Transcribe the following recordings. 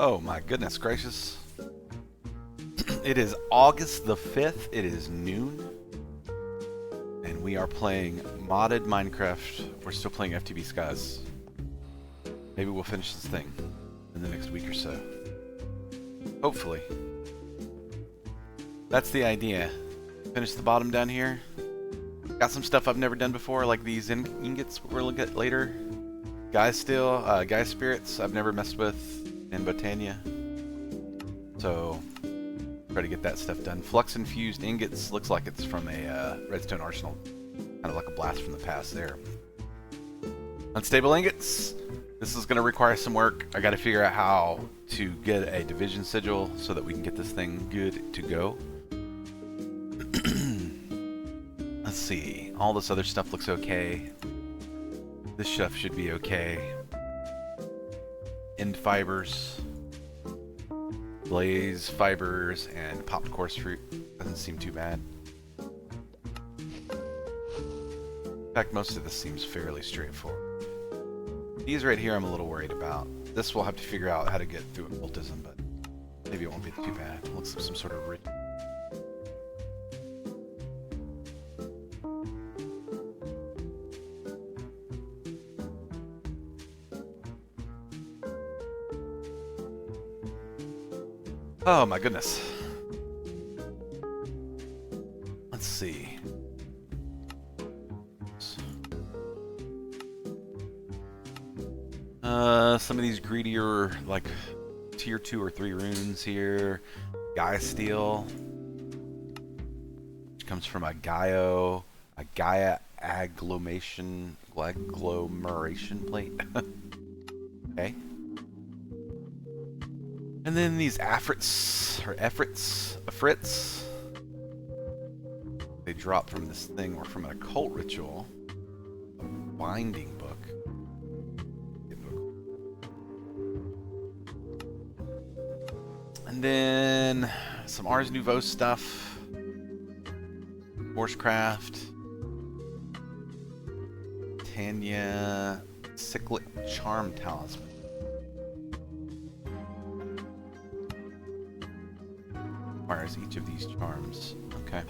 Oh my goodness gracious. It is August the 5th, it is noon, and we are playing modded Minecraft. We're still playing FTB Skies. Maybe we'll finish this thing in the next week or so. Hopefully. That's the idea. Finish the bottom down here. Got some stuff I've never done before, like these ingots we'll look at later. Guy spirits I've never messed with in Botania. So, try to get that stuff done. Flux infused ingots looks like it's from a redstone arsenal. Kind of like a blast from the past there. Unstable ingots. This is going to require some work. I got to figure out how to get a division sigil so that we can get this thing good to go. Let's see. All this other stuff looks okay. This stuff should be okay. End fibers. Blaze fibers and popped coarse fruit. Doesn't seem too bad. In fact, most of this seems fairly straightforward. These right here I'm a little worried about. This we'll have to figure out how to get through occultism, but maybe it won't be too bad. It looks like some sort of rich. Oh my goodness. Let's see. Some of these greedier, like tier 2 or 3 runes here. Gaia steel, which comes from a Gaia agglomeration plate. Okay. And then these afrits, they drop from this thing or from an occult ritual. A binding book. And then some Ars Nouveau stuff. Horsecraft. Tanya. Cyclic Charm Talisman. Requires each of these charms. Okay.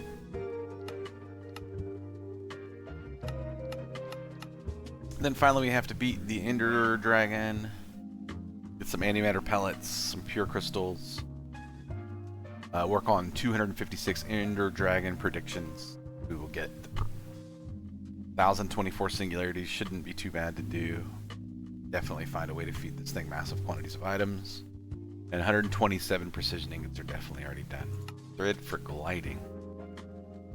Then finally we have to beat the Ender Dragon. Get some antimatter pellets, some pure crystals. Work on 256 Ender Dragon predictions. We will get 1024 singularities. Shouldn't be too bad to do. Definitely find a way to feed this thing massive quantities of items. And 127 precision ingots are definitely already done. Thread for gliding.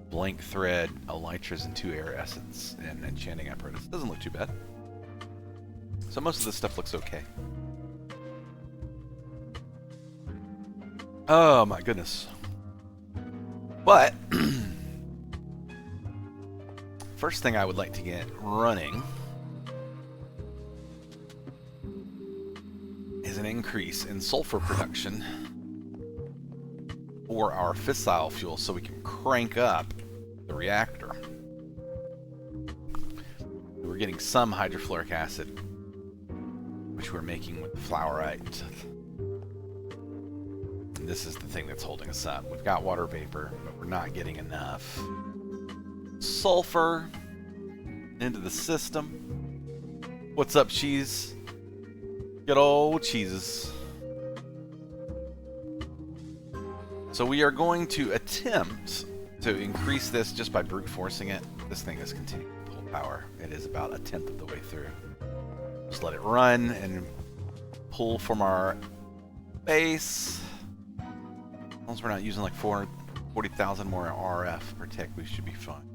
Blank thread, elytras, and 2 air essence, and enchanting apparatus. Doesn't look too bad. So most of this stuff looks okay. Oh my goodness. But first thing I would like to get running is an increase in sulfur production for our fissile fuel so we can crank up the reactor. We're getting some hydrofluoric acid, which we're making with the fluorite. And this is the thing that's holding us up. We've got water vapor, but we're not getting enough sulfur into the system. What's up, cheese? Good old cheeses. So we are going to attempt to increase this just by brute forcing it. This thing is continuing to pull power. It is about 1/10 of the way through. Just let it run and pull from our base. As long as we're not using like 440,000 more RF per tick, we should be fine.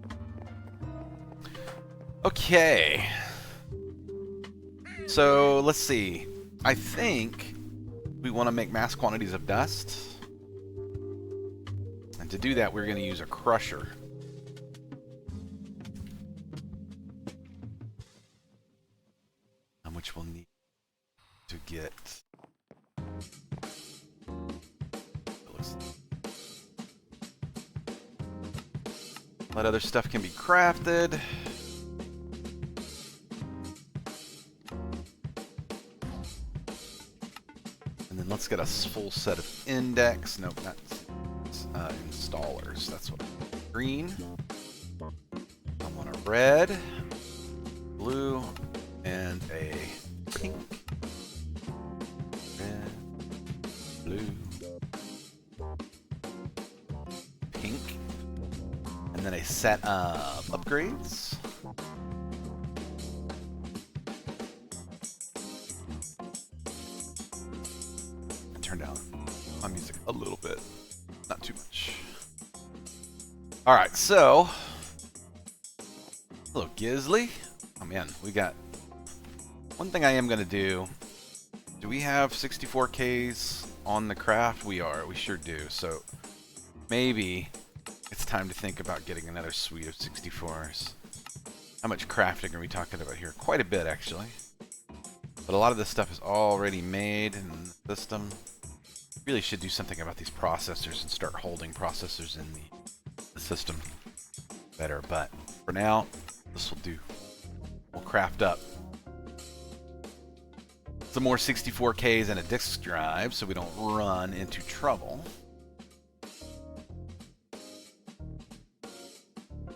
Okay. So let's see. I think we want to make mass quantities of dust. And to do that, we're going to use a crusher. Which we'll need to get. That other stuff can be crafted. And then let's get a full set of index. Nope, not installers. That's what. Green. I want a red, blue, and a pink. Red, blue, pink. And then a set of upgrades. Turn down my music a little bit, not too much. All right, so hello, Gisley. Oh man, we got one thing I am gonna do. Do we have 64Ks on the craft? We sure do. So maybe it's time to think about getting another suite of 64s. How much crafting are we talking about here? Quite a bit, actually. But a lot of this stuff is already made in the system. Really should do something about these processors and start holding processors in the system better. But for now, this will do. We'll craft up some more 64Ks and a disk drive so we don't run into trouble.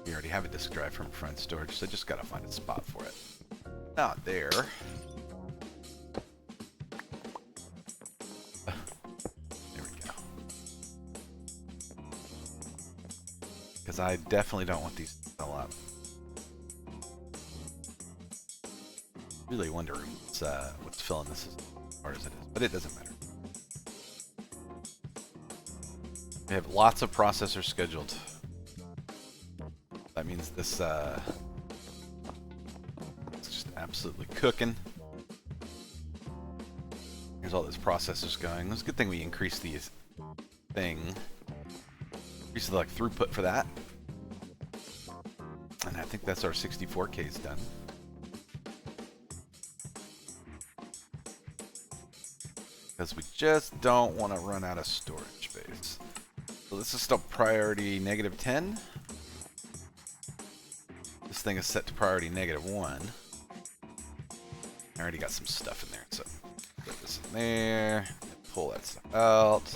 We already have a disk drive from front storage, so I just gotta find a spot for it. Not there. There we go. Because I definitely don't want these to fill up. Really wondering what's filling this as hard as it is, but it doesn't matter. We have lots of processors scheduled. That means this it's just absolutely cooking. Here's all those processors going. It's a good thing we increased the increase the throughput for that. And I think that's our 64Ks done. Because we just don't want to run out of storage space. So this is still priority -10. This thing is set to priority -1. I already got some stuff in there, so put this in there, pull that stuff out.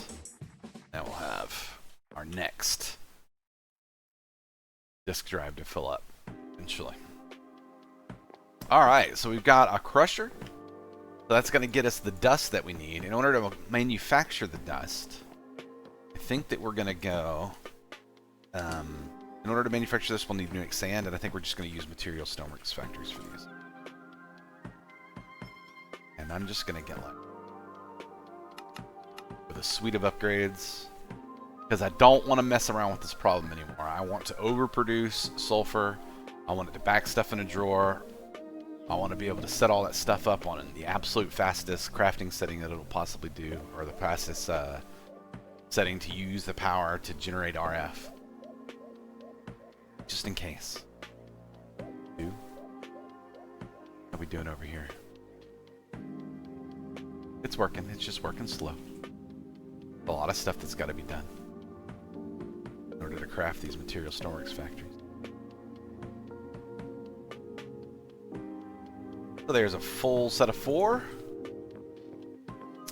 Now we'll have our next disk drive to fill up eventually. Alright, so we've got a crusher. So that's going to get us the dust that we need. In order to manufacture the dust, I think that we're going to go... in order to manufacture this, we'll need to make sand, and I think we're just going to use material stoneworks factories for these. And I'm just going to get with a suite of upgrades, because I don't want to mess around with this problem anymore. I want to overproduce sulfur. I want it to back stuff in a drawer. I want to be able to set all that stuff up on the absolute fastest crafting setting that it'll possibly do, or the fastest setting to use the power to generate RF. Just in case. How are we doing over here? It's working. It's just working slow. A lot of stuff that's got to be done in order to craft these material stoneworks factories. So there's a full set of 4.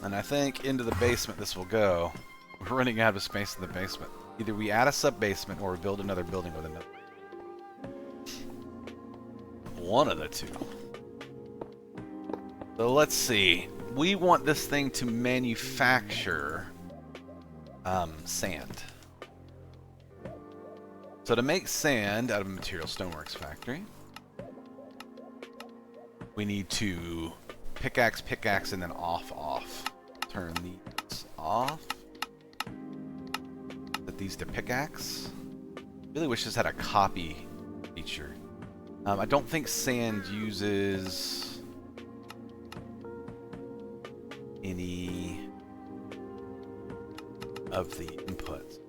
And I think into the basement this will go. We're running out of space in the basement. Either we add a sub-basement or we build another building with another. One of the two. So let's see. We want this thing to manufacture sand. So to make sand out of a material stoneworks factory, we need to pickaxe, and then off. Turn these off. Set these to pickaxe. Really wish this had a copy feature. I don't think sand uses any of the inputs.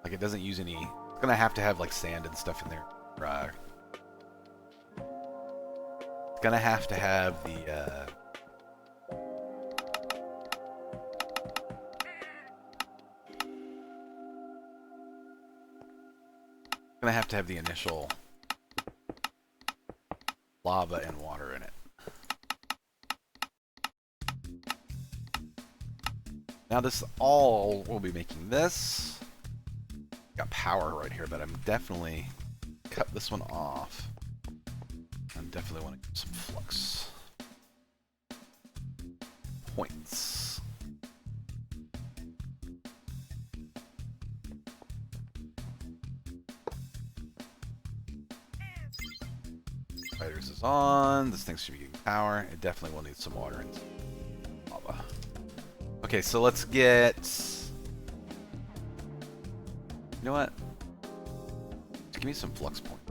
Like it doesn't use any. It's gonna have to have like sand and stuff in there. It's gonna have to have the gonna have to have the initial lava and water in it. Now this all will be making this. Got power right here, but I'm definitely cut this one off. I definitely want to get some flux points. Spiders is on. This thing should be getting power. It definitely will need some water and lava. Okay, so let's get. You know what? Give me some flux points.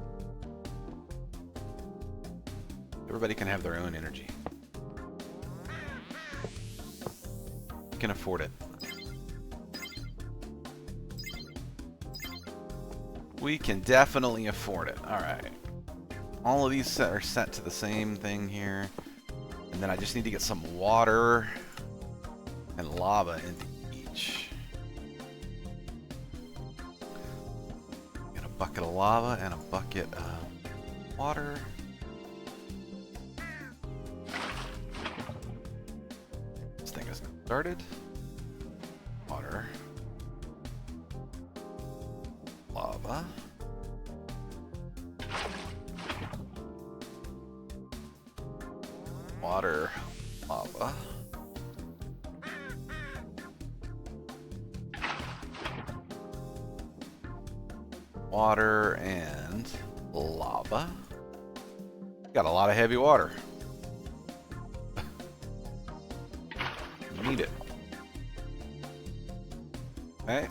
Everybody can have their own energy. We can afford it. We can definitely afford it. Alright. All of these are set to the same thing here. And then I just need to get some water and lava into each. Get a bucket of lava and a bucket of water. This thing isn't started. Water. Lava. Water. Lava. Water and lava. Got a lot of heavy water. Need it. Okay.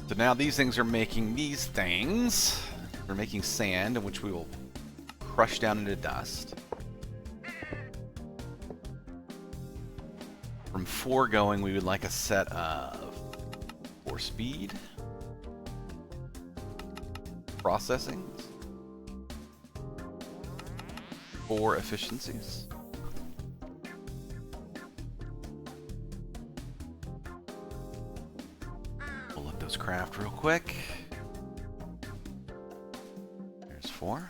So now these things are making these things. We're making sand, which we will crush down into dust. From 4 going, we would like a set of 4 speed. Processing. 4 efficiencies. We'll let those craft real quick. There's 4.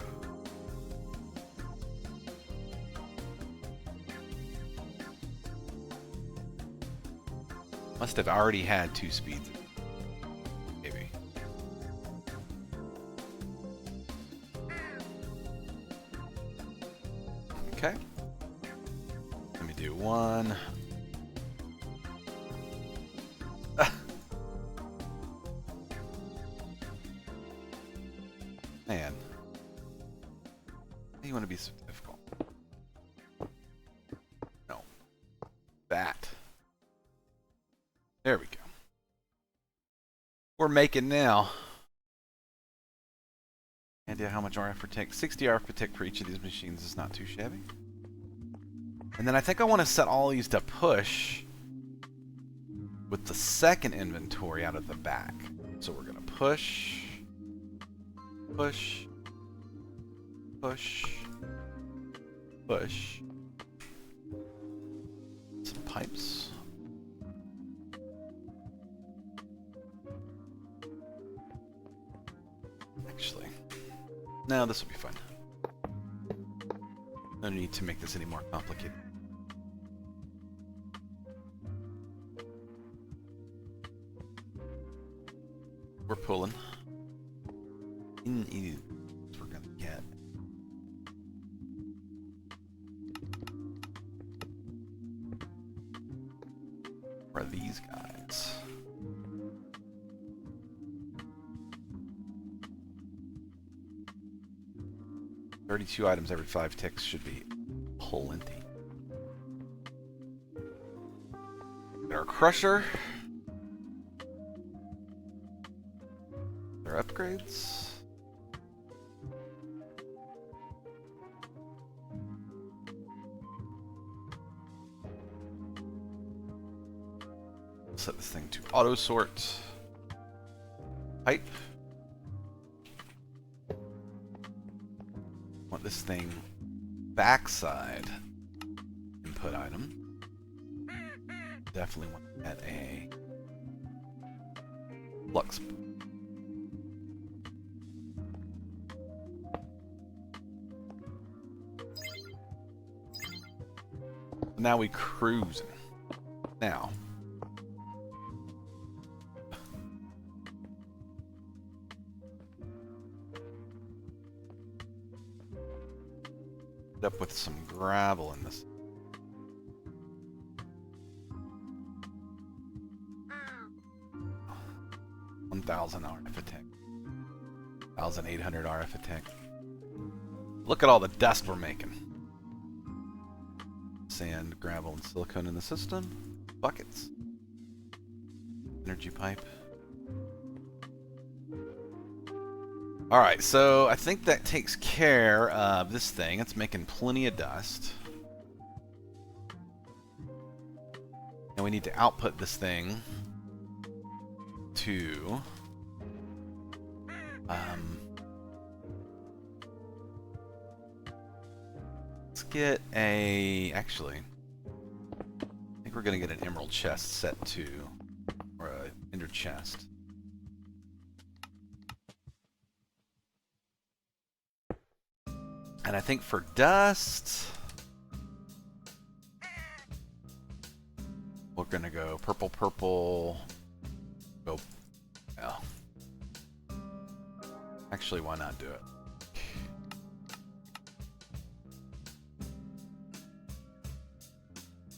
Must have already had 2 speeds. Maybe. Okay. Let me do 1. Man. You want to be so difficult. No. That. There we go. We're making now. Idea how much RF per tick. 60 RF per tick for each of these machines is not too shabby. And then I think I want to set all these to push with the second inventory out of the back. So we're going to push, push, push, push. Some pipes. Actually, no, this will be fine. No need to make this any more complicated. We're pulling. We're gonna get. Where are these guys? $32 items every 5 ticks should be plenty. Get our crusher. Their upgrades. Set this thing to auto sort. Pipe. Want this thing backside input item. Definitely want to get a flux. Now we cruising. Now, up with some gravel in this. $1,000 RF attack. 1,800 RF attack. Look at all the dust we're making. Sand, gravel, and silicone in the system. Buckets. Energy pipe. Alright, so I think that takes care of this thing. It's making plenty of dust. And we need to output this thing to let's get a, actually I think we're gonna get an emerald chest set to, or a ender chest. And I think for dust we're gonna go purple, purple. Go. Yeah. Actually, why not do it?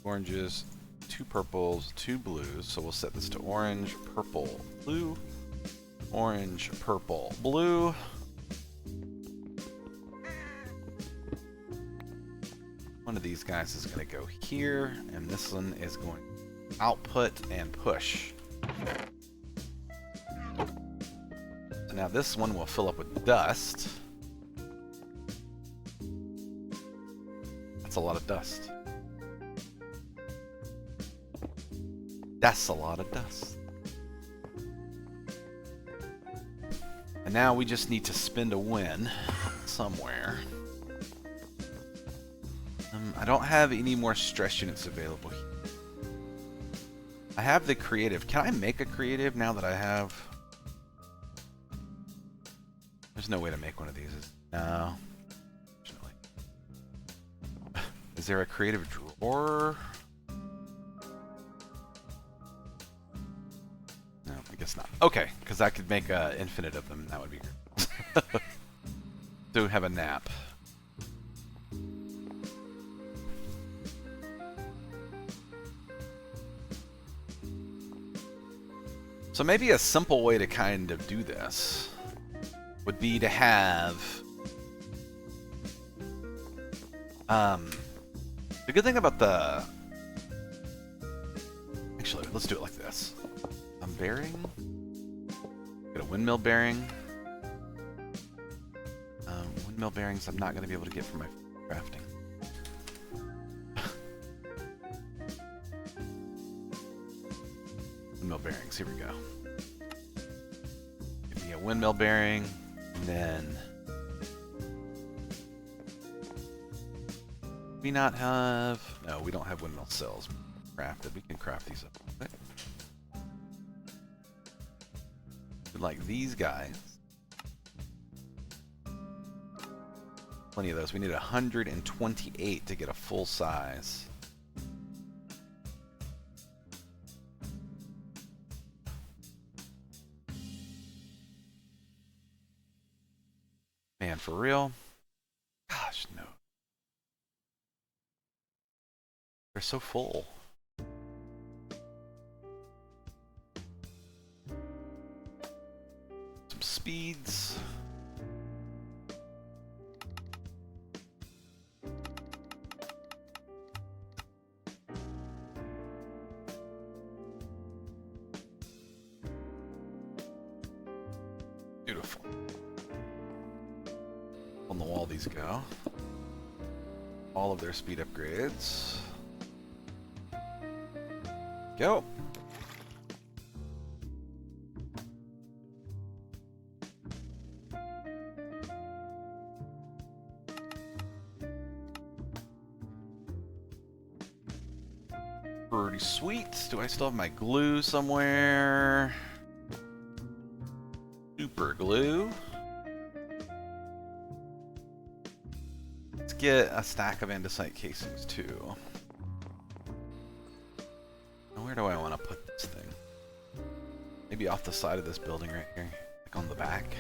Oranges, 2 purples, 2 blues. So we'll set this to orange, purple, blue. Orange, purple, blue. One of these guys is going to go here, and this one is going to output and push. So now this one will fill up with dust. That's a lot of dust. That's a lot of dust. And now we just need to spend a win somewhere. I don't have any more stress units available here. I have the creative. Can I make a creative now that I have? There's no way to make one of these. No. Is there a creative drawer? No, I guess not. Okay, because I could make infinite of them. That would be great. So have a nap. So maybe a simple way to kind of do this would be to have the good thing about the, actually let's do it like this. Bearing, get a windmill bearing. Windmill bearings I'm not going to be able to get from my crafting. Windmill bearings, here we go. Give me a windmill bearing, and then do we not have, no, we don't have windmill cells crafted. We can craft these up real quick. Like these guys. Plenty of those. We need 128 to get a full size. Man, for real? Gosh, no. They're so full. Some speeds. Beautiful. On the wall these go. All of their speed upgrades. Go. Pretty sweet. Do I still have my glue somewhere? Super glue. Let's get a stack of andesite casings too. where do I want to put this thing? Maybe off the side of this building right here, like on the back.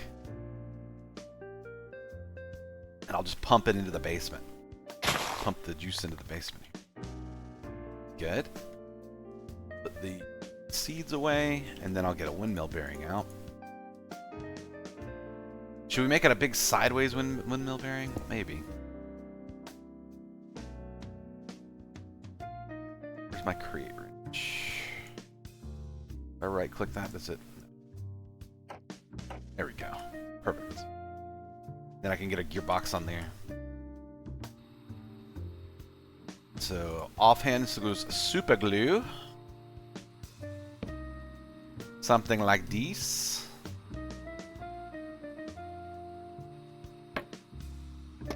And I'll just pump it into the basement. Pump the juice into the basement here. Good. Put the seeds away, and then I'll get a windmill bearing out. Should we make it a big sideways windmill bearing? Maybe. Where's my create wrench? If I right click that, does it? There we go. Perfect. Then I can get a gearbox on there. So offhand, so goes super glue. Something like this.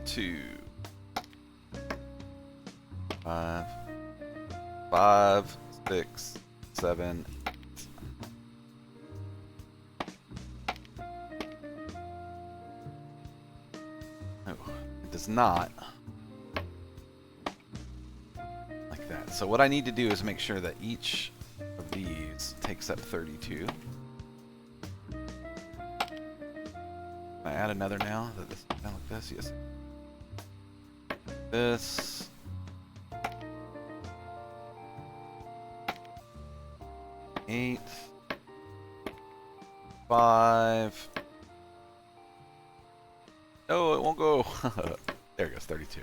2, 5, 5, 6, 7. Oh, it does not. Like that. So what I need to do is make sure that each of these takes up 32. Can I add another now? That this down like this? Yes. This. Eight. 5. No, it won't go. There it goes, 32.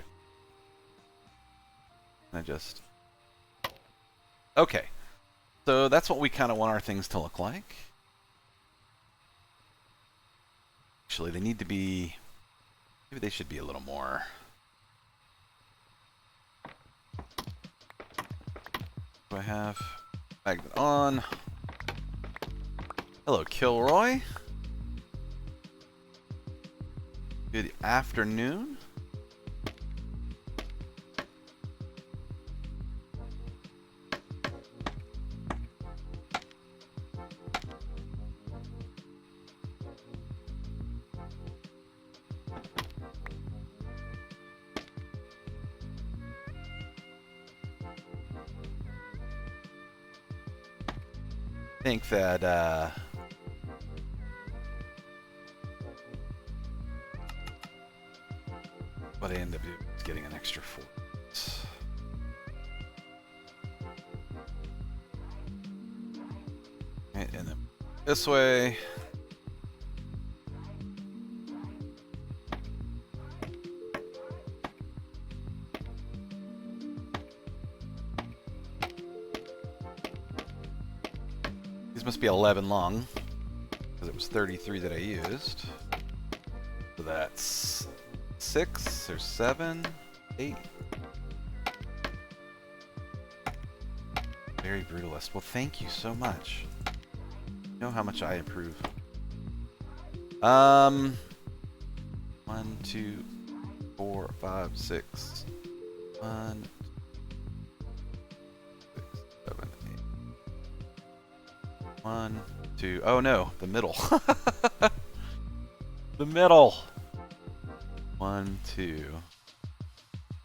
I just. Okay. So that's what we kind of want our things to look like. Actually, they need to be. Maybe they should be a little more. Do I have magnet on? Hello, Kilroy. Good afternoon. I think that what I end up doing is getting an extra 4. Right, and then this way. These must be 11 long, because it was 33 that I used. So that's 6 or 7, 8. Very brutalist. Well, thank you so much. You know how much I approve. 1, 2, 4, 5, 6. 1, 6, 7, 8. 1, 2. Oh no, the middle. The middle. 1, 2,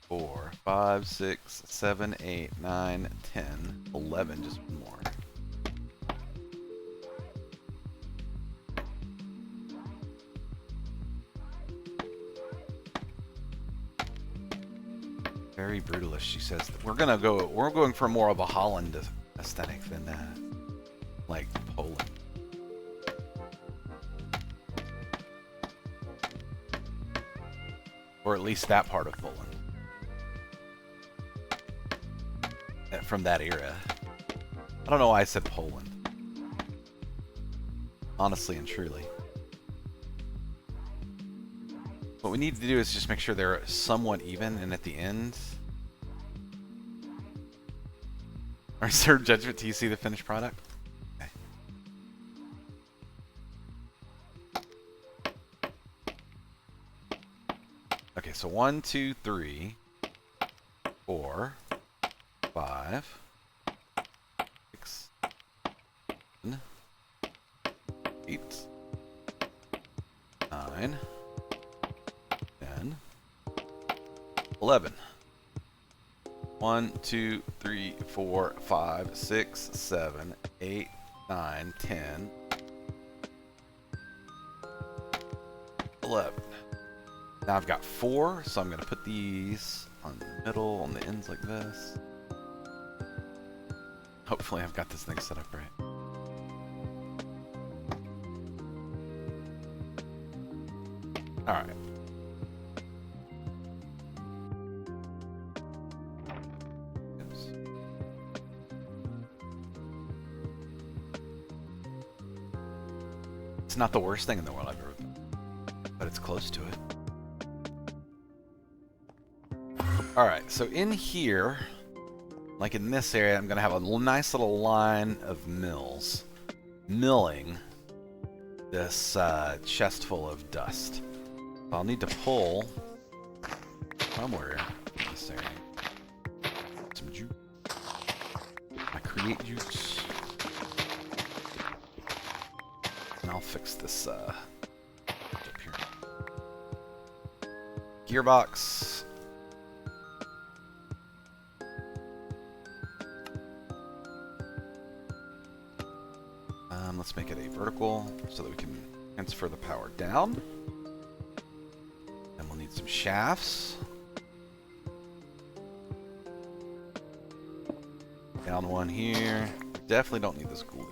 4, 5, 6, 7, 8, 9, 10, 11. Just one more. Very brutalist, she says. We're going for more of a Holland aesthetic than that. Like Poland. Or at least that part of Poland. From that era. I don't know why I said Poland. Honestly and truly. What we need to do is just make sure they're somewhat even, and at the end... Reserve judgment till you see the finished product? Okay. Okay, so 1, 2, 3, 4, 5, 6, 7, 8, 9, 10, 11. 1, 2, 3, 4, 5, 6, 7, 8, 9, 10, 11. Now I've got 4, so I'm going to put these on the middle, on the ends like this. Hopefully I've got this thing set up right. Alright. It's not the worst thing in the world I've ever done, but it's close to it. Alright, so in here, like in this area, I'm going to have a nice little line of mills milling this chest full of dust. I'll need to pull somewhere in this area some juice. I create juice. And I'll fix this up here. Gearbox. Let's make it a vertical so that we can transfer the power down. And we'll need some shafts. Down one here. Definitely don't need this glue.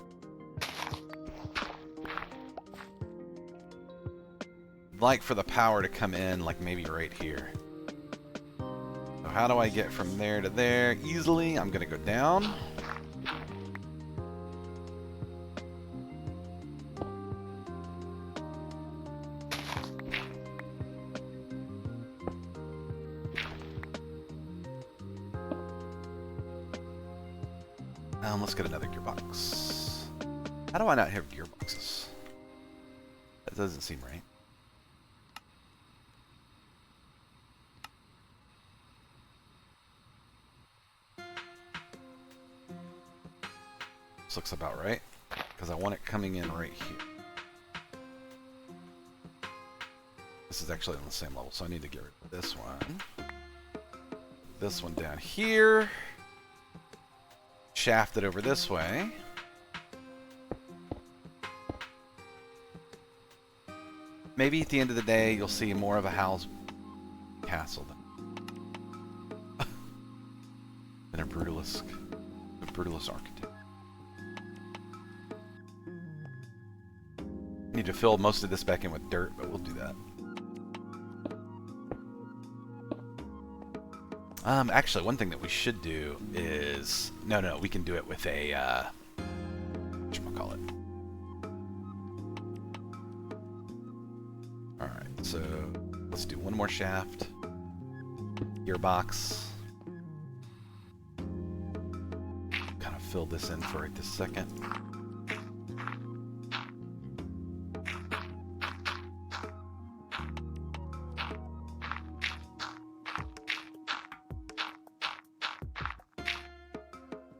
I'd like for the power to come in like maybe right here. So how do I get from there to there easily? I'm gonna go down. Let's get another gearbox. How do I not have gearboxes? That doesn't seem right. This looks about right, because I want it coming in right here. This is actually on the same level, so I need to get rid of this one. This one down here. Shaft it over this way. Maybe at the end of the day, you'll see more of a Hal's castle than a brutalist architect. Need to fill most of this back in with dirt, but we'll do that. Actually, one thing that we should do is... No, we can do it with a, whatchamacallit. Alright, so let's do one more shaft. Gearbox. Kind of fill this in for right this second.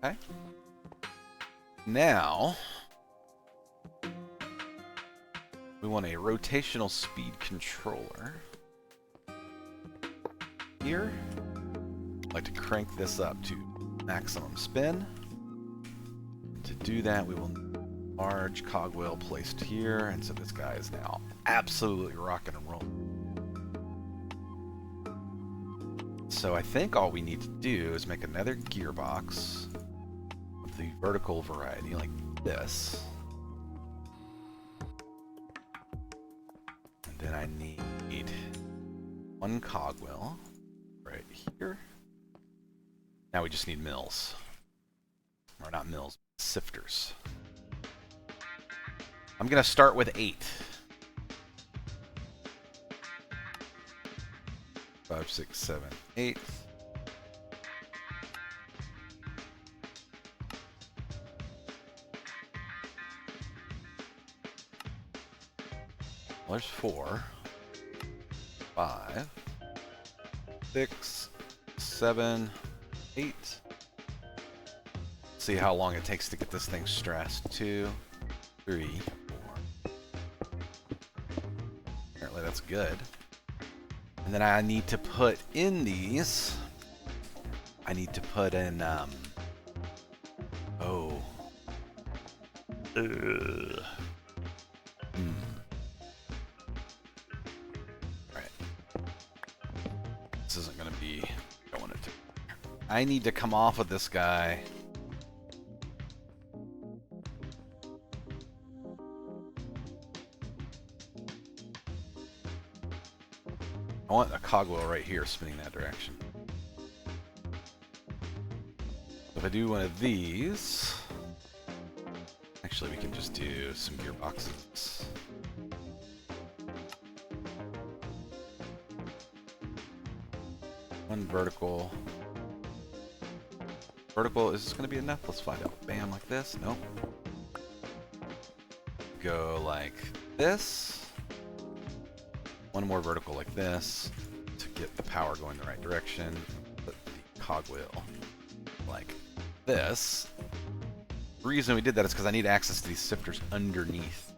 Okay. Now, we want a rotational speed controller. Here, I'd like to crank this up to maximum spin. To do that, we will need a large cogwheel placed here, and so this guy is now absolutely rocking and rolling. So I think all we need to do is make another gearbox. The vertical variety like this, and then I need one cogwheel right here. Now we just need mills, or not mills, sifters. I'm gonna start with 8. 5, 6, 7, 8. Well, there's 4, 5, 6, 7, 8. See how long it takes to get this thing stressed. 2, 3, 4. Apparently that's good. And then I need to put in these I need to put in, oh. Alright. This isn't going to be going into. I need to come off of this guy. I want a cogwheel right here spinning that direction. If I do one of these, actually we can just do some gearboxes. One vertical. Vertical, is this going to be enough? Let's find out. Bam, like this. Nope. Go like this. One more vertical like this to get the power going the right direction. Put the cogwheel like this. The reason we did that is because I need access to these sifters underneath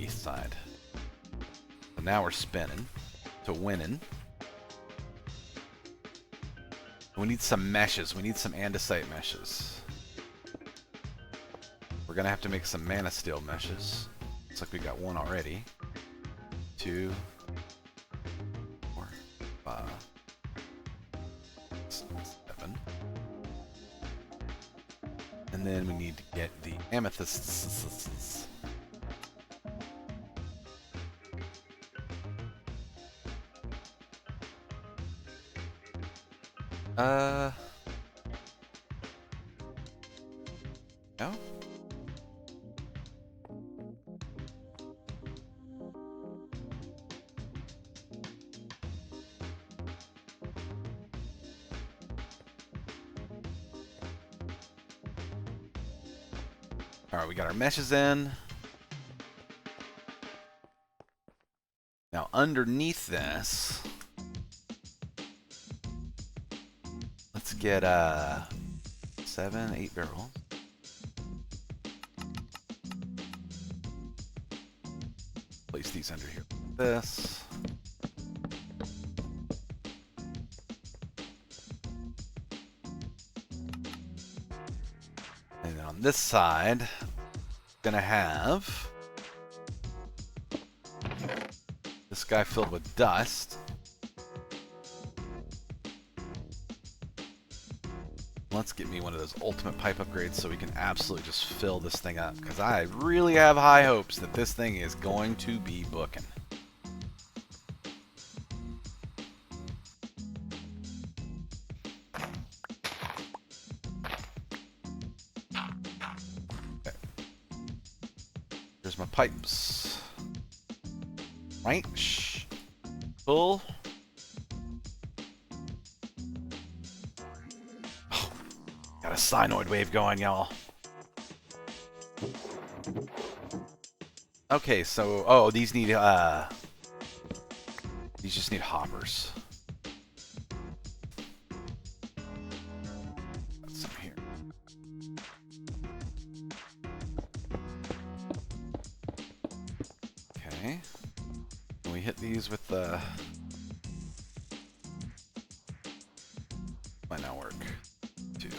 side. So now we're spinning to winning. We need some meshes. We need some andesite meshes. We're gonna have to make some mana steel meshes. Looks like we got one already. 2, 4, 5, 6, 7. And then we need to get the amethysts. No? Alright, we got our meshes in. Now underneath this, let's get 7, 8 barrels. Place these under here like this. And then on this side, gonna have this guy filled with dust. Let's get me one of those ultimate pipe upgrades so we can absolutely just fill this thing up, because I really have high hopes that this thing is going to be booking. Okay. Here's my pipes. Right? Shh. Full. Got a sinoid wave going, y'all. Okay, so these need these just need hoppers. Got some here. Okay. Can we hit these with the might not work. 2.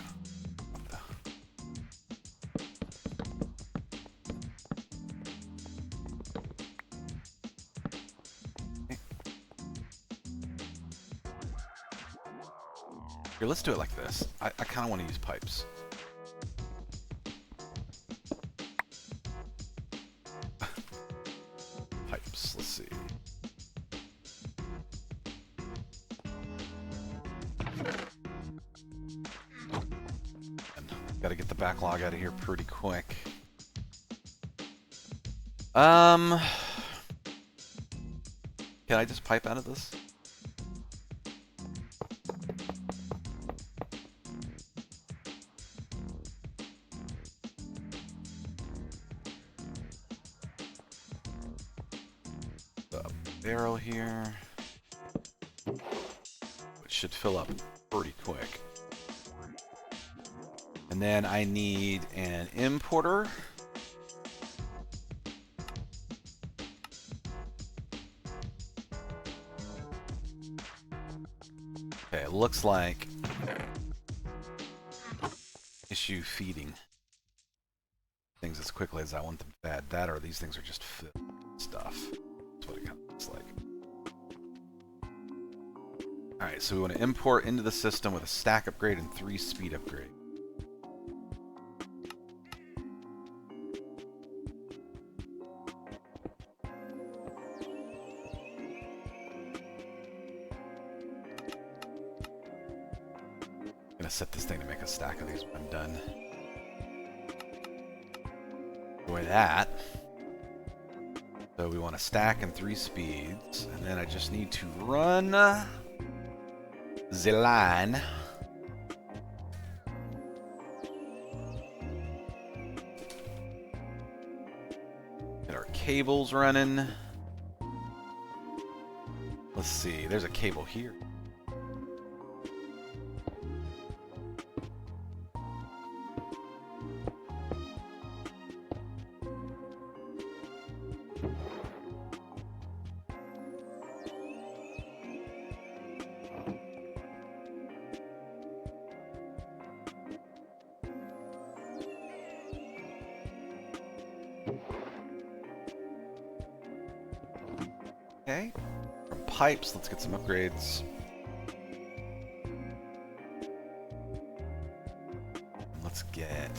Here, let's do it like this. I kind of want to use pipes. Pipes, let's see. Gotta get the backlog out of here pretty quick. Can I just pipe out of this? Barrel here, which should fill up pretty quick. And then I need an importer. Okay, it looks like issue feeding things as quickly as I want them fed. That or these things are just filled with stuff. That's what it kind of looks like. Alright, so we want to import into the system with a stack upgrade and 3 speed upgrade. I'm gonna set this thing to make a stack of these when I'm done. Enjoy that. So we want a stack and 3 speeds, and then I just need to run the line. Get our cables running. Let's see, there's a cable here. Okay, from pipes, let's get some upgrades. Let's get...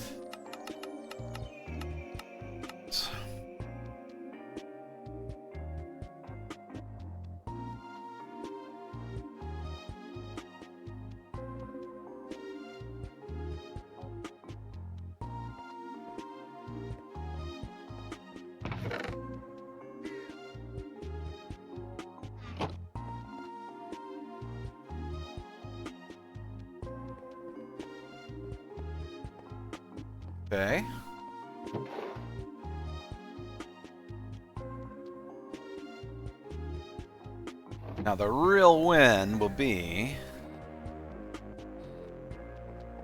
Okay. Now the real win will be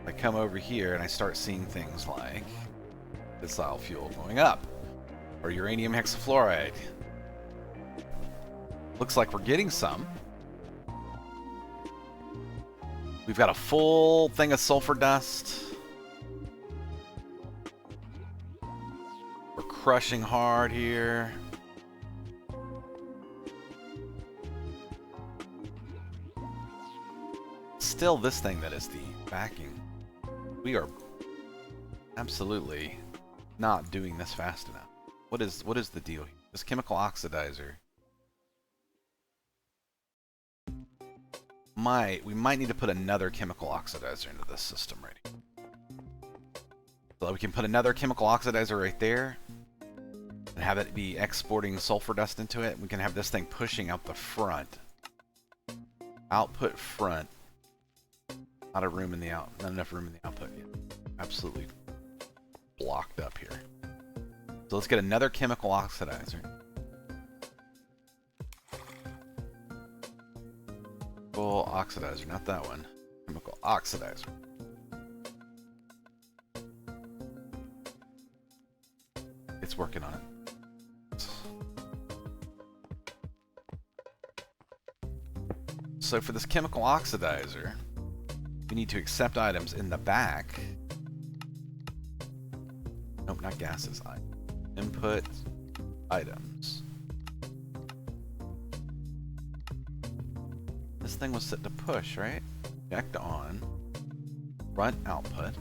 I come over here and I start seeing things like fissile fuel going up or uranium hexafluoride. Looks like we're getting some. We've got a full thing of sulfur dust. Crushing hard here. Still this thing that is the backing. We are absolutely not doing this fast enough. What is the deal here? This chemical oxidizer. We might need to put another chemical oxidizer into this system right here. So we can put another chemical oxidizer right there. And have it be exporting sulfur dust into it. We can have this thing pushing out the front. Output front. Not a room in the out. Not enough room in the output yet. Absolutely blocked up here. So let's get another chemical oxidizer. Full oxidizer, not that one. Chemical oxidizer. It's working on it. So for this chemical oxidizer, we need to accept items in the back. Nope, not gases. Input items. This thing was set to push, right? Eject on. Front output.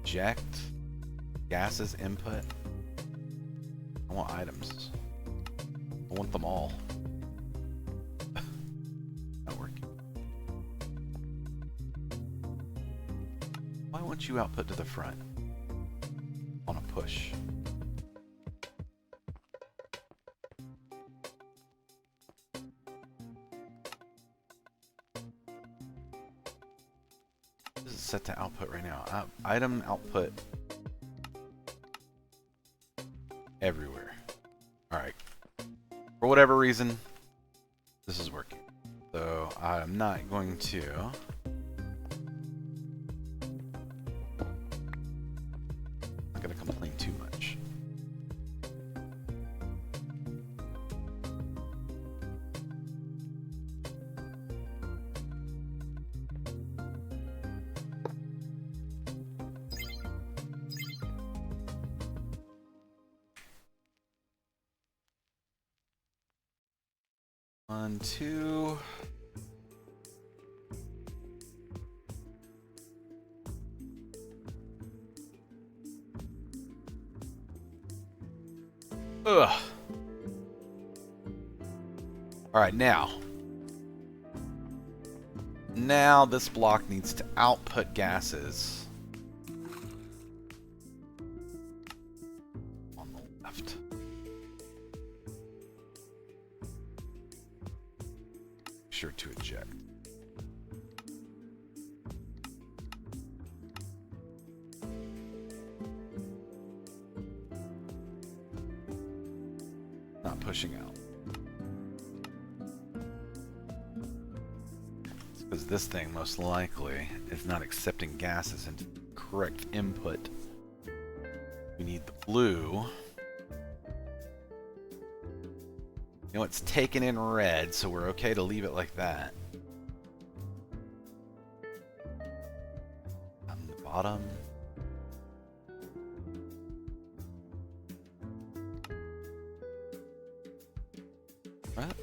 Eject. Gases input. I want items. I want them all. Not working. Why won't you output to the front? On a push. This is set to output right now. Item output everywhere. Alright. For whatever reason, this is working. So I'm not going to complain too much. 1, 2. Ugh. Alright, now. Now this block needs to output gases. On the left. Be sure to eject. Not pushing out. Because this thing most likely is not accepting gases into the correct input. We need the blue. You know, it's taken in red, so we're okay to leave it like that. On the bottom. What?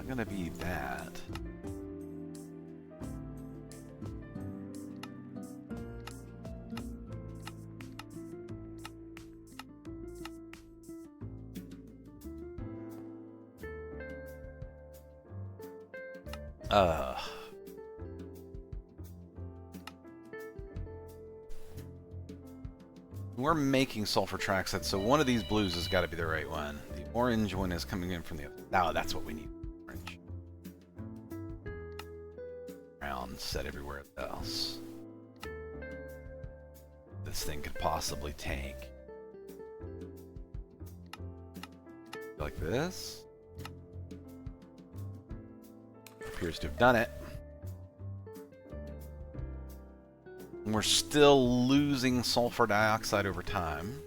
Gonna be that. We're making sulfur trioxide, so one of these blues has got to be the right one. The orange one is coming in from the other. Now that's what we need. Orange. Brown set everywhere else. This thing could possibly tank. Like this. Appears to have done it. And we're still losing sulfur dioxide over time.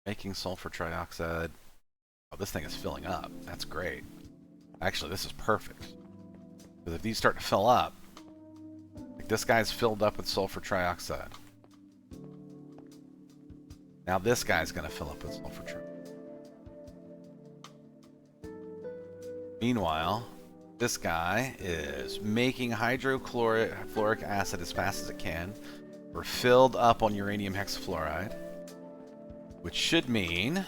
Making sulfur trioxide. Oh, this thing is filling up. That's great. Actually, this is perfect. Because if these start to fill up, like this guy's filled up with sulfur trioxide. Now this guy's going to fill up with sulfur trioxide. Meanwhile, this guy is making hydrochloric acid as fast as it can. We're filled up on uranium hexafluoride, which should mean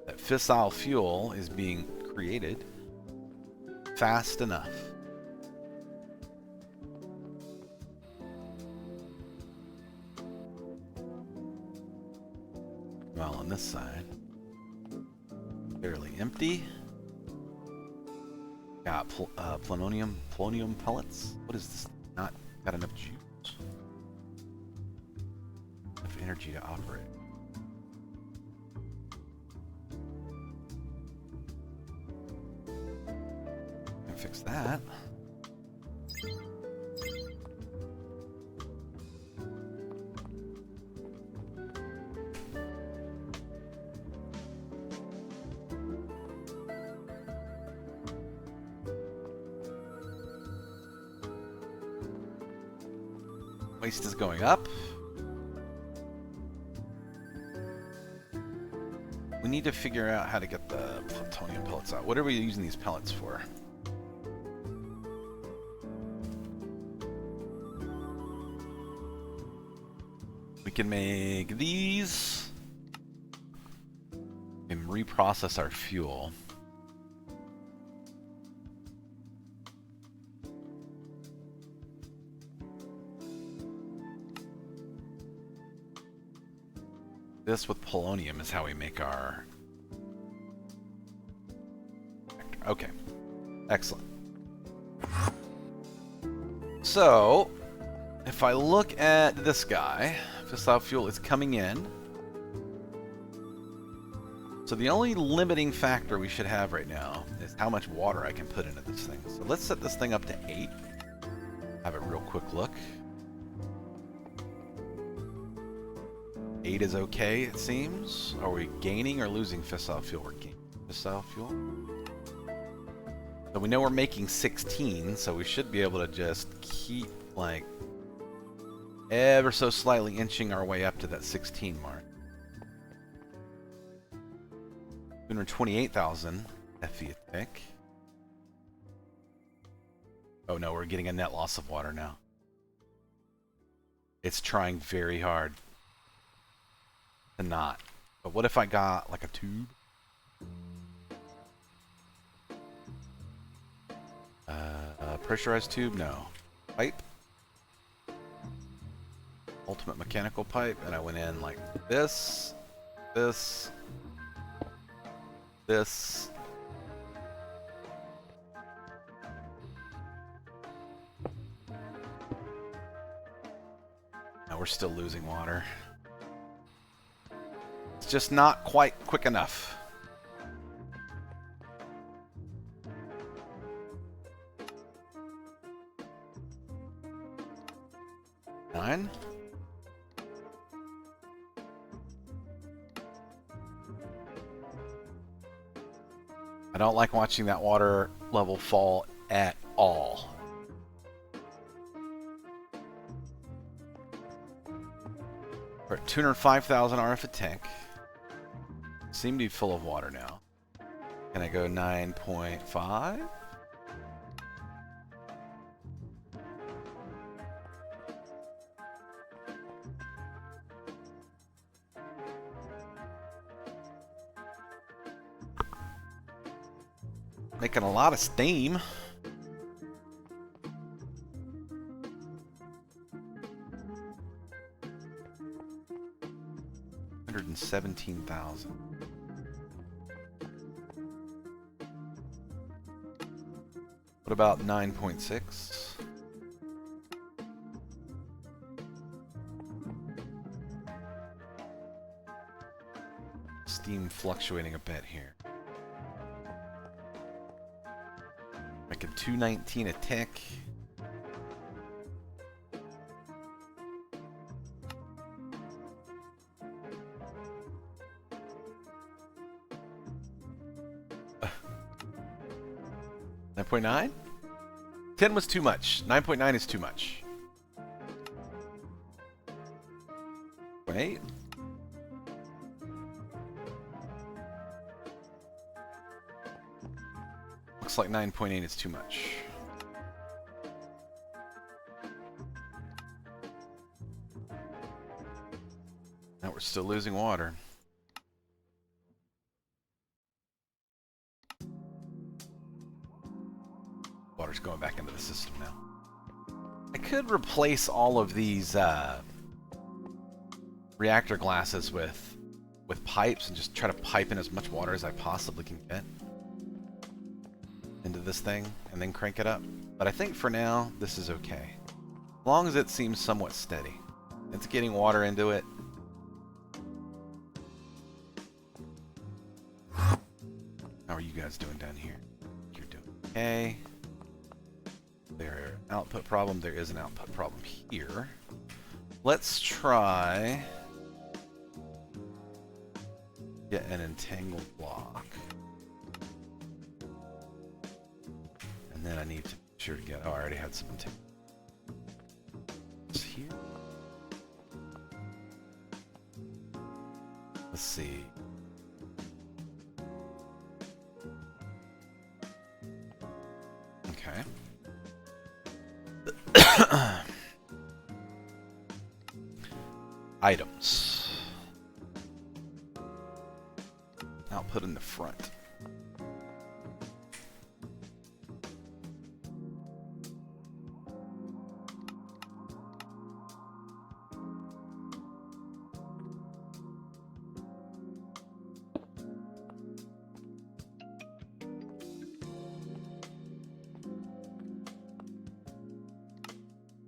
that fissile fuel is being created fast enough. Well, on this side, fairly empty. Got polonium pellets. What is this? Not got enough juice. Enough energy to operate. Can fix that. Waste is going up. We need to figure out how to get the plutonium pellets out. What are we using these pellets for? We can make these and reprocess our fuel. This with polonium is how we make our... Okay. Excellent. So, if I look at this guy, fissile fuel is coming in. So the only limiting factor we should have right now is how much water I can put into this thing. So let's set this thing up to 8. Have a real quick look. 8 is okay, it seems. Are we gaining or losing fissile fuel? We're gaining fissile fuel. So we know we're making 16, so we should be able to just keep, like, ever so slightly inching our way up to that 16 mark. 228,000 FE a tick. Oh no, we're getting a net loss of water now. It's trying very hard to not. But what if I got like a tube? Pressurized tube? No. Pipe? Ultimate mechanical pipe, and I went in like this, this, this. Now we're still losing water. It's just not quite quick enough. Nine. I don't like watching that water level fall at all. We're at 205,000 RF a tank. Seem to be full of water now. Can I go 9.5? Making a lot of steam. $117,000. What about 9.6? Steam fluctuating a bit here. Making 219 a tick. Uh, 9.9? 10 was too much. 9.9 is too much. 8? Looks like 9.8 is too much. Now we're still losing water. Water's going back into the system now. I could replace all of these reactor glasses with pipes and just try to pipe in as much water as I possibly can get into this thing and then crank it up. But I think for now this is okay. As long as it seems somewhat steady. It's getting water into it. How are you guys doing down here? You're doing okay. There's an output problem. There is an output problem here. Let's try get an entangled block. And then I need to be sure to get... Oh, I already had some entangled. It's here. Let's see. Okay. Items. Output in the front.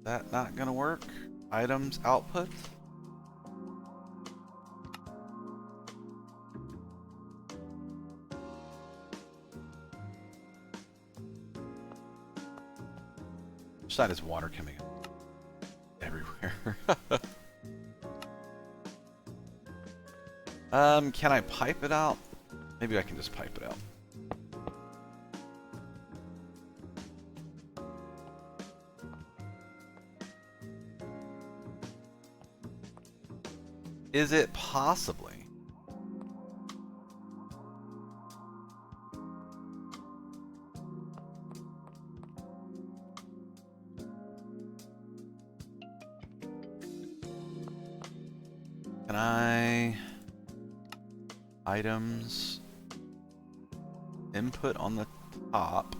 That not gonna work? Items, output? Which side is water coming up? Everywhere. Can I pipe it out? Maybe I can just pipe it out. Is it possibly? Can I items input on the top?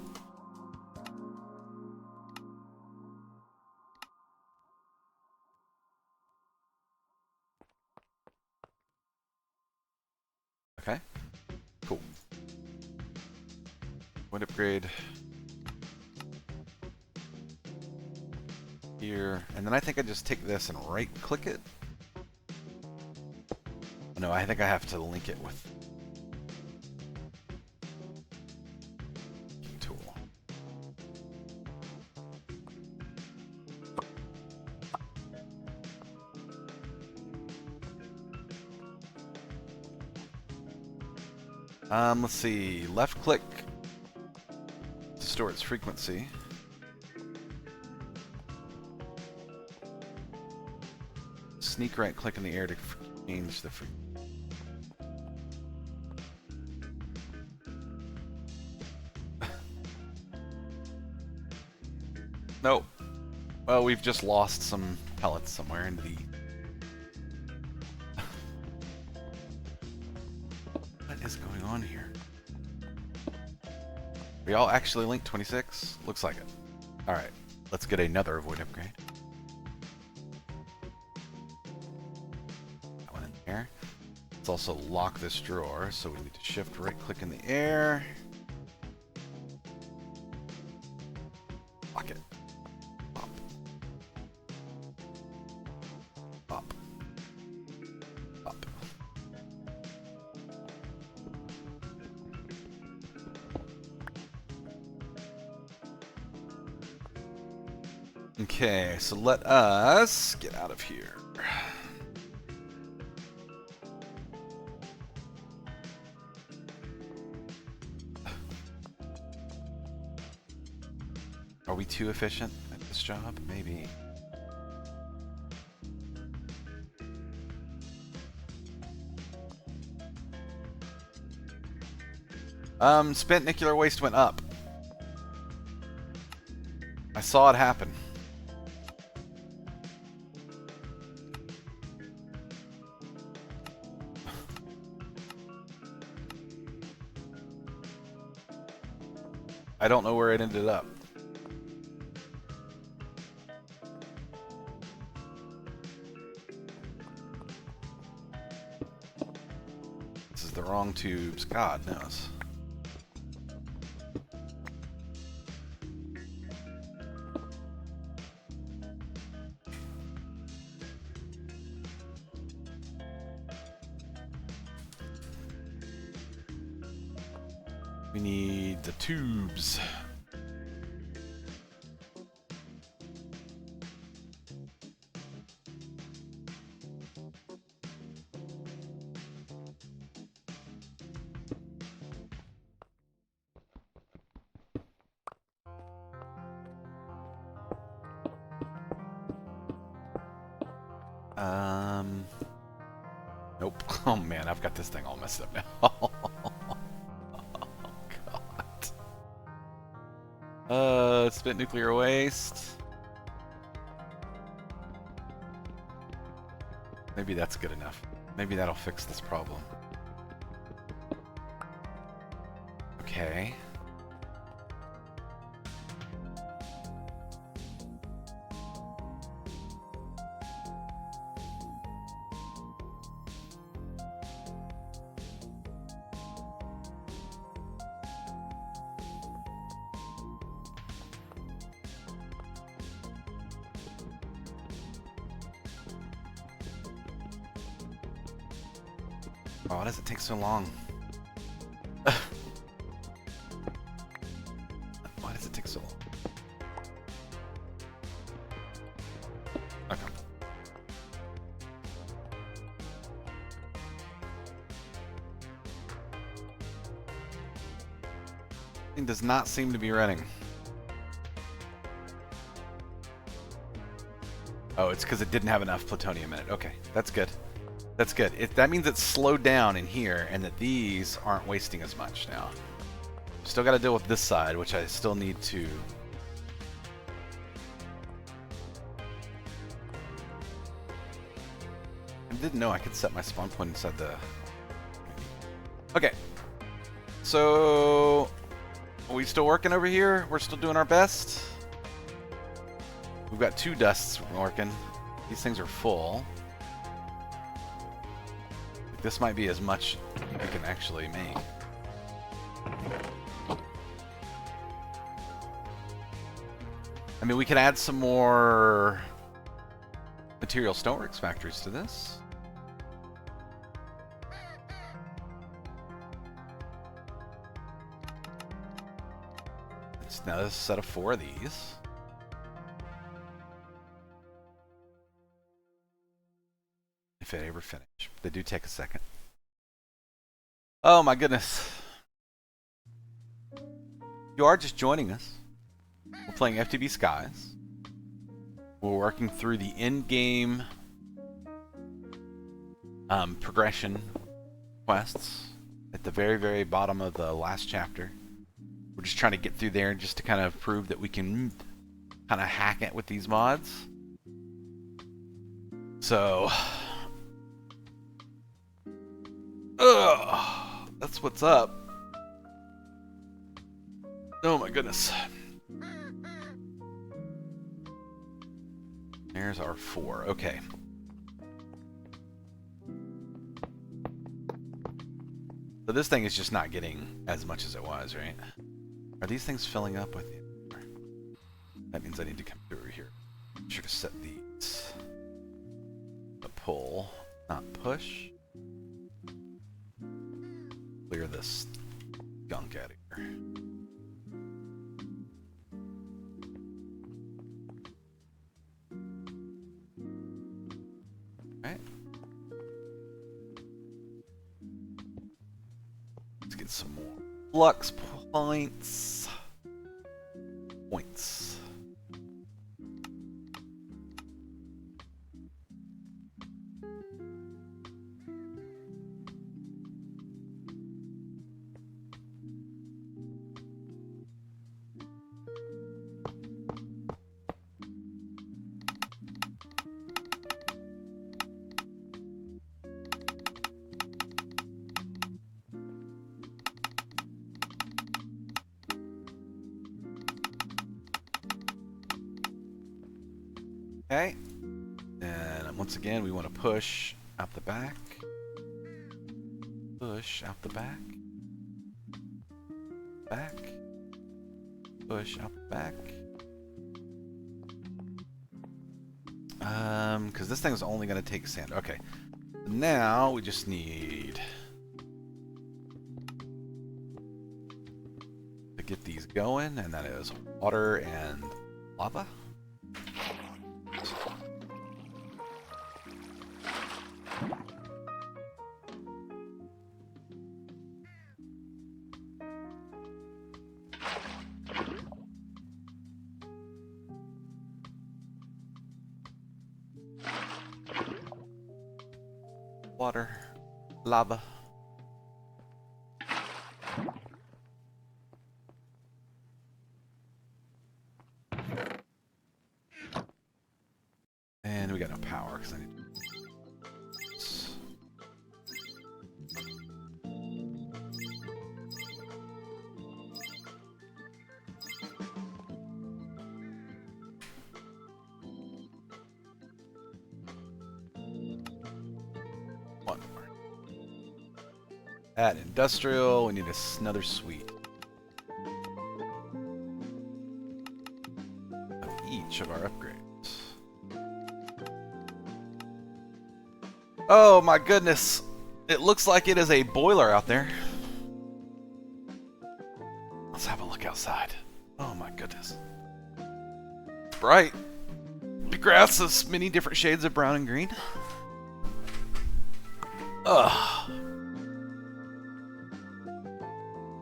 Okay, cool. Wood upgrade here, and then I think I just take this and right click it. No, I think I have to link it with tool. Let's see. Left click to store its frequency. Sneak right click in the air to change the frequency. Nope. Well, we've just lost some pellets somewhere into the... What is going on here? Are y'all actually linked 26? Looks like it. Alright, let's get another avoid upgrade. That one in there. Let's also lock this drawer, so we need to shift right click in the air. Lock it. Pop. Pop. Pop. Okay, so let us get out of here. Are we too efficient at this job? Maybe. Spent nuclear waste went up. I saw it happen. I don't know where it ended up. This is the wrong tubes. God knows. We need the tubes. Nope. Oh man, I've got this thing all messed up now. Oh god. Spent nuclear waste. Maybe that's good enough. Maybe that'll fix this problem. Okay. Oh, why does it take so long? Why does it take so long? Okay. It does not seem to be running. Oh, it's because it didn't have enough plutonium in it. Okay, that's good. That's good. That means it's slowed down in here, and that these aren't wasting as much now. Still got to deal with this side, which I still need to... I didn't know I could set my spawn point inside the... Okay. So... Are we still working over here? We're still doing our best? We've got 2 dusts working. These things are full. This might be as much we can actually make. I mean, we could add some more material stoneworks factories to this. It's now a set of 4 of these. If they ever finish. They do take a second. Oh my goodness. You are just joining us. We're playing FTB Skies. We're working through the in-game progression quests at the very, very bottom of the last chapter. We're just trying to get through there just to kind of prove that we can kind of hack it with these mods. So... Ugh, that's what's up. Oh my goodness. There's our 4. Okay. So this thing is just not getting as much as it was, right? Are these things filling up with it? That means I need to come through here. Be sure to set these. A pull, not push. Clear this gunk out of here. Alright. Let's get some more flux points. Okay, and once again we want to push out the back, push out the back, back, push out the back. Because this thing is only going to take sand. Okay, now we just need to get these going, and that is water and lava. Water, lava. And we got no power because I need one more. Add industrial, we need another suite of each of our upgrades. Oh my goodness, it looks like it is a boiler out there. Let's have a look outside. Oh my goodness. It's bright. The grass is many different shades of brown and green. Ugh.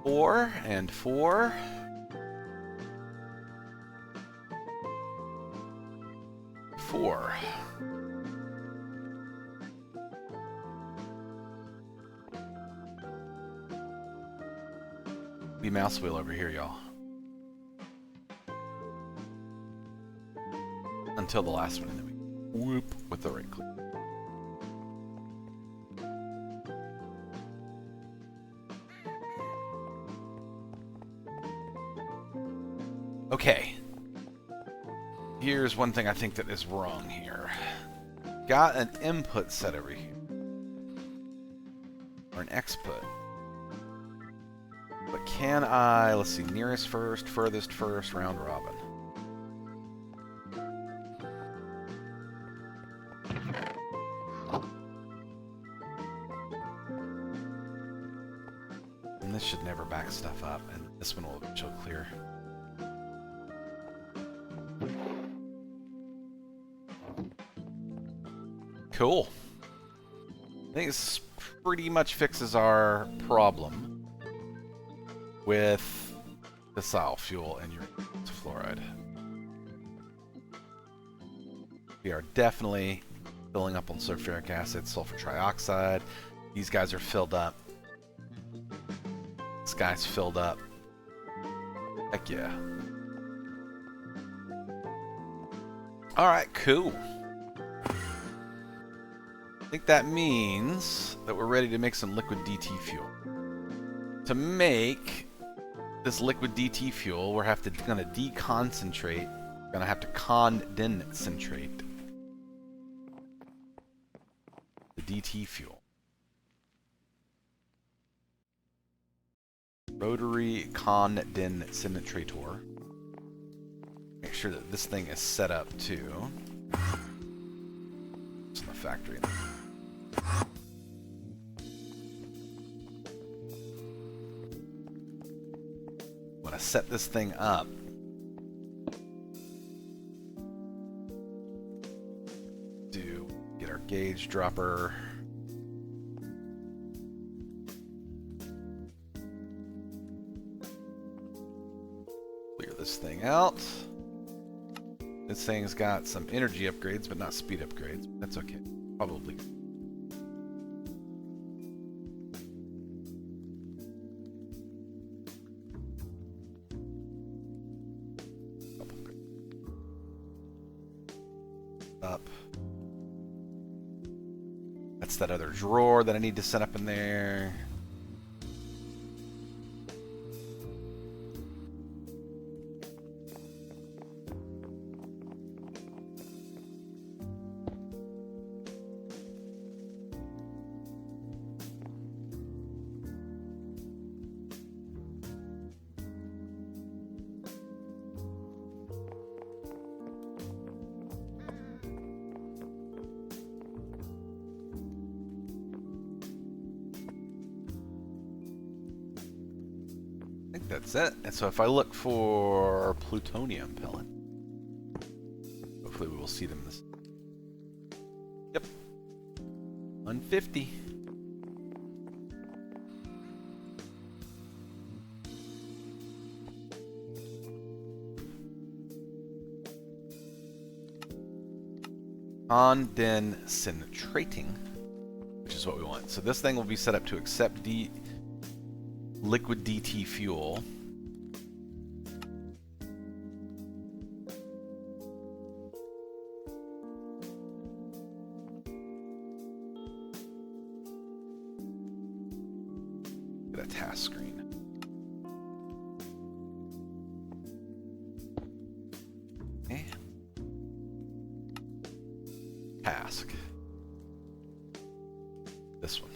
4 and 4. The mouse wheel over here, y'all. Until the last one, and then we whoop with the right click. Okay. Here's one thing I think that is wrong here. Got an input set over here. Or an exput. But can I, let's see, nearest first, furthest first, round robin. And this should never back stuff up, and this one will eventually clear. Cool. I think this pretty much fixes our problem with the fissile fuel and uranium fluoride. We are definitely filling up on sulfuric acid, sulfur trioxide. These guys are filled up. This guy's filled up. Heck yeah. Alright, cool. I think that means that we're ready to make some liquid DT fuel. To make this liquid DT fuel, we're gonna deconcentrate. We're gonna have to condensetrate the DT fuel. Rotary condensator. Make sure that this thing is set up too. It's in the factory. When I set this thing up, get our gauge dropper. Clear this thing out. This thing's got some energy upgrades, but not speed upgrades. That's okay. Probably. Up. That's that other drawer that I need to set up in there. That's it. And so if I look for plutonium pellet, hopefully we will see them this. Yep. 150. Condensating, which is what we want. So this thing will be set up to accept liquid DT fuel. Get a task screen. Okay. Task. This one.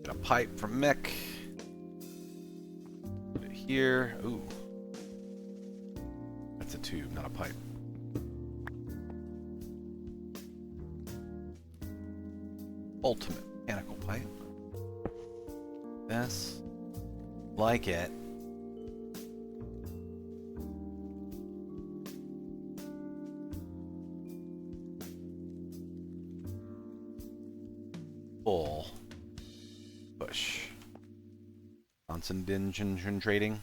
Get a pipe from Mech. Put it here. Ooh. That's a tube, not a pipe. Ultimate mechanical pipe. This. Like it. pull, push. Concentration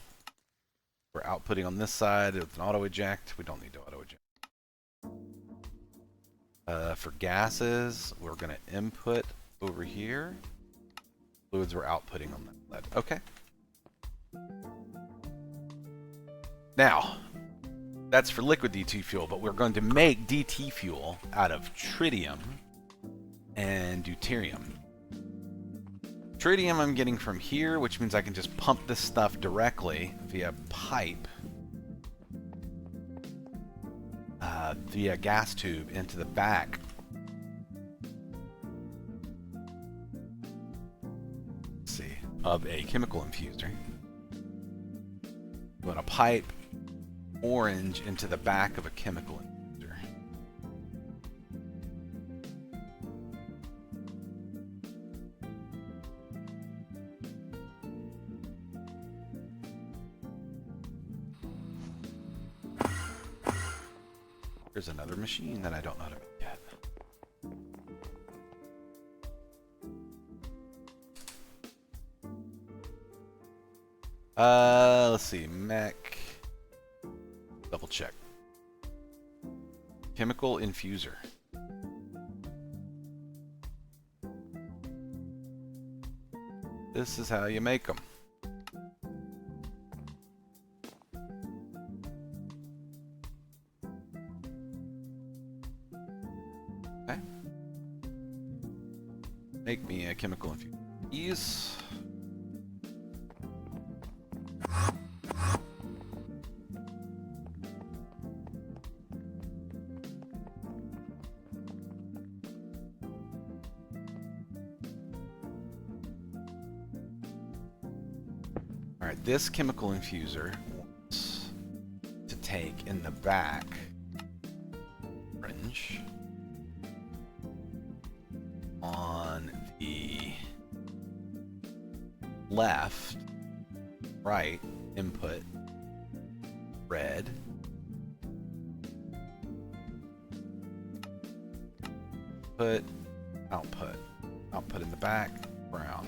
we're outputting on this side with an auto eject. We don't need to auto eject. For gases, we're going to input over here. Fluids we're outputting on that side. Okay. Now, that's for liquid DT fuel, but we're going to make DT fuel out of tritium and deuterium. Tritium I'm getting from here, which means I can just pump this stuff directly via pipe, via gas tube into the back. Let's see, of a chemical infuser. I'm going to pipe orange into the back of a chemical infuser. There's another machine that I don't know how to make yet. Let's see, mech. Double check. Chemical infuser. This is how you make them. Okay. Make me a chemical infuser. Ease. Alright, this chemical infuser wants to take in the back orange on the left, right input, red, output in the back, brown.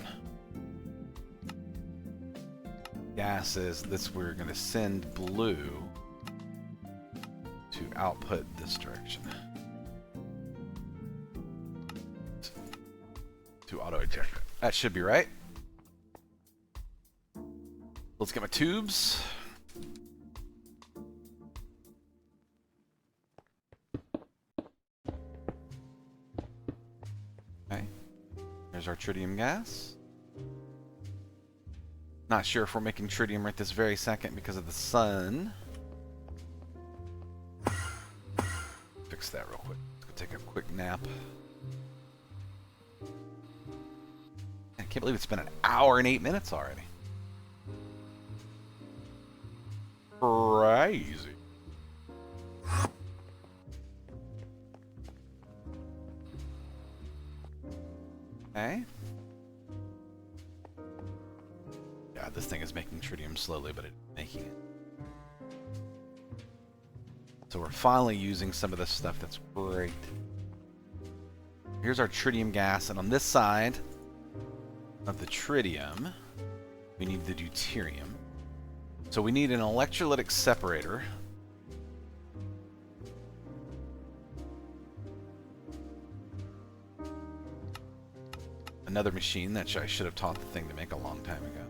Gases, this we're going to send blue to output this direction. To auto eject. That should be right. Let's get my tubes. Okay. There's our tritium gas. Not sure if we're making tritium right this very second because of the sun. Fix that real quick. Let's go take a quick nap. I can't believe it's been an hour and 8 minutes already. Crazy. Okay. God, this thing is making tritium slowly, but it's making it. So we're finally using some of this stuff. That's great. Here's our tritium gas, and on this side of the tritium, we need the deuterium. So we need an electrolytic separator. Another machine that I should have taught the thing to make a long time ago.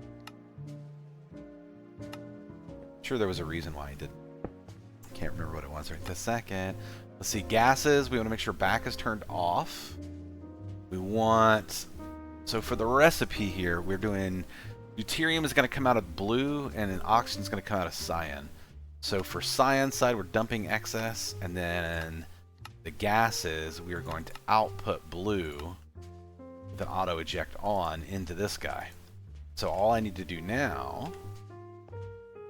Sure, there was a reason why I didn't. Can't remember what it was right this second. Let's see, gases. We want to make sure back is turned off. We want... So for the recipe here, we're doing... Deuterium is going to come out of blue, and then oxygen is going to come out of cyan. So for cyan side, we're dumping excess, and then the gases, we are going to output blue with an auto eject on into this guy. So all I need to do now...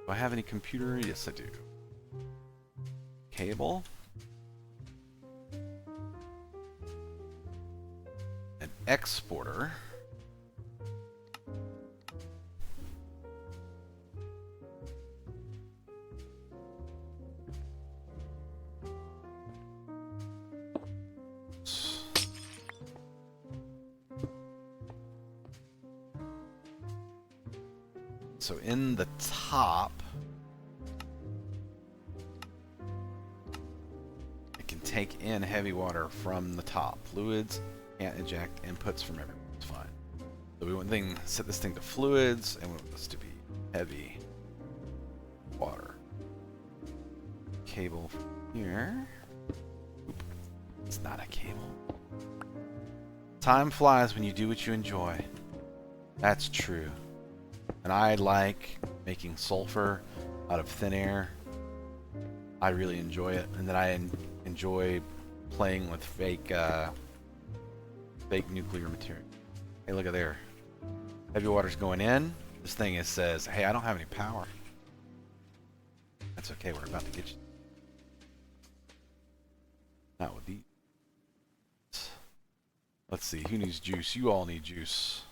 Do I have any computer? Yes, I do. Cable. An exporter. So in the top, it can take in heavy water from the top. Fluids can't eject inputs from everywhere. It's fine. So we want set this thing to fluids, and we want this to be heavy water. Cable from here. Oop. It's not a cable. Time flies when you do what you enjoy. That's true. And I like making sulfur out of thin air. I really enjoy it. And then I enjoy playing with fake nuclear material. Hey, look at there. Heavy water's going in. This thing says, hey, I don't have any power. That's okay, we're about to get you. Not with these. Let's see, who needs juice? You all need juice.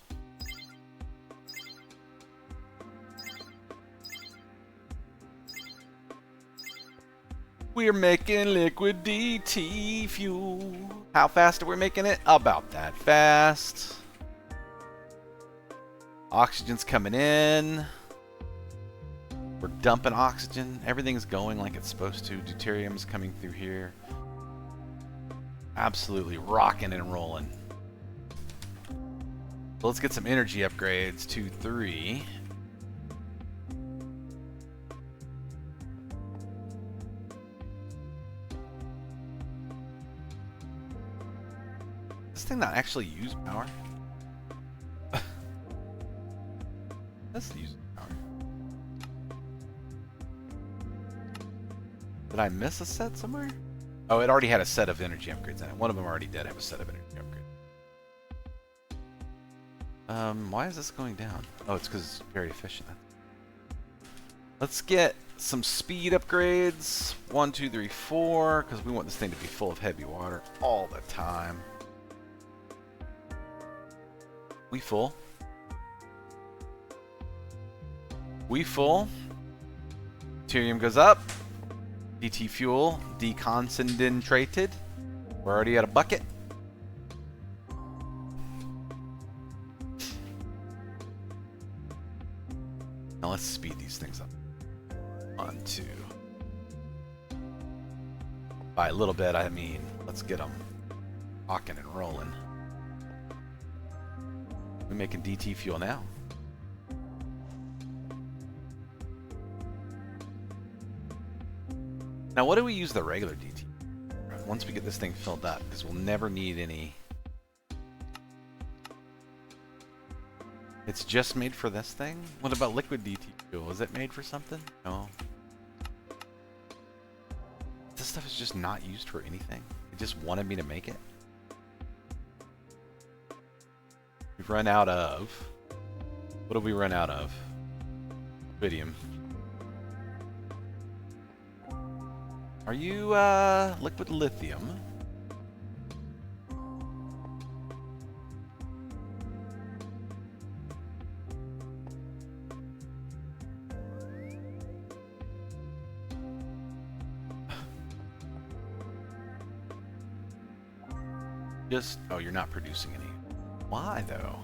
We're making liquid DT fuel. How fast are we making it? About that fast. Oxygen's coming in. We're dumping oxygen. Everything's going like it's supposed to. Deuterium's coming through here. Absolutely rocking and rolling. So let's get some energy upgrades. 2, 3. This thing not actually use power? Let's use power. Did I miss a set somewhere? Oh, it already had a set of energy upgrades in it. One of them already did have a set of energy upgrades. Why is this going down? Oh, it's because it's very efficient. Let's get some speed upgrades. 1, 2, 3, 4, because we want this thing to be full of heavy water all the time. We full? We full. Deuterium goes up. DT fuel deconcentrated. We're already at a bucket. Now let's speed these things up. 1, 2. By a little bit, I mean, let's get them rocking and rolling. We're making DT fuel now. Now, what do we use the regular DT? Once we get this thing filled up, because we'll never need any. It's just made for this thing? What about liquid DT fuel? Is it made for something? No. This stuff is just not used for anything. It just wanted me to make it. We've run out of... What have we run out of? Rubidium. Are you, liquid lithium? Oh, you're not producing any. Why, though?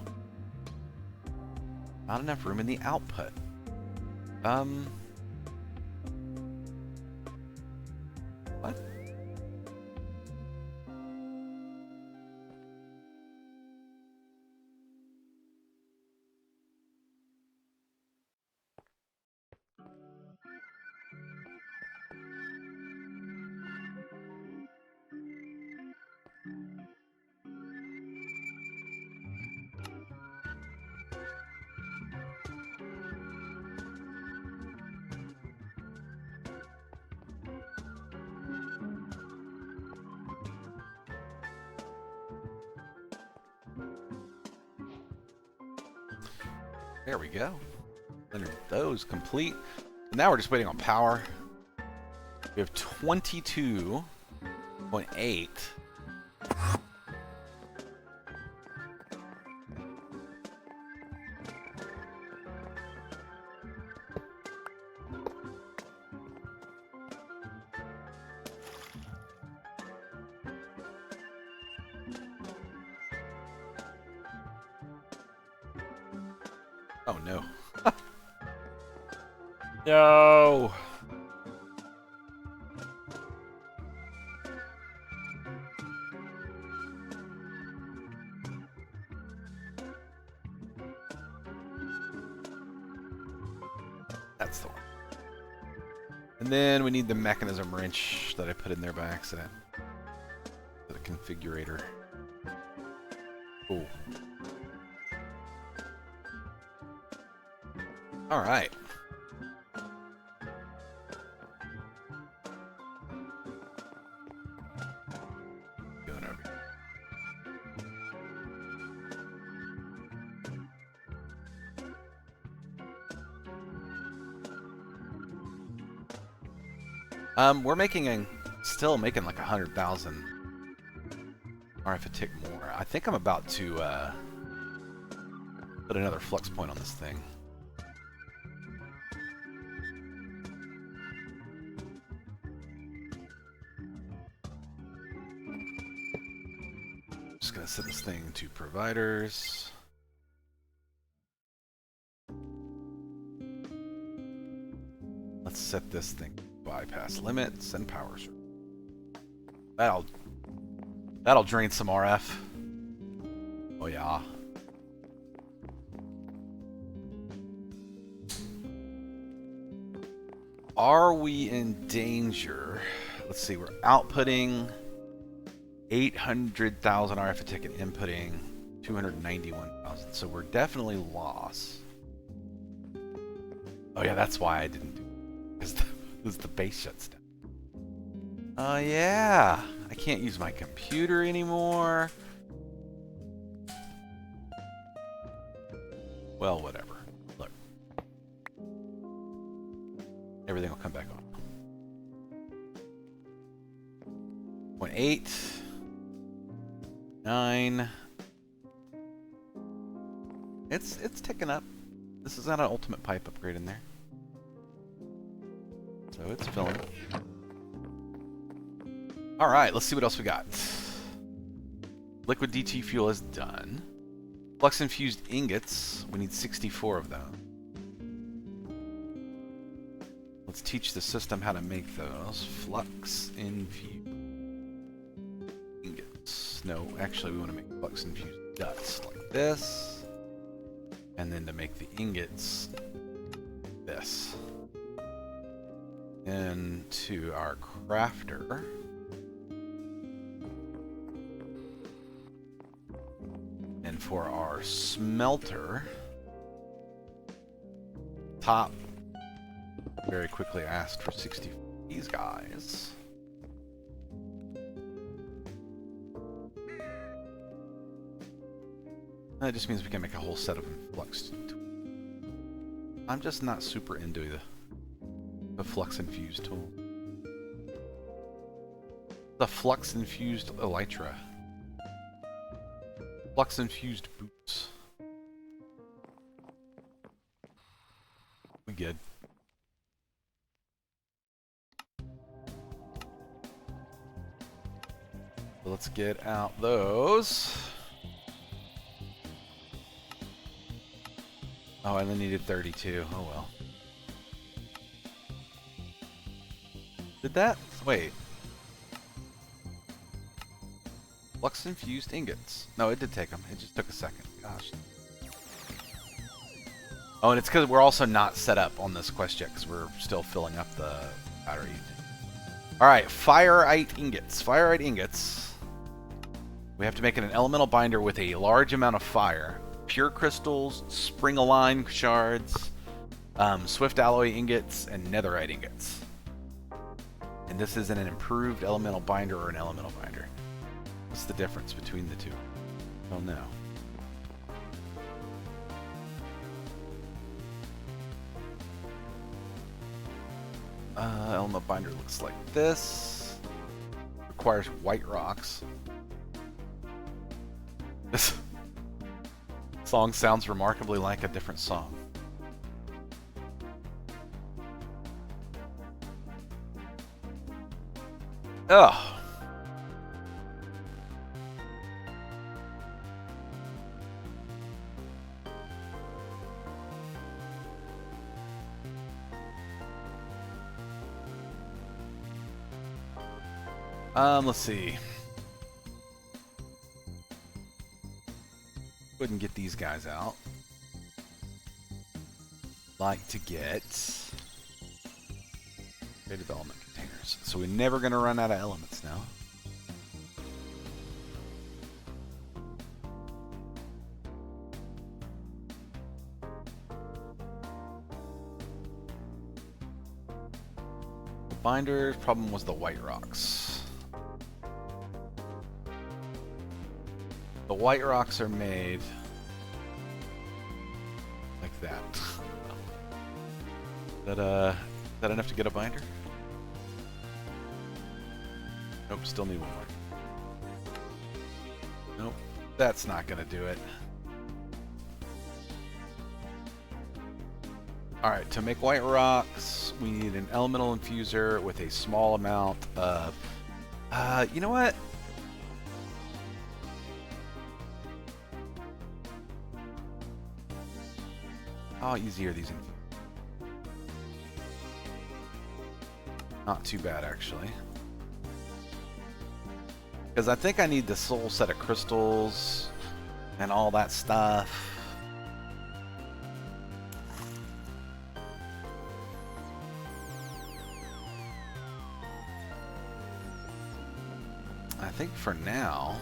Not enough room in the output. What? There we go. Under those complete. Now we're just waiting on power. We have 22.8. Oh no. No. That's the one. And then we need the mechanism wrench that I put in there by accident. The configurator. Cool. All right. Going over here. We're still making like 100,000 or if a tick more. I think I'm about to put another flux point on this thing. Just gonna set this thing to providers. Let's set this thing to bypass limits and power source. That'll drain some RF. Oh yeah. Are we in danger? Let's see, we're outputting 800,000 RF a ticket, inputting 291,000. So we're definitely lost. Oh yeah, that's why I didn't do it. Because the base shuts down. Oh yeah, I can't use my computer anymore. Well, whatever. Look. Everything will come back on. 0.8. 9. It's ticking up. This is not an ultimate pipe upgrade in there. So it's filling. Alright, let's see what else we got. Liquid DT fuel is done. Flux infused ingots. We need 64 of them. Let's teach the system how to make those. Flux infused ingots. No, actually we want to make flux infused dust like this. And then to make the ingots, this. Into our crafter. And for our smelter, top very quickly asked for 60 for these guys. That just means we can make a whole set of flux. I'm just not super into the flux infused tool. The flux infused elytra. Flux infused boots. We good. So let's get out those. Oh, I only needed 32. Oh well. Did that? Wait. Flux infused ingots. No, it did take them. It just took a second. Gosh. Oh, and it's because we're also not set up on this quest yet because we're still filling up the battery. Alright, fireite ingots. Fireite ingots. We have to make it an elemental binder with a large amount of fire. Pure crystals, spring-align shards, swift alloy ingots, and netherite ingots. And this isn't an improved elemental binder or an elemental binder. What's the difference between the two? Oh no. Elemental binder looks like this. Requires white rocks. This song sounds remarkably like a different song. Ugh. Let's see. Go ahead and get these guys out. Like to get development containers. So we're never going to run out of elements now. The binder's problem was the white rocks. The white rocks are made like that. Is that enough to get a binder? Nope, still need one more. Nope, that's not gonna do it. Alright, to make white rocks, we need an elemental infuser with a small amount of... you know what? How easy are these infusers? Not too bad, actually. Because I think I need the full set of crystals and all that stuff. I think for now...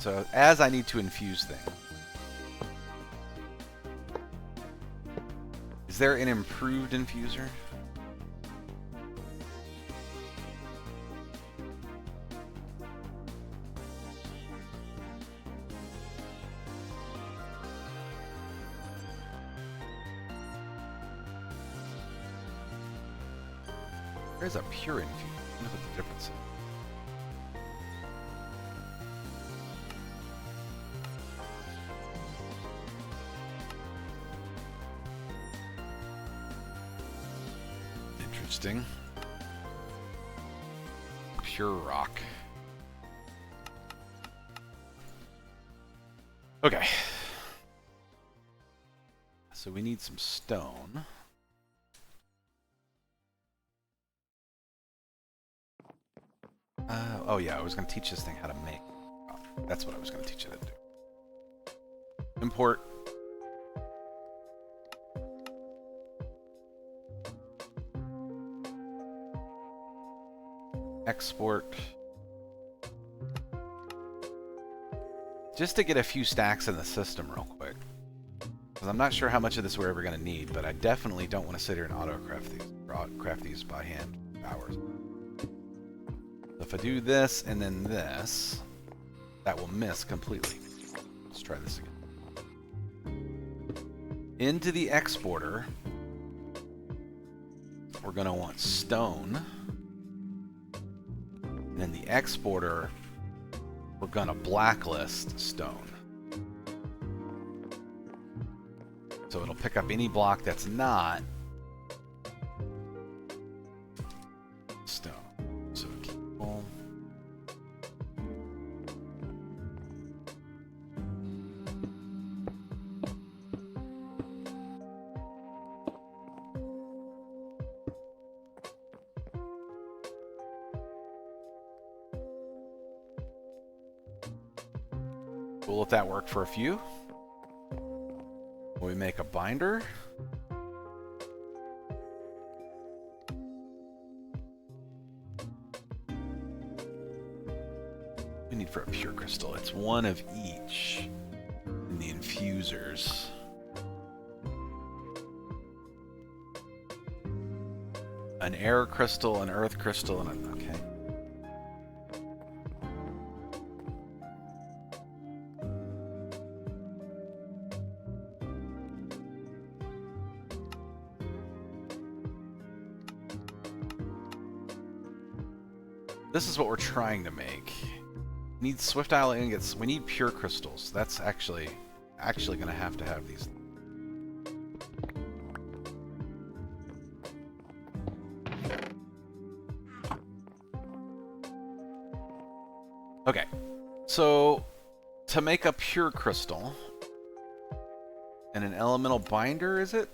So, as I need to infuse things. Is there an improved infuser? There's a pure infuser. I wonder what the difference is. Interesting. Pure rock. Okay. So we need some stone. Oh yeah, I was going to teach this thing how to make. Oh, that's what I was going to teach it to do. Import. Export. Just to get a few stacks in the system real quick. Because I'm not sure how much of this we're ever going to need, but I definitely don't want to sit here and craft these by hand for hours. So if I do this and then this, that will miss completely. Let's try this again. Into the exporter, we're going to want stone. And in the exporter, we're going to blacklist stone. So it'll pick up any block that's not stone. So keep all. We'll let that work for a few. We make a binder. We need for a pure crystal. It's one of each in the infusers. An air crystal, an earth crystal, and an... Okay. This is what we're trying to make. We need Swift Isle ingots. We need pure crystals. That's actually going to have these. Okay, so to make a pure crystal and an elemental binder, is it?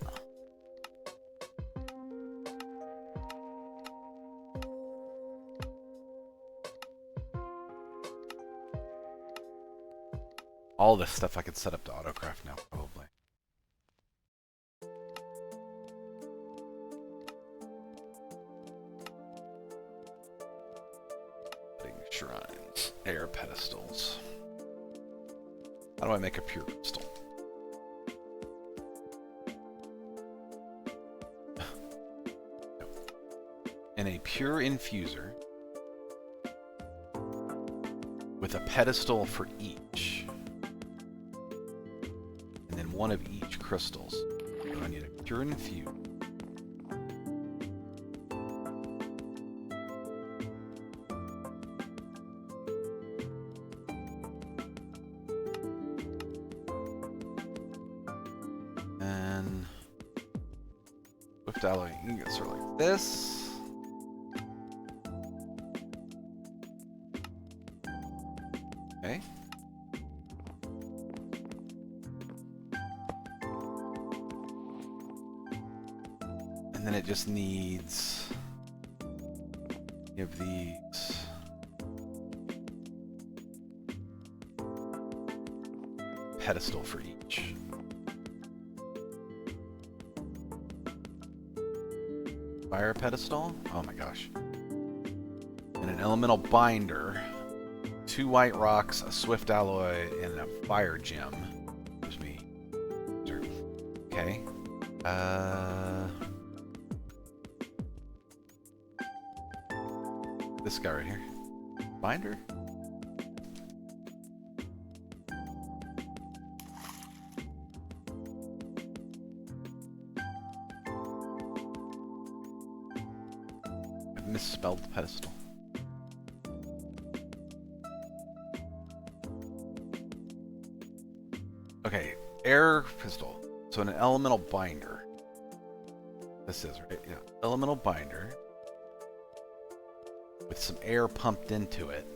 All this stuff I could set up to autocraft now, probably. Shrines, air pedestals. How do I make a pure crystal? No. And a pure infuser with a pedestal for each. And then one of each crystals. So I need a pure infuser. And swift alloy ingots are like this. Okay. And then it just needs of these. Pedestal for each. Fire pedestal? Oh my gosh. And an elemental binder. 2 white rocks, a swift alloy, and a fire gem. There's me. Okay. This guy right here. Binder? I've misspelled pedestal. Okay, air pistol. So an elemental binder. This is, right? Yeah. Elemental binder. With some air pumped into it.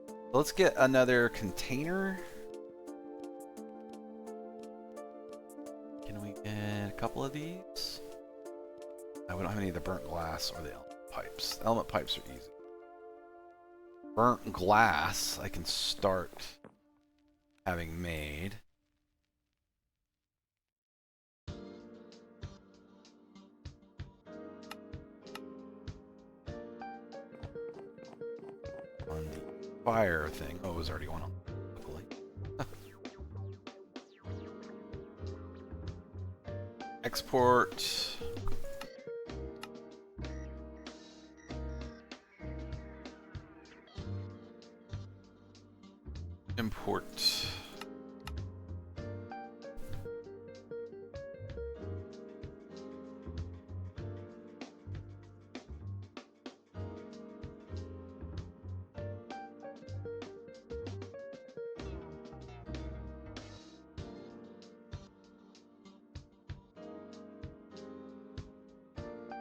So let's get another container. Can we get a couple of these? No, we don't have any of the burnt glass or the element pipes. The element pipes are easy. Burnt glass I can start having made. On the fire thing. Oh, it was already one on. Luckily. Export. Import.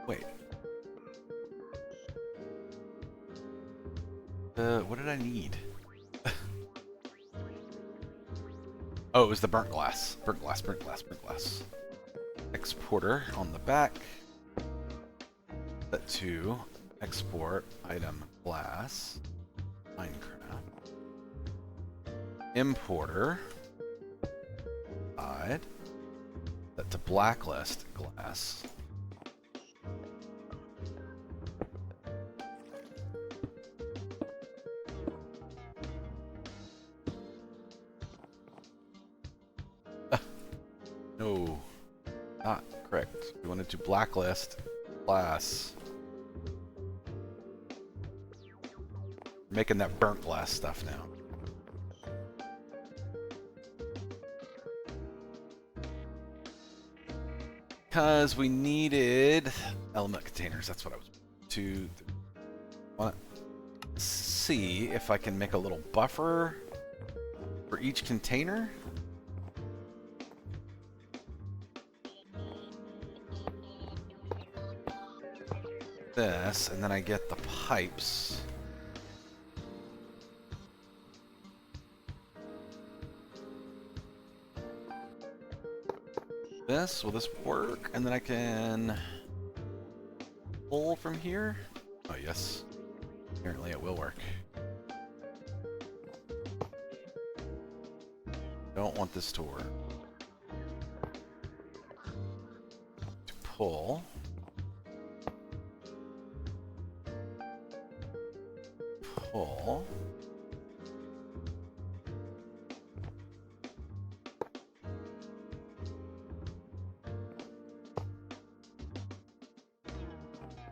Wait. What did I need? Oh, it was the burnt glass. Burnt glass, burnt glass, burnt glass. Exporter on the back. Set to export item glass. Minecraft. Importer. Side. Set to blacklist glass. No, not correct. We wanted to blacklist glass. We're making that burnt glass stuff now. Because we needed element containers. That's what I was to want to see if I can make a little buffer for each container. This, and then I get the pipes. this. Will this work? And then I can pull from here? Oh, yes. Apparently it will work. Don't want this to work. To pull. Pull.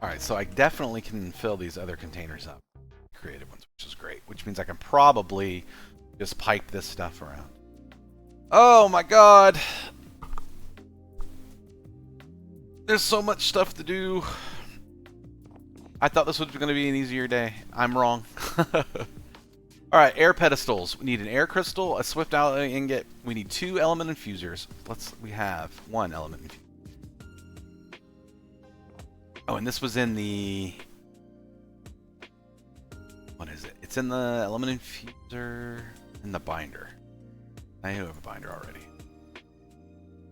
Alright, so I definitely can fill these other containers up. Creative ones, which is great. Which means I can probably just pipe this stuff around. Oh my god! There's so much stuff to do. I thought this was going to be an easier day. I'm wrong. Alright, air pedestals. We need an air crystal, a swift alloy ingot. We need 2 element infusers. We have 1 element infuser. Oh, and this was in the... What is it? It's in the element infuser in the binder. I have a binder already.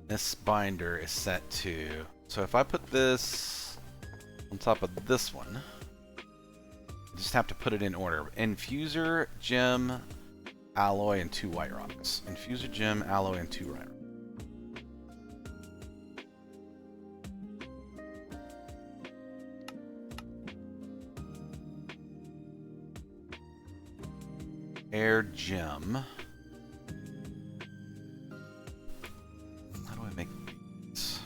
This binder is set to... So if I put this on top of this one, I just have to put it in order. Infuser, gem, alloy, and 2 white rocks. Infuser, gem, alloy, and 2 white rocks. Air gem. How do I make these?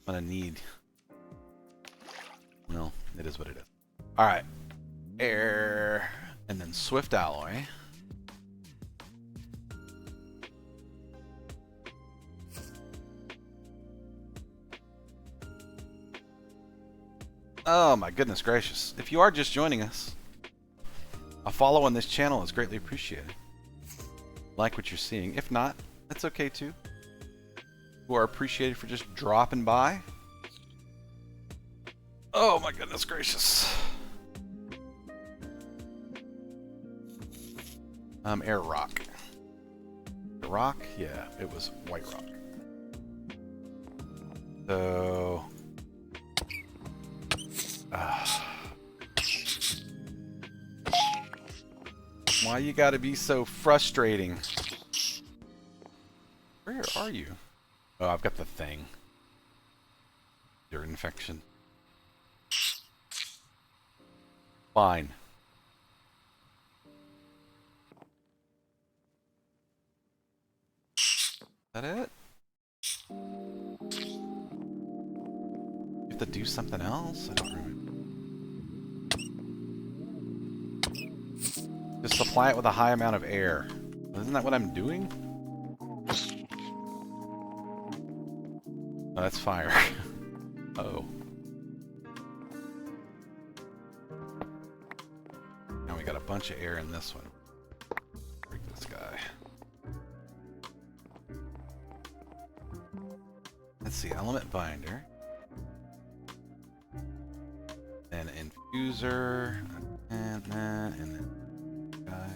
I'm gonna need... Well, it is what it is. Alright. Air... And then swift alloy. Oh my goodness gracious. If you are just joining us, a follow on this channel is greatly appreciated. Like what you're seeing. If not, that's okay too. You are appreciated for just dropping by. Oh my goodness gracious. Air rock. Rock? Yeah, it was white rock. So... Why you gotta be so frustrating? Where are you? Oh, I've got the thing. Your infection. Fine. Is that it? You have to do something else? I don't remember. Just supply it with a high amount of air. Isn't that what I'm doing? Oh, that's fire. Oh. Now we got a bunch of air in this one. Break this guy. Let's see, element binder. Then infuser. And then guy.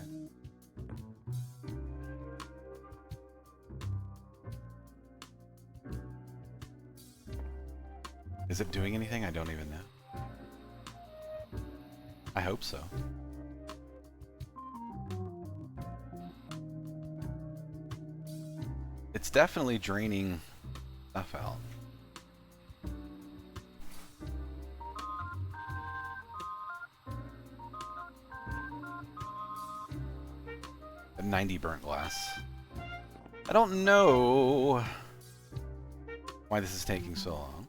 Is it doing anything? I don't even know. I hope so. It's definitely draining stuff out. A 90 burnt glass. I don't know why this is taking so long.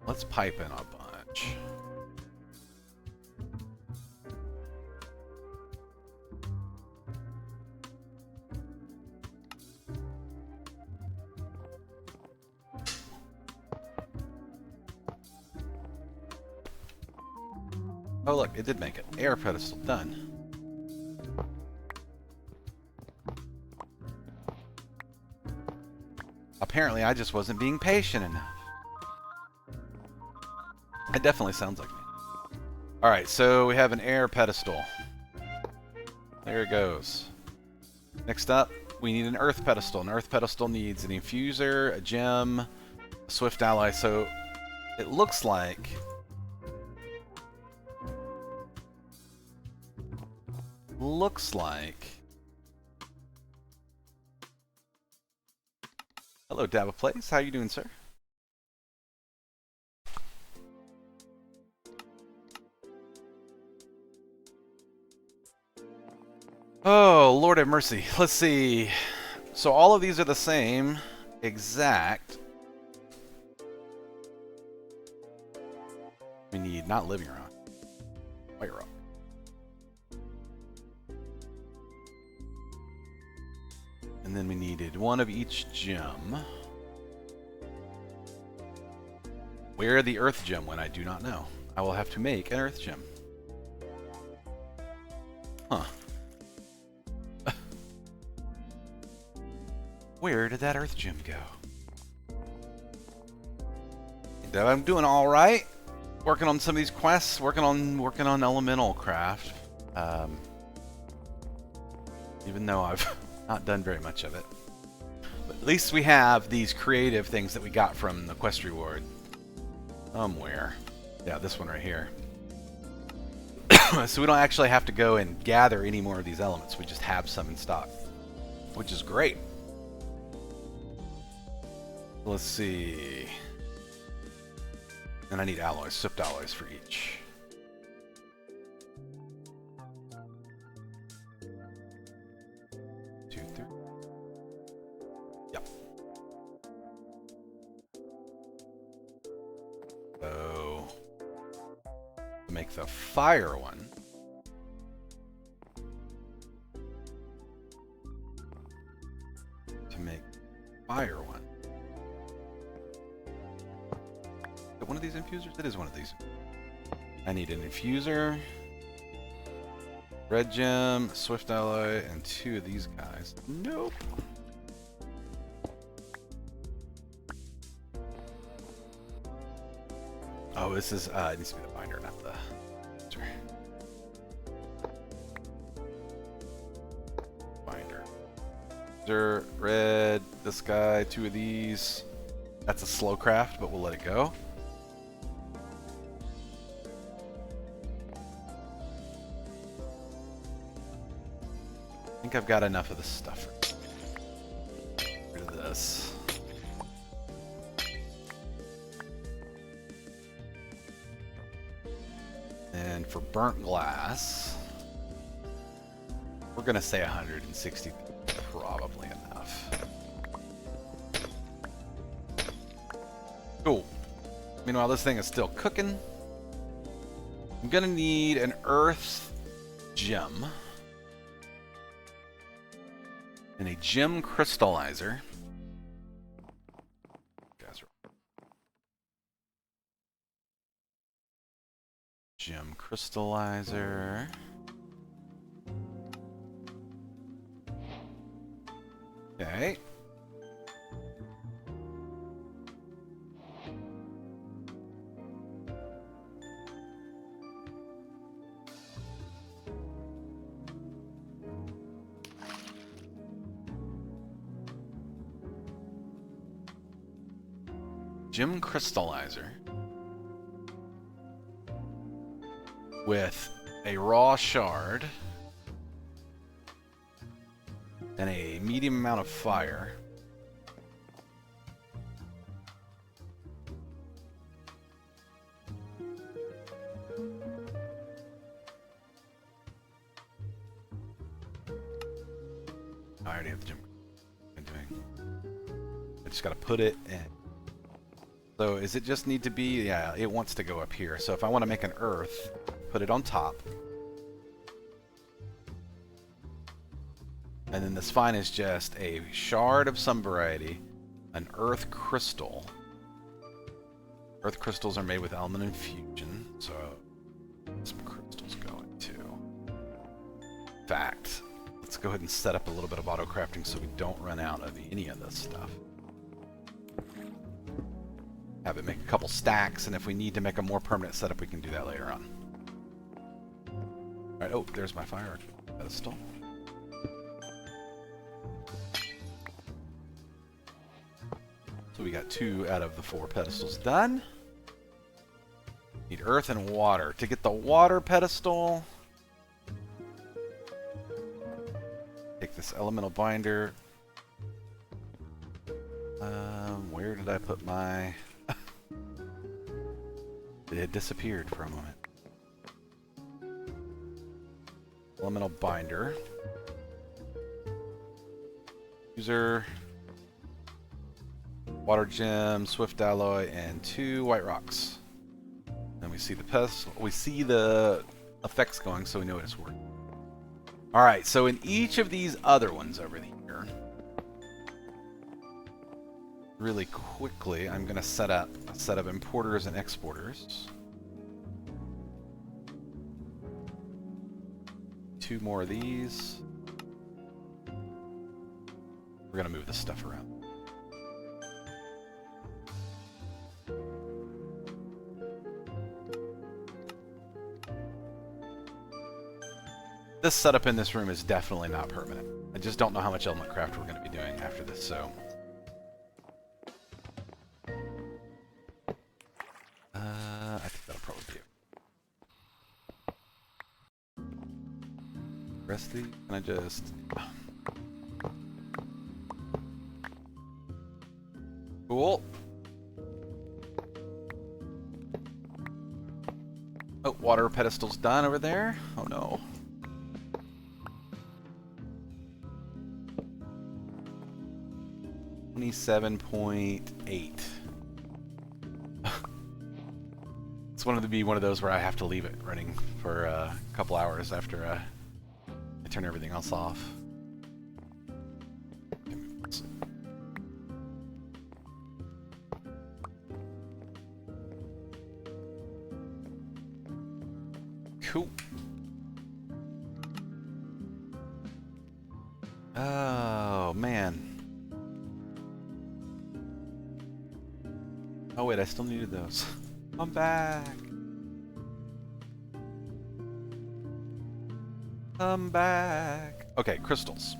Let's pipe in a bunch. Oh look, it did make it. Air pedestal done. Apparently I just wasn't being patient enough. It definitely sounds like me. Alright, so we have an air pedestal. There it goes. Next up, we need an earth pedestal. An earth pedestal needs an infuser, a gem, a swift ally. So it looks like hello, Dava Plays. How you doing, sir? Oh, Lord have mercy. Let's see. So all of these are the same exact. We need not living rock, white rock. And then we needed one of each gem. Where the earth gem went, I do not know. I will have to make an earth gem. Huh. Where did that earth gem go? I'm doing all right. Working on some of these quests. Working on Elementalcraft. Even though I've not done very much of it, but at least we have these creative things that we got from the quest reward. Somewhere, yeah, this one right here. So we don't actually have to go and gather any more of these elements. We just have some in stock, which is great. Let's see. And I need alloys, swift alloys for each. Two, three. Yep. So, to make the fire one. Is it one of these infusers? It is one of these. I need an infuser, red gem, swift alloy, and 2 of these guys. Nope. Oh, this is, it needs to be the binder, not the... Binder. Red, this guy, 2 of these. That's a slow craft, but we'll let it go. I think I've got enough of this stuff. Get rid of this. And for burnt glass, we're gonna say 160, probably enough. Cool. Meanwhile, this thing is still cooking. I'm gonna need an earth gem and a gem crystallizer. Gem crystallizer. Okay. Gem crystallizer with a raw shard and a medium amount of fire. I already have the gem. I'm doing. I just got to put it in. So is it just need to be, yeah, it wants to go up here. So if I want to make an earth, put it on top. And then this fine is just a shard of some variety, an earth crystal. Earth crystals are made with element infusion, so some crystals going too. In fact, let's go ahead and set up a little bit of auto crafting so we don't run out of any of this stuff. Have it make a couple stacks, and if we need to make a more permanent setup, we can do that later on. Alright, oh, there's my fire pedestal. So we got 2 out of the 4 pedestals done. Need earth and water. To get the water pedestal, take this elemental binder. Where did I put my... It had disappeared for a moment. Elemental binder. User. Water gem, swift alloy, and 2 white rocks. And we see the pedestal. We see the effects going, so we know it's working. Alright, so in each of these other ones over here, really quickly, I'm going to set up a set of importers and exporters. 2 more of these. We're going to move this stuff around. This setup in this room is definitely not permanent. I just don't know how much Elementcraft we're going to be doing after this, so... I think that'll probably be it. Rest of these, can I just... Cool. Oh, water pedestal's done over there. Oh no. $27.8. It's one of those where I have to leave it running for a couple hours after I turn everything else off. Cool. Oh man. Oh wait, I still needed those. I'm back. I'm back. Okay, crystals.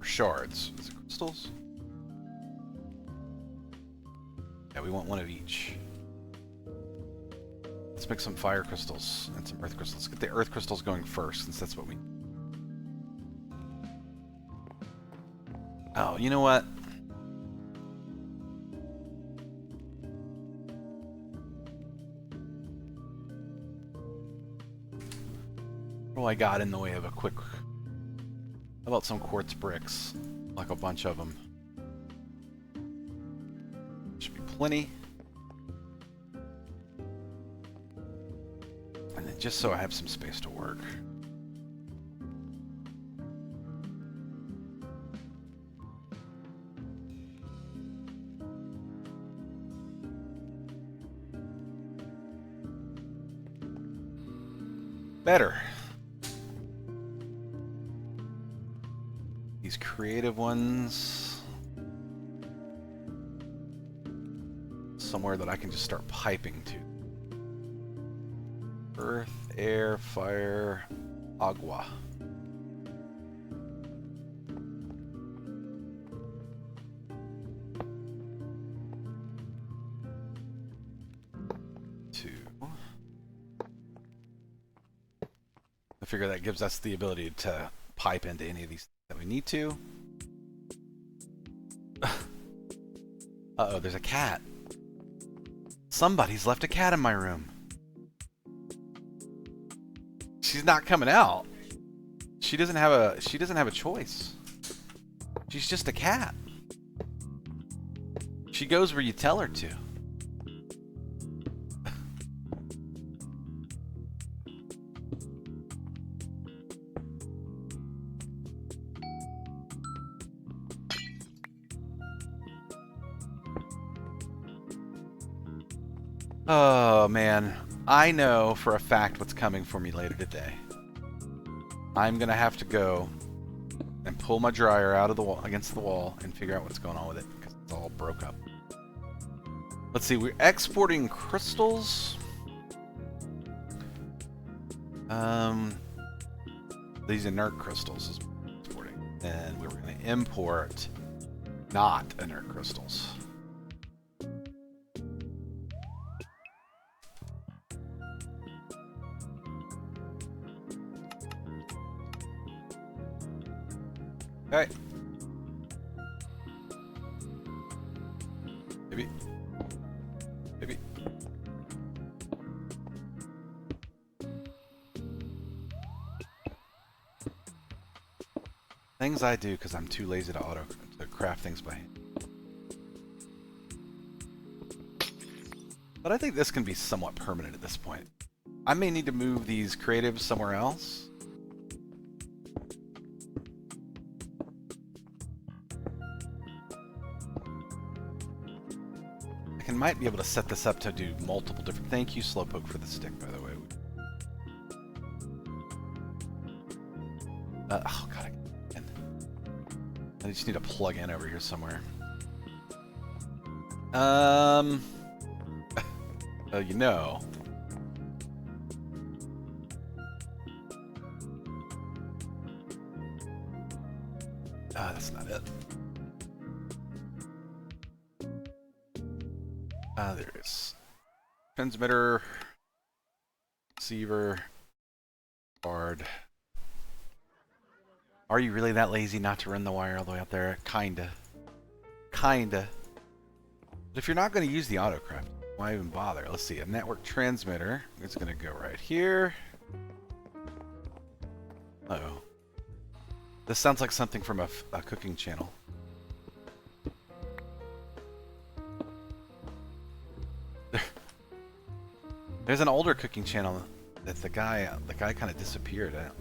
Or shards. Is it crystals? Yeah, we want 1 of each. Let's make some fire crystals and some earth crystals. Let's get the earth crystals going first, since that's what we... Oh, you know what? What do I got in the way of a quick... How about some quartz bricks? Like a bunch of them. Should be plenty. And then just so I have some space to work. Better. These creative ones. Somewhere that I can just start piping to. Earth, air, fire, agua. I figure that gives us the ability to pipe into any of these that we need to. Uh-oh, there's a cat. Somebody's left a cat in my room. She's not coming out. She doesn't have a choice. She's just a cat. She goes where you tell her to. Oh man, I know for a fact what's coming for me later today. I'm gonna have to go and pull my dryer out of the wall, against the wall, and figure out what's going on with it because it's all broke up. Let's see, we're exporting crystals. These inert crystals is importing, and we were going to import not inert crystals. Okay. Maybe. Maybe. Things I do because I'm too lazy to craft things by hand. But I think this can be somewhat permanent at this point. I may need to move these creatives somewhere else. I might be able to set this up to do multiple different... Thank you, Slowpoke, for the stick, by the way. Oh, God. I just need a plug-in over here somewhere. You know. That's not it. There it is. Transmitter, receiver, card. Are you really that lazy not to run the wire all the way up there? Kinda. Kinda. But if you're not going to use the autocraft, why even bother? Let's see. A network transmitter. It's going to go right here. Uh-oh. This sounds like something from a cooking channel. There's an older cooking channel that the guy kind of disappeared at.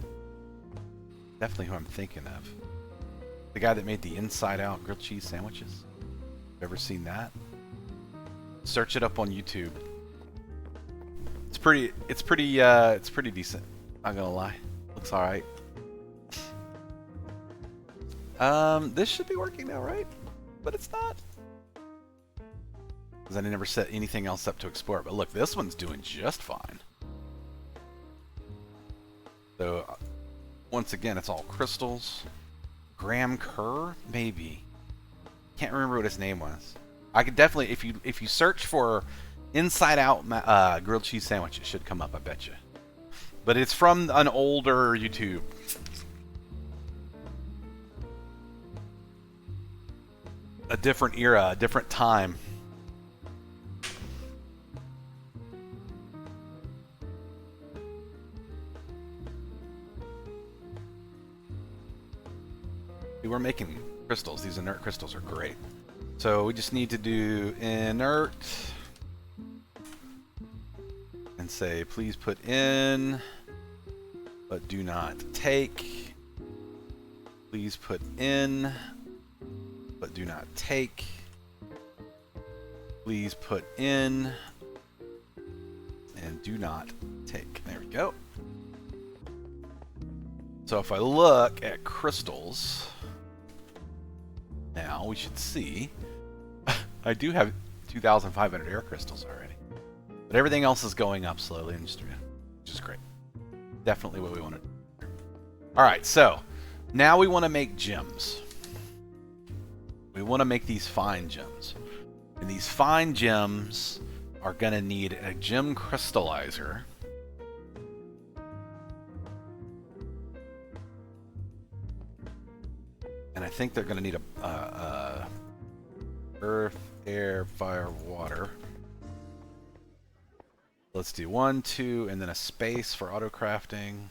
Definitely who I'm thinking of. The guy that made the inside out grilled cheese sandwiches. Ever seen that? Search it up on YouTube. It's pretty decent. Not gonna lie. Looks alright. This should be working now, right? But it's not. Because I never set anything else up to export. But look, this one's doing just fine. So, once again, it's all crystals. Graham Kerr? Maybe. Can't remember what his name was. I could definitely, if you search for inside out grilled cheese sandwich, it should come up, I bet you. But it's from an older YouTube. A different era, a different time. We're making crystals. These inert crystals are great. So we just need to do inert and say please put in but do not take. Please put in but do not take. Please put in and do not take. There we go. So if I look at crystals now, we should see I do have 2,500 air crystals already. But everything else is going up slowly, and which is great. Definitely what we want to do. Alright, so now we want to make gems. We want to make these fine gems. And these fine gems are going to need a gem crystallizer. And I think they're going to need a earth, air, fire, water. Let's do 1, 2, and then a space for auto crafting.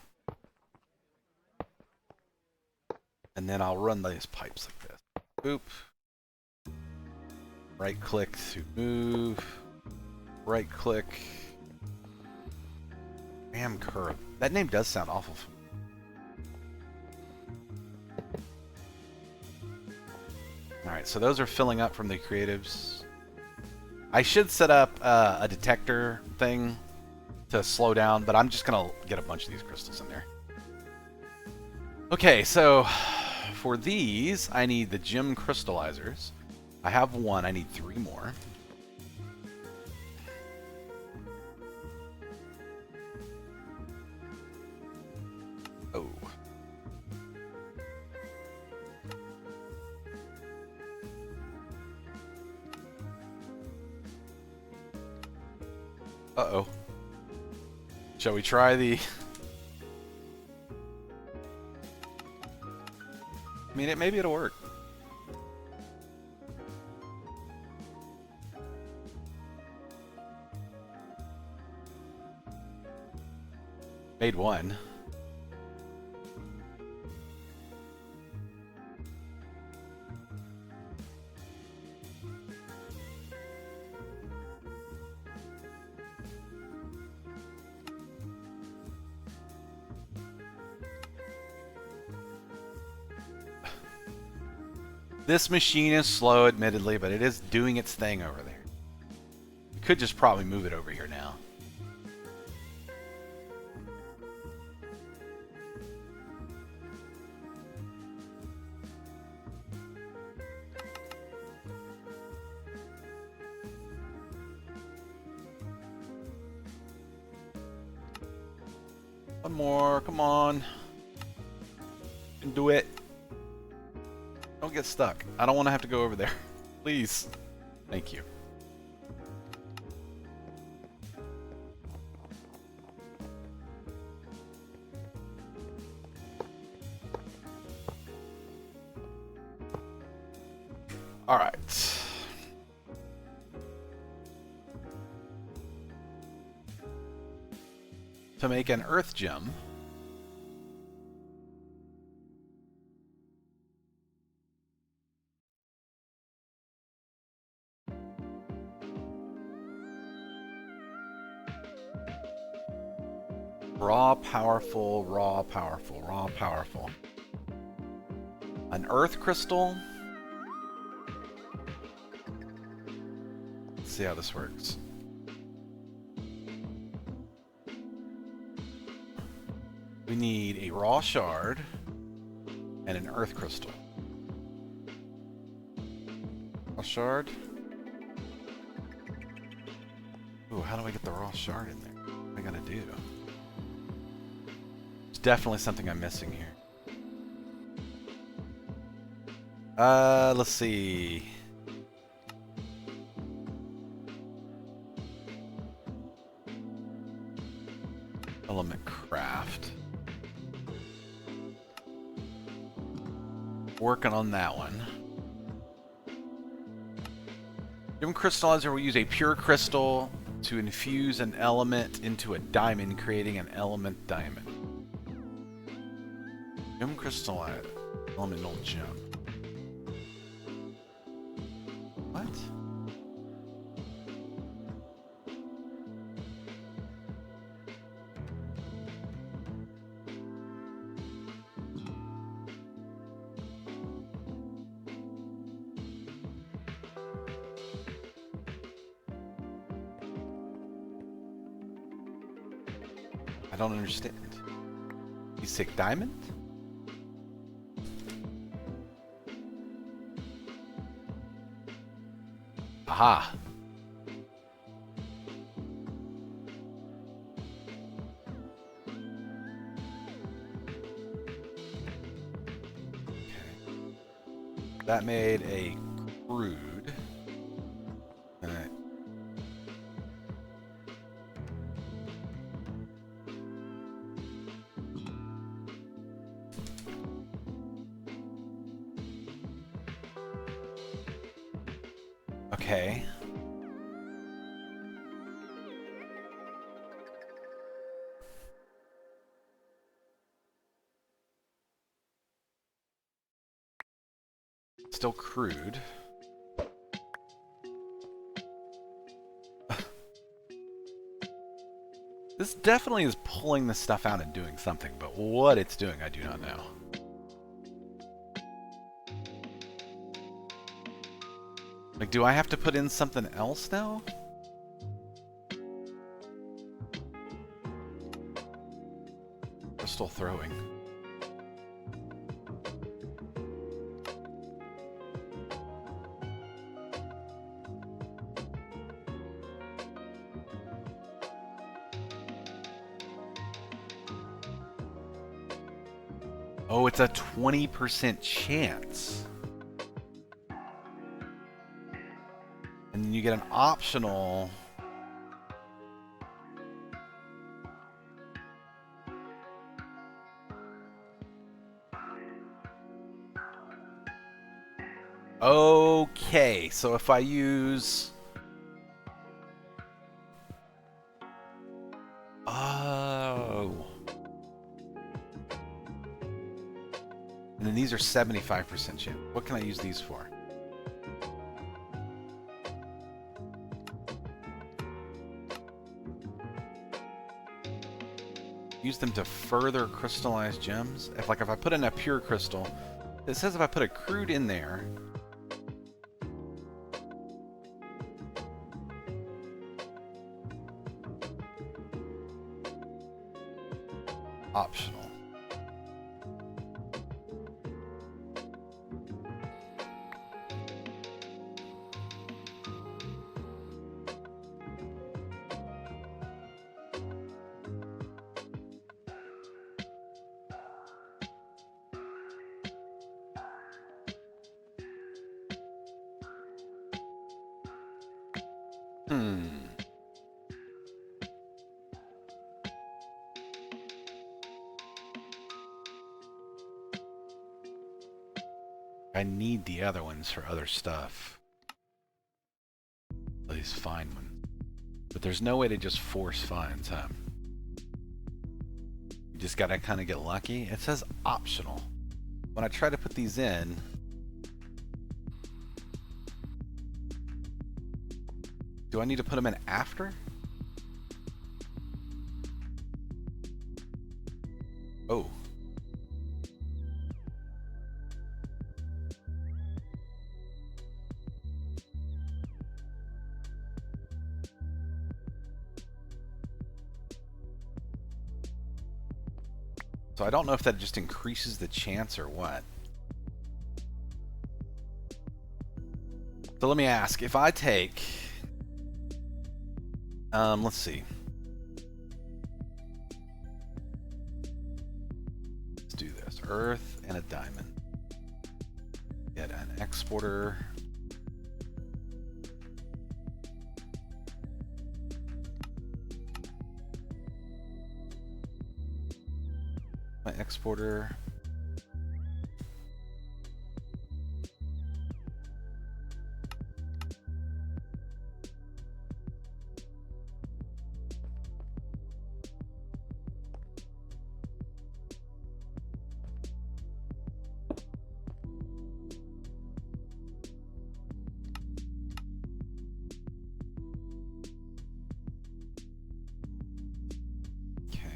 And then I'll run these pipes like this. Boop. Right click to move. Right click. Graham Kerr. That name does sound awful. Alright, so those are filling up from the creatives. I should set up a detector thing to slow down, but I'm just going to get a bunch of these crystals in there. Okay, so for these, I need the gem crystallizers. I have 1, I need 3 more. Uh-oh. Shall we try the... I mean, maybe it'll work. Made one. This machine is slow, admittedly, but it is doing its thing over there. We could just probably move it over here now. One more, come on. You can do it. Don't get stuck. I don't want to have to go over there. Please. Thank you. All right. To make an earth gem, raw, powerful, raw, powerful, raw, powerful. An earth crystal. Let's see how this works. We need a raw shard and an earth crystal. Raw shard. Ooh, how do I get the raw shard in there? What do I gotta do? There's definitely something I'm missing here. Let's see. Elementalcraft. Working on that one. Gem crystallizer will use a pure crystal to infuse an element into a diamond, creating an element diamond. Gem crystallizer. Elemental gem. What? I don't understand. You sick diamond? Aha. Okay. That made a crude. Alright. Okay. Still crude. This definitely is pulling this stuff out and doing something, but what it's doing, I do not know. Like, do I have to put in something else now? Crystal throwing. Oh, it's a 20% chance. And then you get an optional decay. So if I use... Oh. And then these are 75% chance. What can I use these for? Use them to further crystallize gems. If I put in a pure crystal, it says if I put a crude in there, optional. I need the other ones for other stuff. Please find one. But there's no way to just force finds, huh? You just gotta kind of get lucky. It says optional. When I try to put these in, do I need to put them in after? Oh. So I don't know if that just increases the chance or what. So let me ask, if I take... let's see. Let's do this. Earth and a diamond. Get an exporter. My exporter. Okay,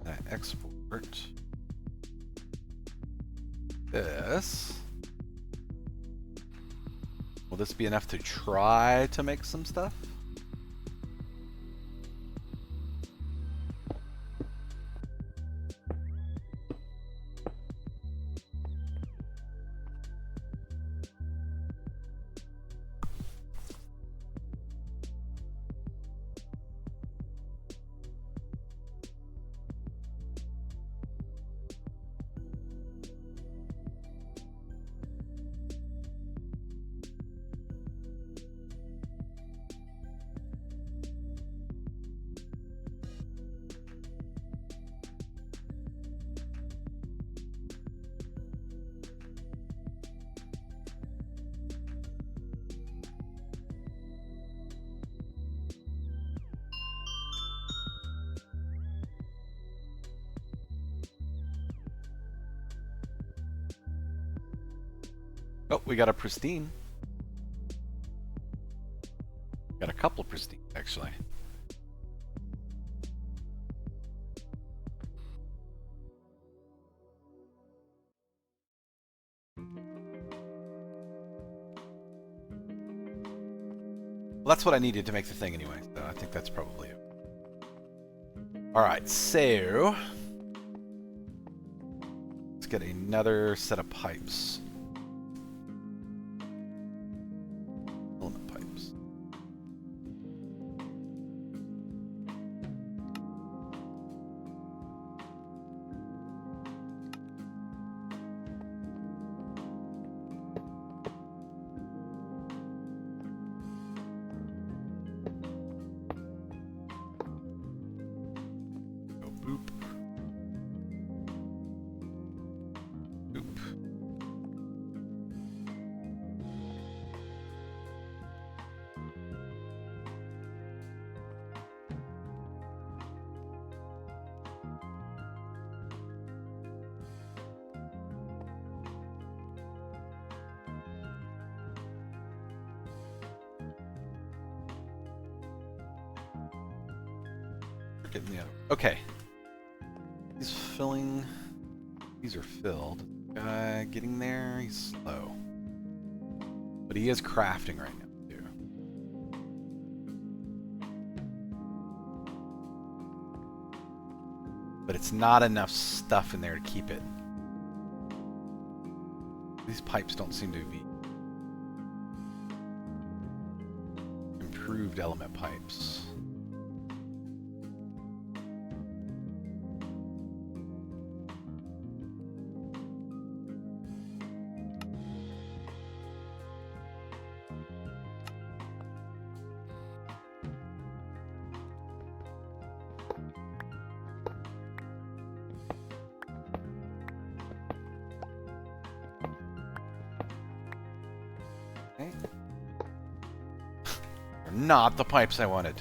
that export. This. Will this be enough to try to make some stuff? Oh, we got a pristine. Got a couple of pristine, actually. Well, that's what I needed to make the thing anyway, so I think that's probably it. Alright, so... let's get another set of pipes. Element pipes. Boop. getting the other. Okay. He's filling. These are filled. Guy getting there. He's slow. But he is crafting right now, too. But it's not enough stuff in there to keep it. These pipes don't seem to be improved element pipes. They're not the pipes I wanted.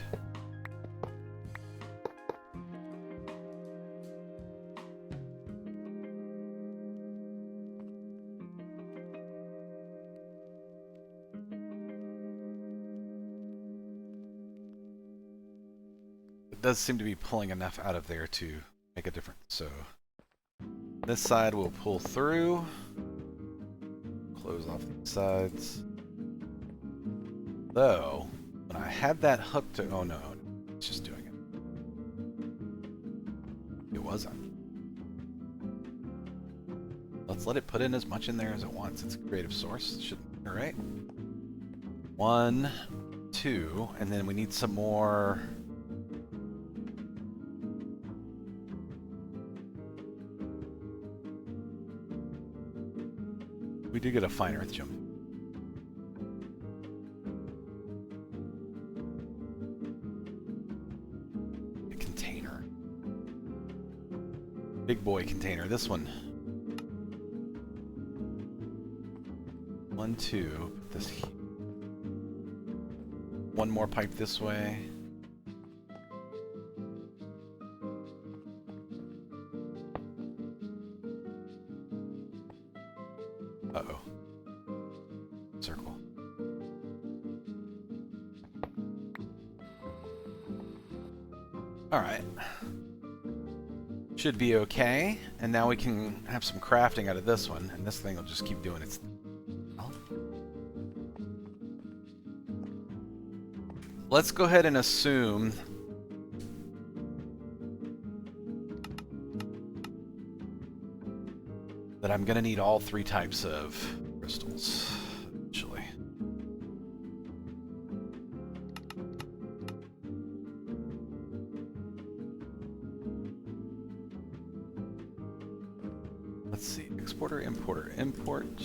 It does seem to be pulling enough out of there to make a difference. So this side will pull through. Close off these sides. Though, when I had that hooked to... Oh no, it's just doing it. It wasn't. Let's let it put in as much in there as it wants. It's a creative source. It shouldn't be right. 1, 2, and then we need some more... We do get a fine earth gem. A container. Big boy container. This one. 1, 2. Put this here. One more pipe this way. Uh-oh. Circle. Alright. Should be okay. And now we can have some crafting out of this one. And this thing will just keep doing its... Oh. Let's go ahead and assume... that I'm gonna need all 3 types of crystals, eventually. Let's see, exporter, importer, import.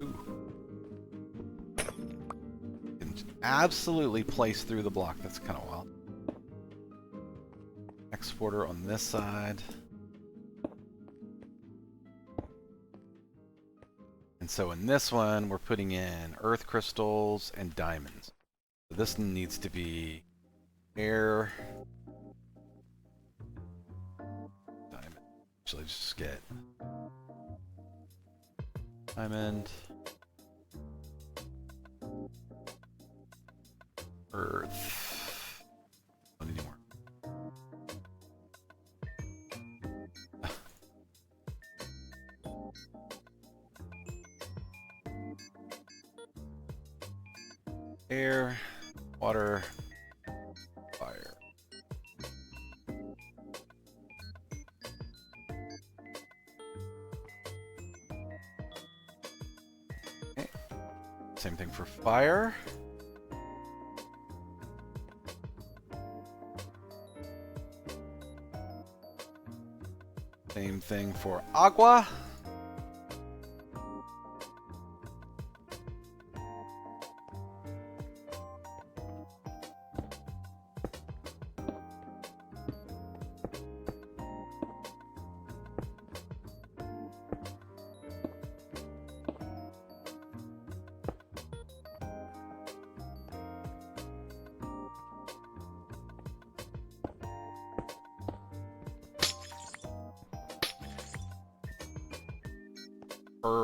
Ooh. Can absolutely place through the block, that's kind of wild. Exporter on this side. And so in this one, we're putting in earth crystals and diamonds. So this needs to be air. Diamond. Actually, just get diamond. Earth. Don't need any more. Air, water, fire. Okay. Same thing for fire. Same thing for agua.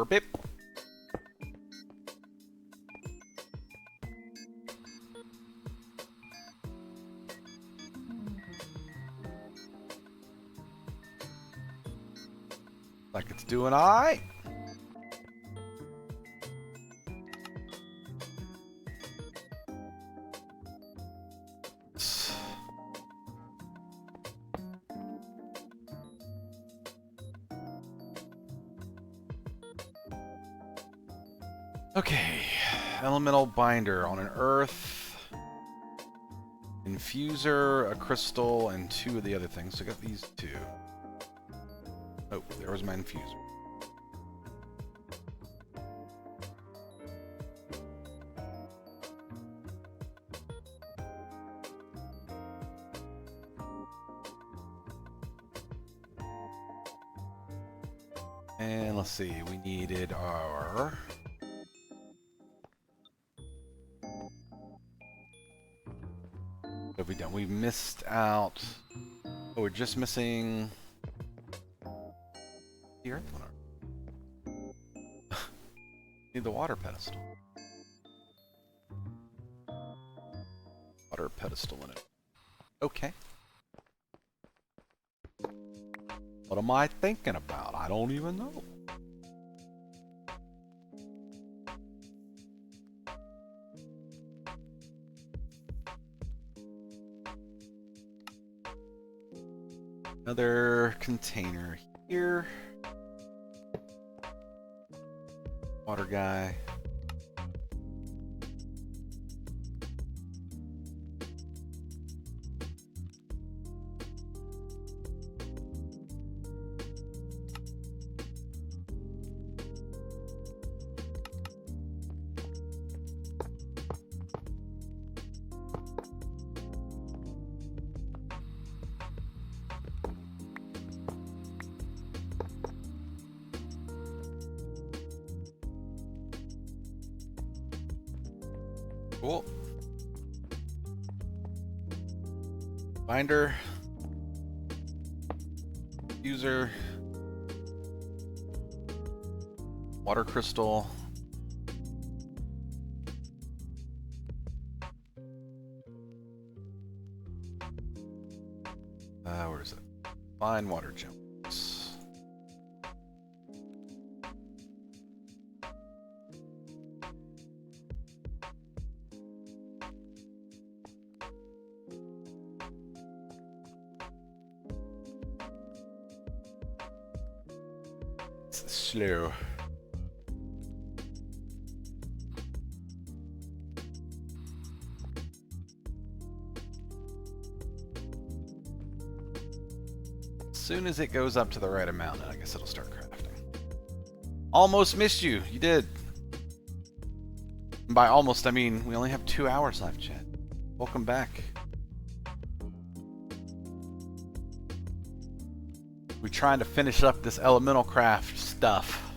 Beep. Like it's doing alright. Okay, elemental binder on an earth, infuser, a crystal, and 2 of the other things. So I got these 2. Oh, there was my infuser. And let's see, we needed our... What have we done? We missed out... Oh, we're just missing... the earth one. Need the water pedestal. Water pedestal in it. Okay. What am I thinking about? I don't even know. Another container here. Water guy. Cool. Binder. User. Water crystal. Where is it? Fine water gems. It's slow. As soon as it goes up to the right amount, I guess it'll start crafting. Almost missed you. You did. And by almost, I mean we only have 2 hours left, chat. Welcome back. We're trying to finish up this Elementalcraft stuff.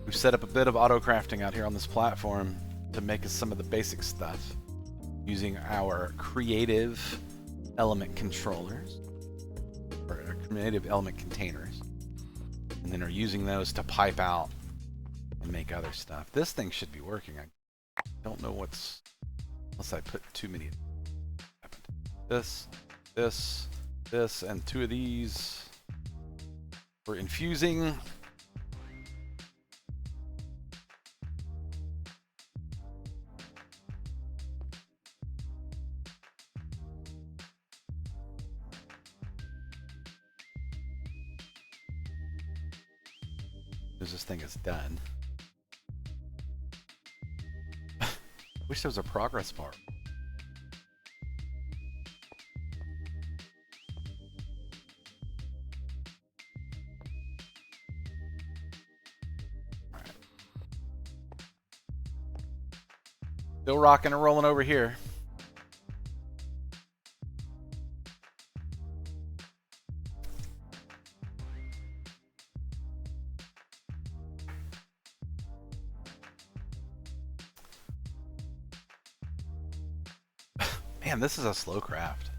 We've set up a bit of auto crafting out here on this platform to make us some of the basic stuff using our creative element controllers, or creative element containers, and then are using those to pipe out and make other stuff. This thing should be working. I don't know what's, unless I put too many. This, and 2 of these. We're infusing. This thing is done. Wish there was a progress bar. Alright. Still rocking and rolling over here. Man, this is a slow craft.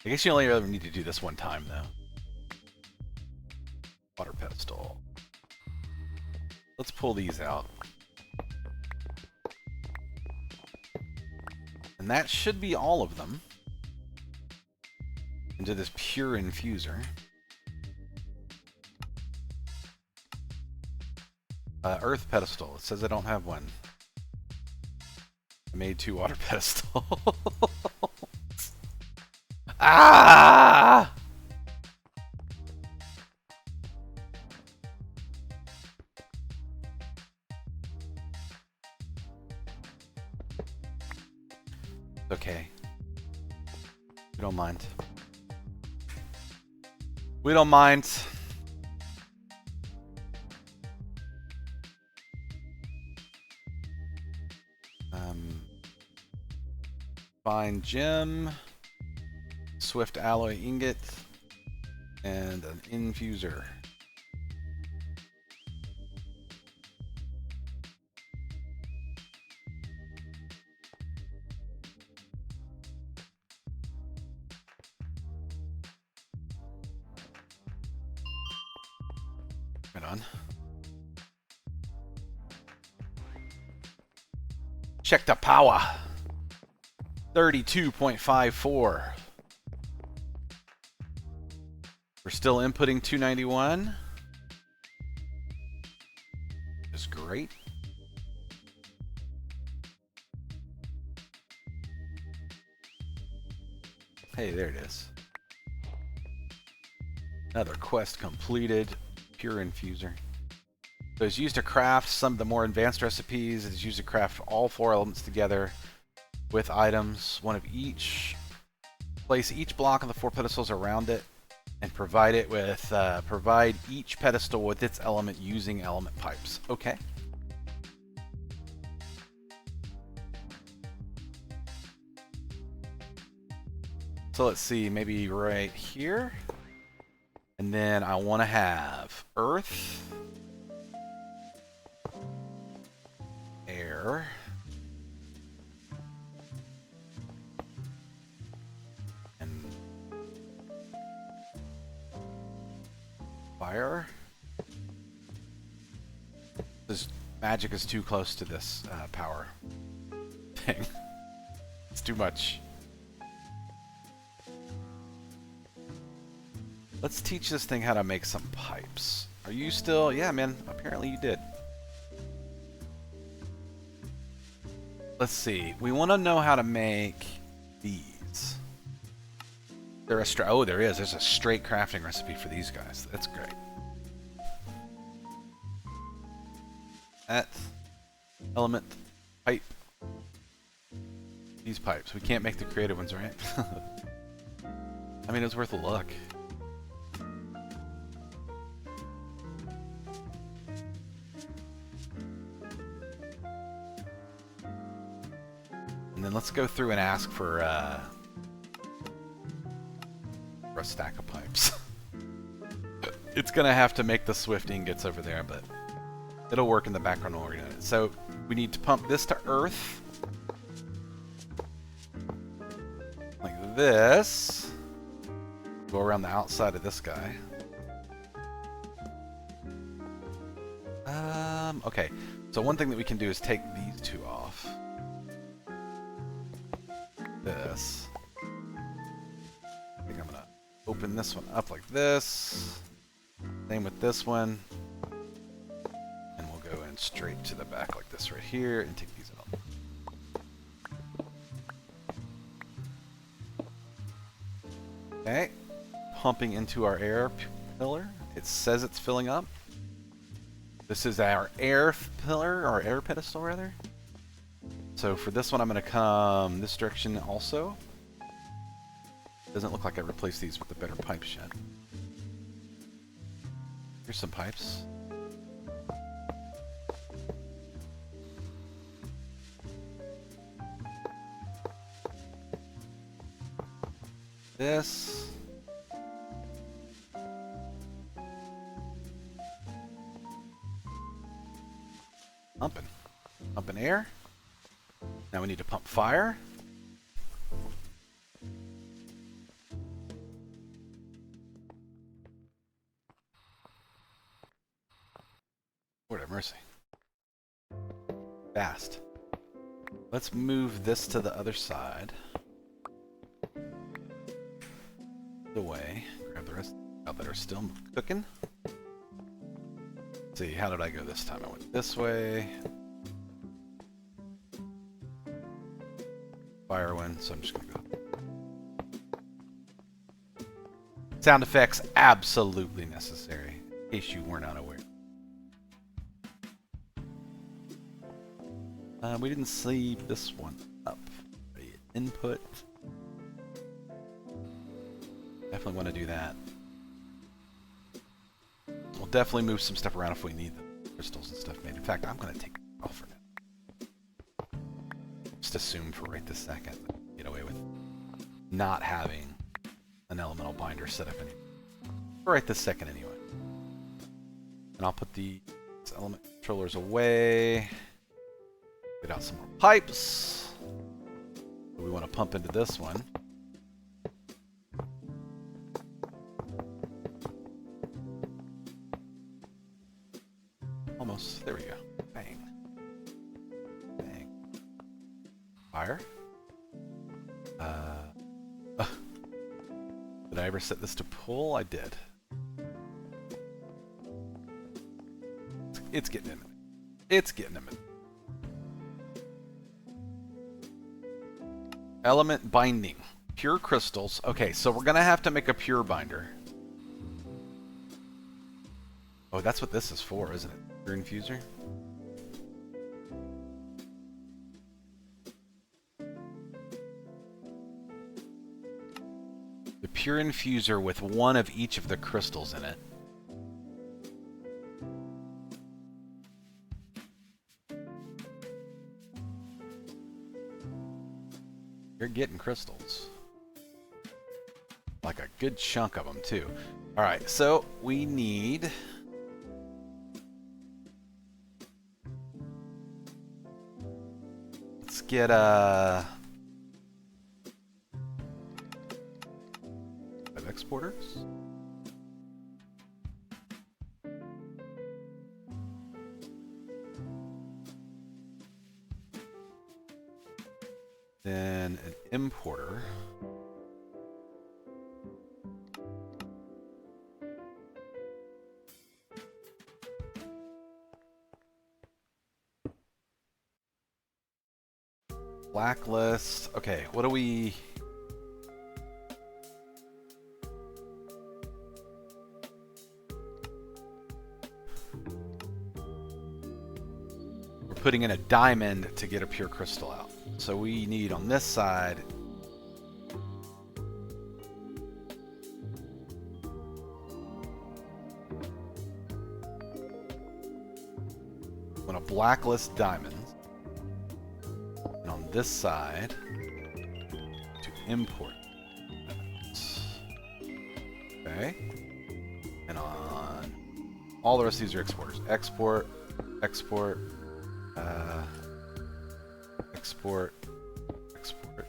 I guess you only really need to do this one time, though. Water pedestal. Let's pull these out. And that should be all of them into this pure infuser. Earth pedestal. It says I don't have one. I made 2 water pedestals. Ah! Okay. We don't mind. We don't mind. Fine gem, swift alloy ingot, and an infuser. Right on. Check the power. 32.54. We're still inputting 291. Which is great. Hey, there it is. Another quest completed. Pure infuser. So it's used to craft some of the more advanced recipes. It's used to craft all 4 elements together with items, one of each. Place each block of the 4 pedestals around it, and provide it with provide each pedestal with its element using element pipes. Okay. So let's see, maybe right here, and then I want to have earth, air, and fire. This magic is too close to this power thing. It's too much. Let's teach this thing how to make some pipes. Are you still? Yeah, man. Apparently you did. Let's see. We want to know how to make these. Oh, there is. There's a straight crafting recipe for these guys. That's great. That element pipe. These pipes. We can't make the creative ones, right? I mean, it's worth a look. And then let's go through and ask for a stack of pipes. It's gonna have to make the swift ingots over there, but it'll work in the background while we're doing it. So we need to pump this to earth. Like this. Go around the outside of this guy. Okay. So one thing that we can do is take these 2 off. This. I think I'm gonna open this one up like this. Same with this one. And we'll go in straight to the back like this right here and take these out. Okay. Pumping into our air pillar. It says it's filling up. This is our air pillar, or air pedestal rather. So for this one I'm going to come this direction also. Doesn't look like I replaced these with the better pipes yet. Here's some pipes. This. Pumping air. Now we need to pump fire. Lord have mercy. Fast. Let's move this to the other side. The way. Grab the rest that are still cooking. see, how did I go this time? I went this way. Fire wind, so I'm just gonna go. Sound effects absolutely necessary, in case you were not aware. We didn't see this one up. Input. Definitely want to do that. We'll definitely move some stuff around if we need the crystals and stuff made. In fact, I'm going to take it off for now. Just assume for right this second that we get away with not having an elemental binder set up anymore. For right this second anyway. And I'll put the element controllers away. Get out some more pipes. So we want to pump into this one. Almost. There we go. Bang. Bang. Fire. Did I ever set this to pull? I did. It's getting in it. It's getting in it. Element binding. Pure crystals. Okay, so we're going to have to make a pure binder. Oh, that's what this is for, isn't it? Pure infuser? The pure infuser with one of each of the crystals in it. You're getting crystals. Like a good chunk of them, too. Alright, so we need... Let's get five exporters. Then an importer. Blacklist. Okay, what do we... We're putting in a diamond to get a pure crystal out. So we need on this side I'm going to blacklist diamonds, and on this side to import diamonds. Okay, and on all the rest of these are exporters. Export, export, export, export.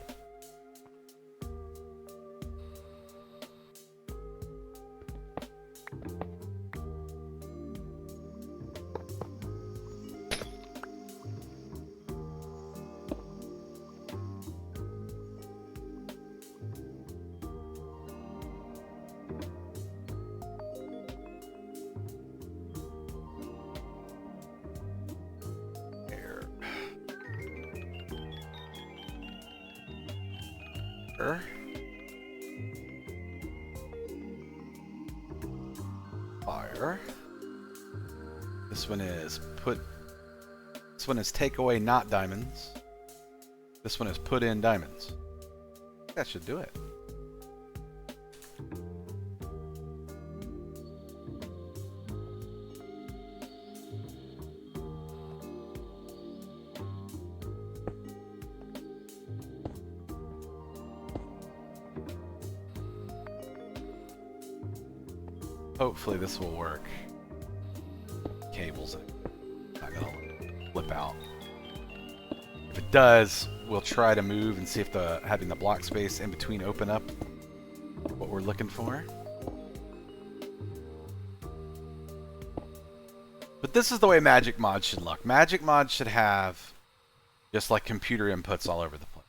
Fire. This one is put. This one is take away not diamonds. This one is put in diamonds. That should do it. Hopefully this will work. Cables not gonna flip out. If it does, we'll try to move and see if having the block space in between open up what we're looking for. But this is the way Magic Mod should look. Magic Mod should have just like computer inputs all over the place.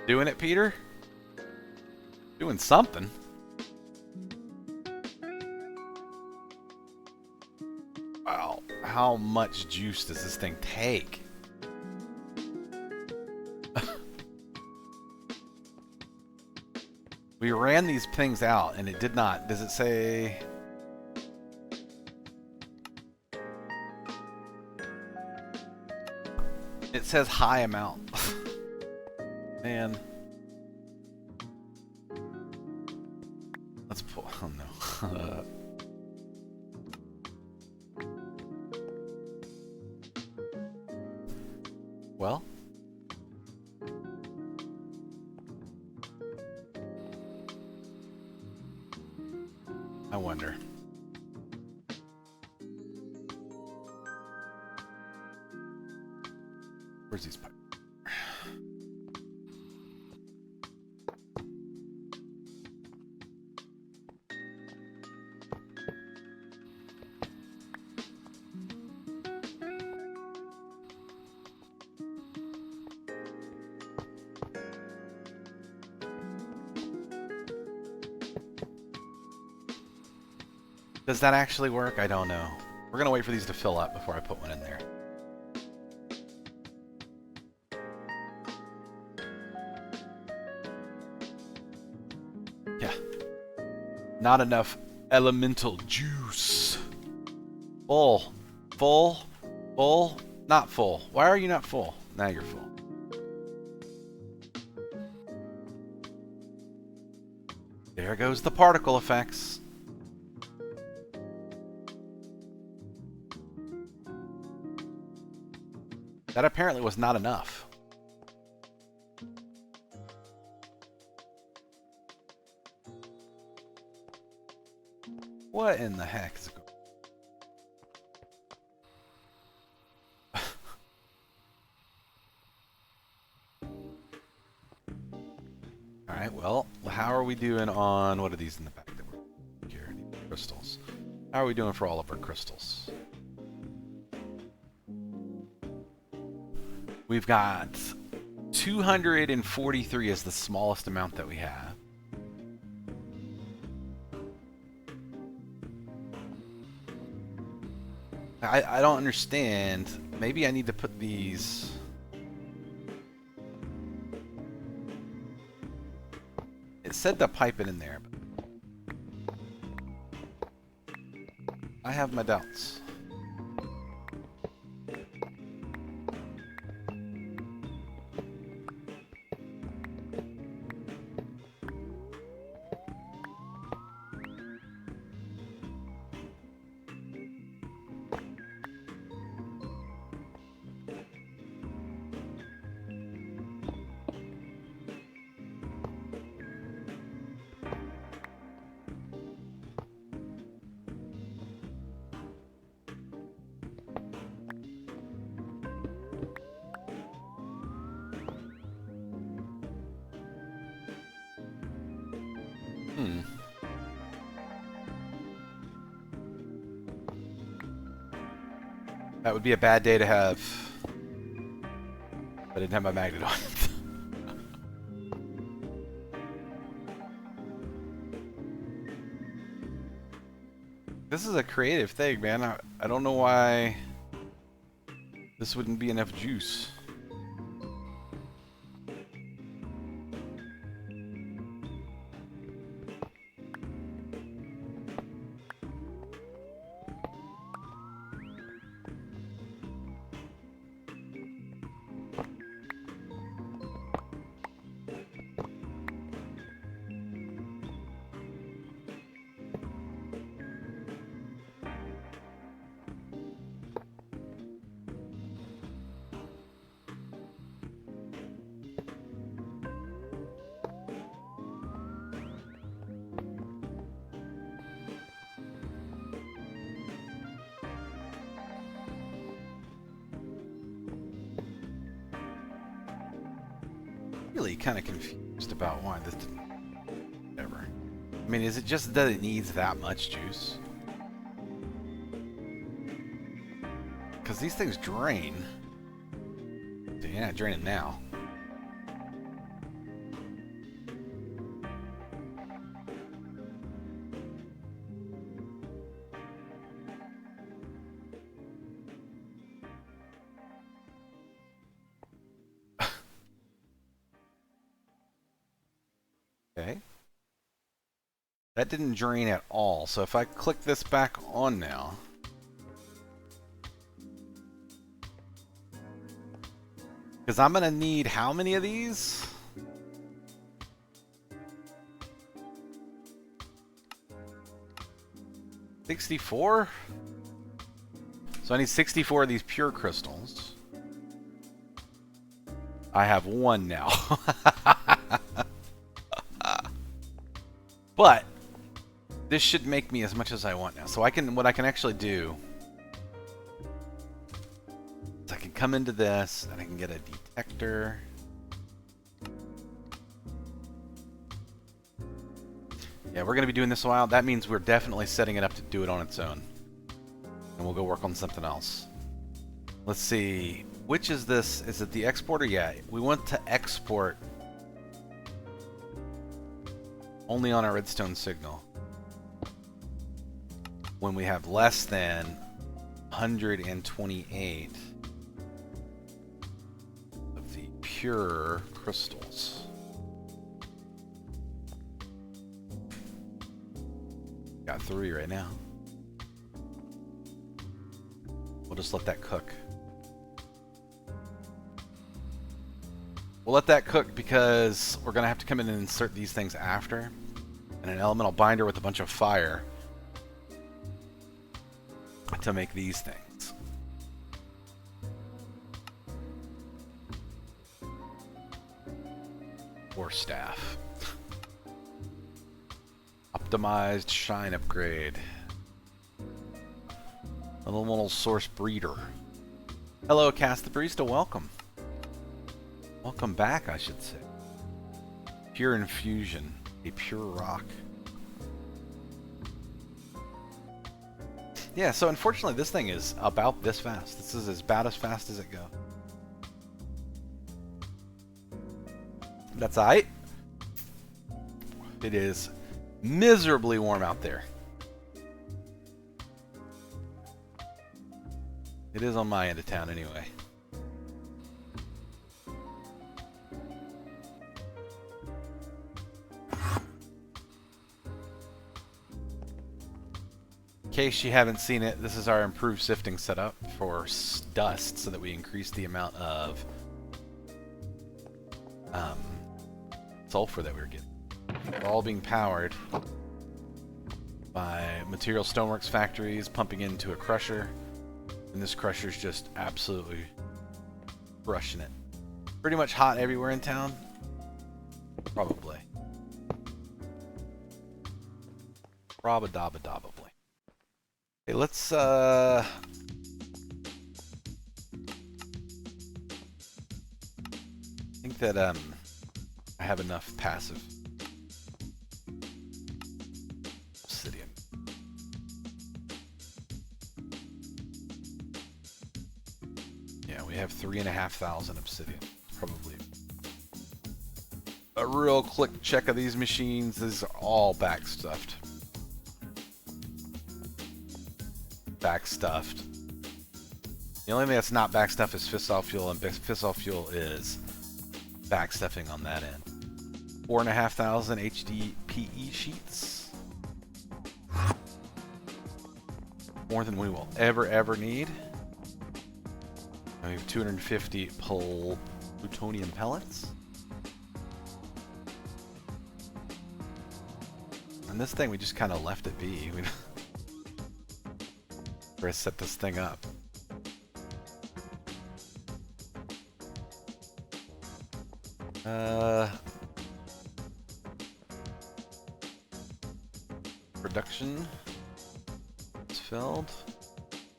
Doing it, Peter? Doing something. Wow, how much juice does this thing take? We ran these things out and it did not. Does it say... It says high amount. Man. Let's pull... Oh no. Well... I wonder. Where's these pipes? Does that actually work? I don't know. We're gonna wait for these to fill up before I put one in there. Yeah. Not enough elemental juice. Full. Full. Full. Not full. Why are you not full? Now you're full. There goes the particle effects. That apparently was not enough. What in the heck is going on? Alright, well, how are we doing on... What are these in the back that we're here? Crystals. How are we doing for all of our crystals? We've got 243 is the smallest amount that we have. I don't understand. Maybe I need to put these... It said to pipe it in there, but I have my doubts. That would be a bad day to have. I didn't have my magnet on. This is a creative thing, man. I don't know why this wouldn't be enough juice. Really kind of confused about why this didn't... Whatever. I mean, is it just that it needs that much juice? Because these things drain. Yeah, draining now. That didn't drain at all. So if I click this back on now, because I'm going to need how many of these? $64? So I need 64 of these pure crystals. I have one now. But this should make me as much as I want now. So what I can actually do is I can come into this and I can get a detector. Yeah, we're going to be doing this a while. That means we're definitely setting it up to do it on its own. And we'll go work on something else. Let's see. Which is this? Is it the exporter? Yeah, we want to export only on our redstone signal when we have less than 128 of the pure crystals. Got 3 right now. We'll just let that cook. We'll let that cook because we're going to have to come in and insert these things after. And an elemental binder with a bunch of fire to make these things. Or staff. Optimized shine upgrade. Elemental source breeder. Hello, Cast the Barista. Welcome. Welcome back, I should say. Pure infusion. A pure rock. Yeah, so unfortunately this thing is about this fast. This is about as fast as it goes. That's alright. It is miserably warm out there. It is on my end of town anyway. In case you haven't seen it, this is our improved sifting setup for dust so that we increase the amount of sulfur that we're getting. They're all being powered by material stoneworks factories pumping into a crusher, and this crusher's just absolutely crushing it. Pretty much hot everywhere in town. Probably. Probably. Okay, let's I think that I have enough passive obsidian. Yeah, we have 3,500 obsidian. Probably a real quick check of these machines. These are all backstuffed. Backstuffed. The only thing that's not backstuffed is fissile fuel, and fissile fuel is backstuffing on that end. 4,500 HDPE sheets. More than we will ever need. And we have 250 plutonium pellets. And this thing, we just kind of left it be. We're gonna set this thing up. Production. It's filled.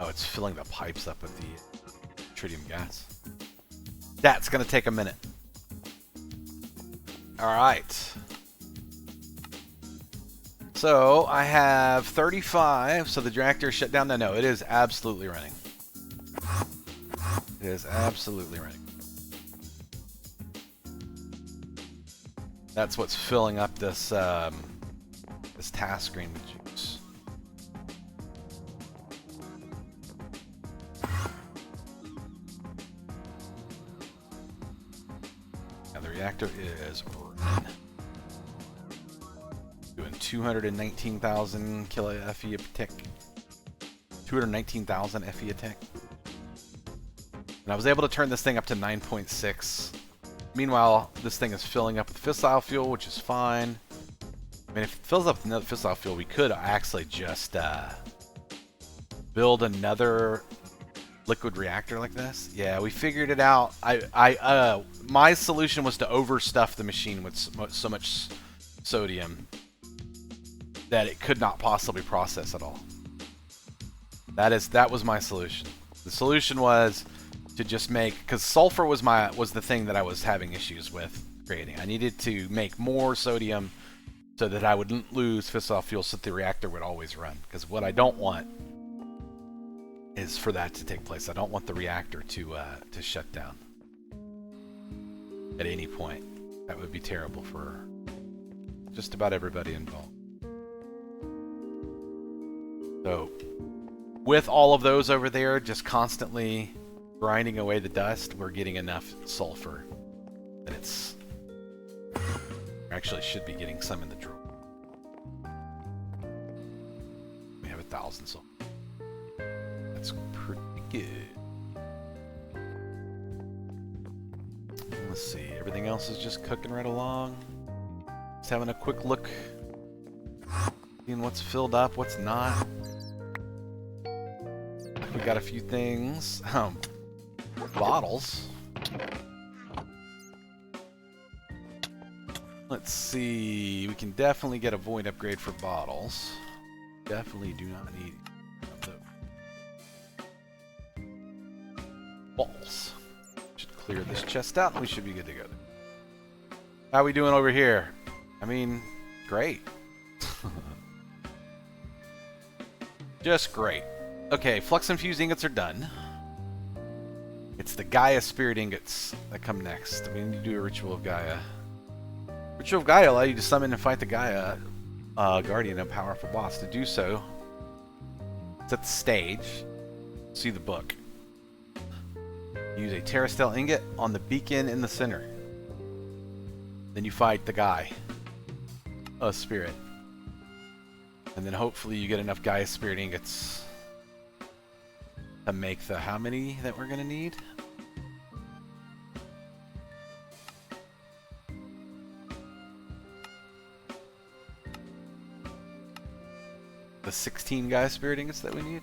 Oh, it's filling the pipes up with the tritium gas. That's gonna take a minute. Alright. So, I have 35, so the reactor shut down. No, it is absolutely running. It is absolutely running. That's what's filling up this this task screen with juice. Now the reactor is running. Doing 219,000 kilo FE a tick. 219,000 FE a tick. And I was able to turn this thing up to 9.6. Meanwhile, this thing is filling up with fissile fuel, which is fine. I mean, if it fills up with another fissile fuel, we could actually just build another liquid reactor like this. Yeah, we figured it out. My solution was to overstuff the machine with so much sodium that it could not possibly process at all. That was my solution. The solution was to just make, because sulfur was the thing that I was having issues with creating. I needed to make more sodium so that I wouldn't lose fissile fuel, so that the reactor would always run. Because what I don't want is for that to take place. I don't want the reactor to shut down at any point. That would be terrible for just about everybody involved. So, with all of those over there just constantly grinding away the dust, we're getting enough sulfur that it's... actually should be getting some in the drawer. We have 1,000 sulfur. That's pretty good. Let's see, everything else is just cooking right along. Just having a quick look, seeing what's filled up, what's not. We got a few things. Bottles. Let's see. We can definitely get a void upgrade for bottles. Definitely do not need those. Balls. Should clear this chest out and we should be good to go. How are we doing over here? I mean, great. Just great. Okay, flux infused ingots are done. It's the Gaia spirit ingots that come next. We need to do a ritual of Gaia. Ritual of Gaia allow you to summon and fight the Gaia guardian, a powerful boss. To do so, set the stage. See the book. Use a terrestrial ingot on the beacon in the center. Then you fight the guy, a spirit, and then hopefully you get enough Gaia spirit ingots to make the how many that we're gonna need? The 16 Gaia spirit ingots that we need.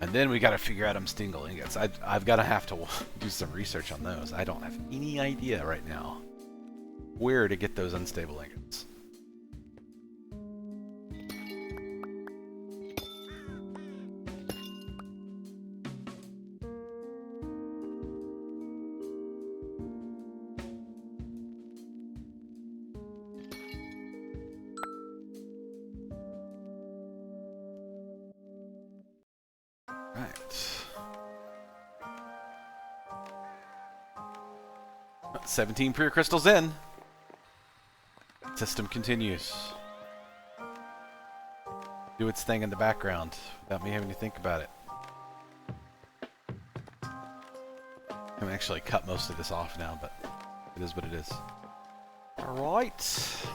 And then we gotta figure out Stingle ingots. I've gotta have to do some research on those. I don't have any idea right now where to get those unstable ingots. Right. 17 pure crystals in. System continues. Do its thing in the background without me having to think about it. I'm actually cut most of this off now, but it is what it is. Alright.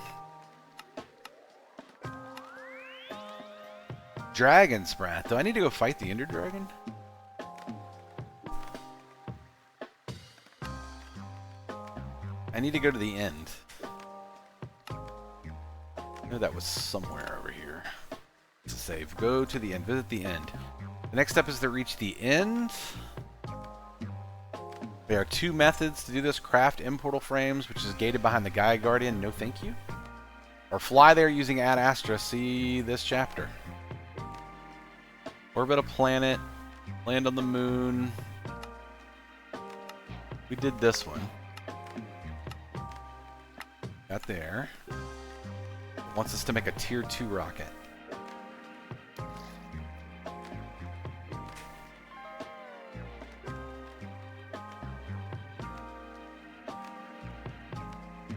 Dragon Sprat. Do I need to go fight the Ender Dragon? I need to go to the end. I know that was somewhere over here. It's a save. Go to the end. Visit the end. The next step is to reach the end. There are two methods to do this. Craft importal frames, which is gated behind the Gaia Guardian. No thank you. Or fly there using Ad Astra. See this chapter. Orbit a planet. Land on the moon. We did this one. Got there. It wants us to make a tier 2 rocket.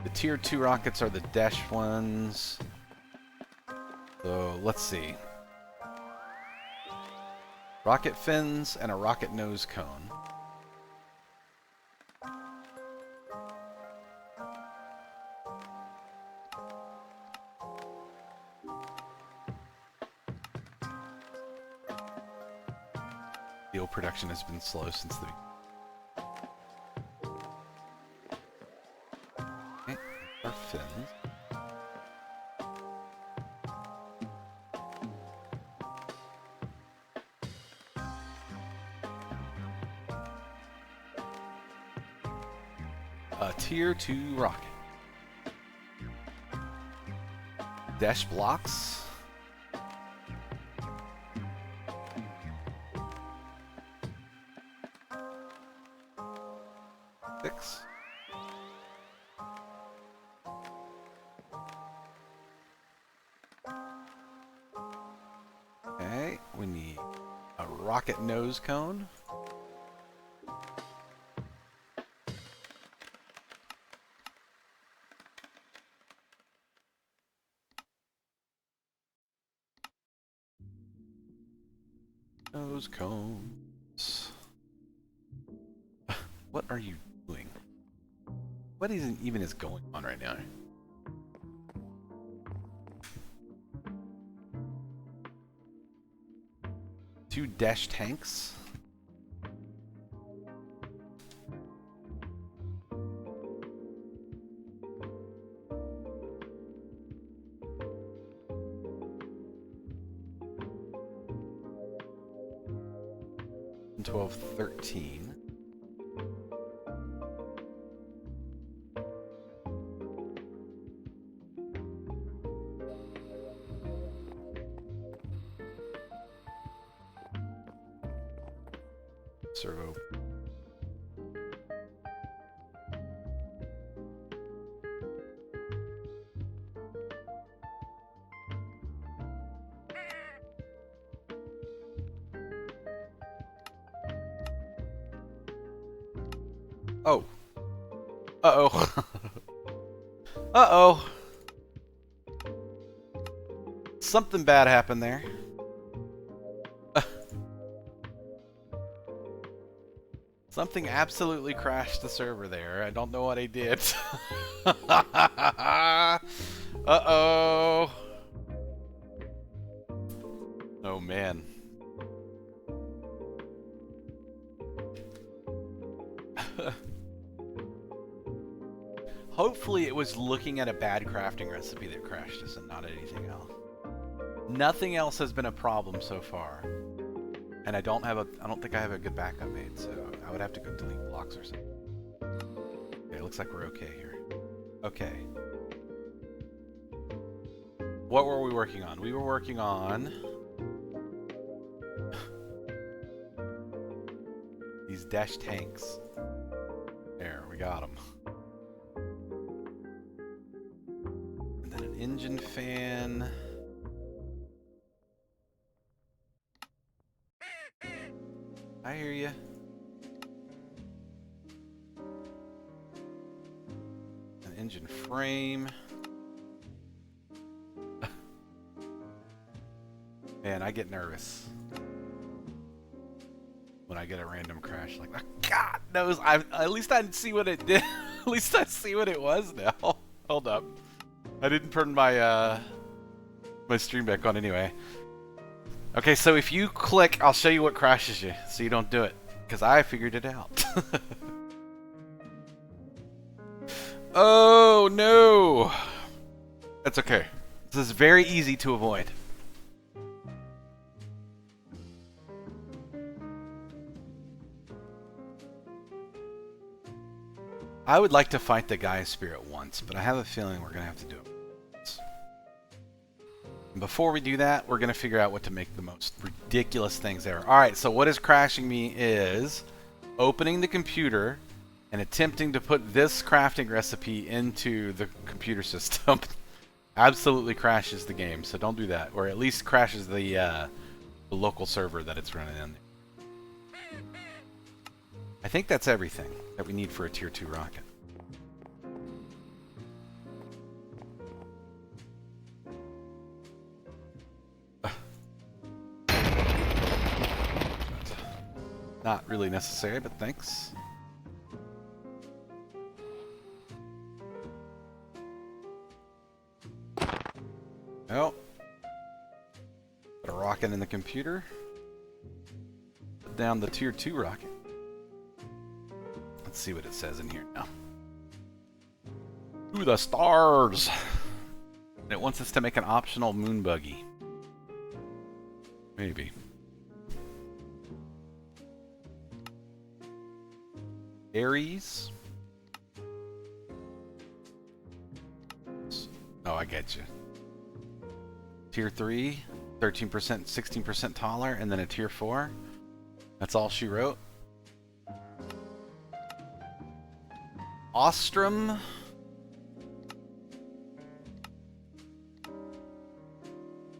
The tier 2 rockets are the dash ones. So let's see. Rocket fins and a rocket nose cone. Steel production has been slow since the okay, our fins. A tier 2 rocket. Dash blocks. Six. Okay, we need a rocket nose cone. Nose cones. What are you doing? What even is going on right now? Two dash tanks. And 12, 13. Servo. Oh. Uh-oh. Uh-oh. Something bad happened there. Something absolutely crashed the server there. I don't know what I did. Uh-oh. Oh, man. Hopefully it was looking at a bad crafting recipe that crashed us and not anything else. Nothing else has been a problem so far. And I don't think I have a good backup made, so I would have to go delete blocks or something. Okay, it looks like we're okay here. Okay. What were we working on? We were working on these dash tanks. There, we got them. And then an engine fan. I hear you. An engine frame. Man, I get nervous when I get a random crash like that. God knows, at least I see what it did. At least I see what it was now. Hold up. I didn't turn my my stream back on anyway. Okay, so if you click, I'll show you what crashes you, so you don't do it, because I figured it out. Oh, no! That's okay. This is very easy to avoid. I would like to fight the Gaia Spirit once, but I have a feeling we're going to have to do it. Before we do that, we're going to figure out what to make the most ridiculous things ever. Alright, so what is crashing me is opening the computer and attempting to put this crafting recipe into the computer system. Absolutely crashes the game, so don't do that. Or at least crashes the local server that it's running in. I think that's everything that we need for a tier 2 rocket. Not really necessary, but thanks. Oh. Put a rocket in the computer. down the tier 2 rocket. Let's see what it says in here now. Ooh, the stars! And it wants us to make an optional moon buggy. Maybe. Aries. Oh, I get you. Tier 3, 13%, 16% taller, and then a tier 4. That's all she wrote. Ostrom.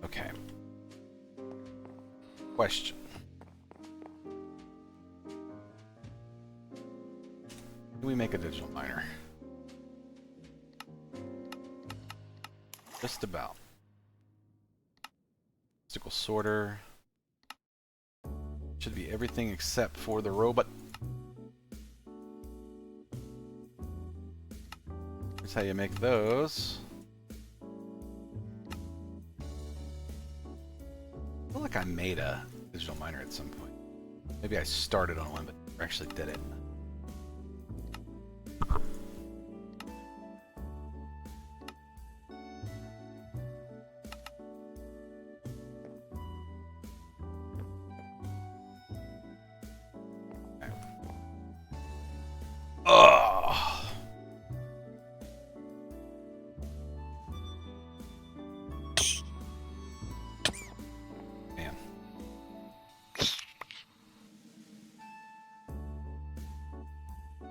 Okay. Question. Can we make a digital miner? Just about. Mystical sorter. Should be everything except for the robot. Here's how you make those. I feel like I made a digital miner at some point. Maybe I started on one, but never actually did it.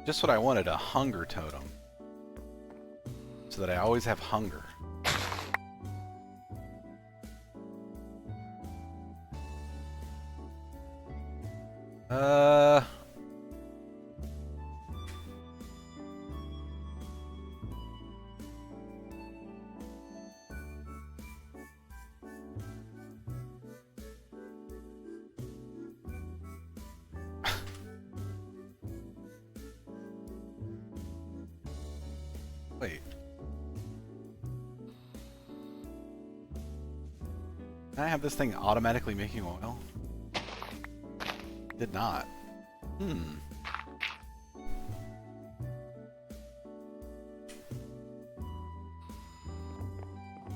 Just what I wanted, a hunger totem. So that I always have hunger. Wait. Can I have this thing automatically making oil? Did not.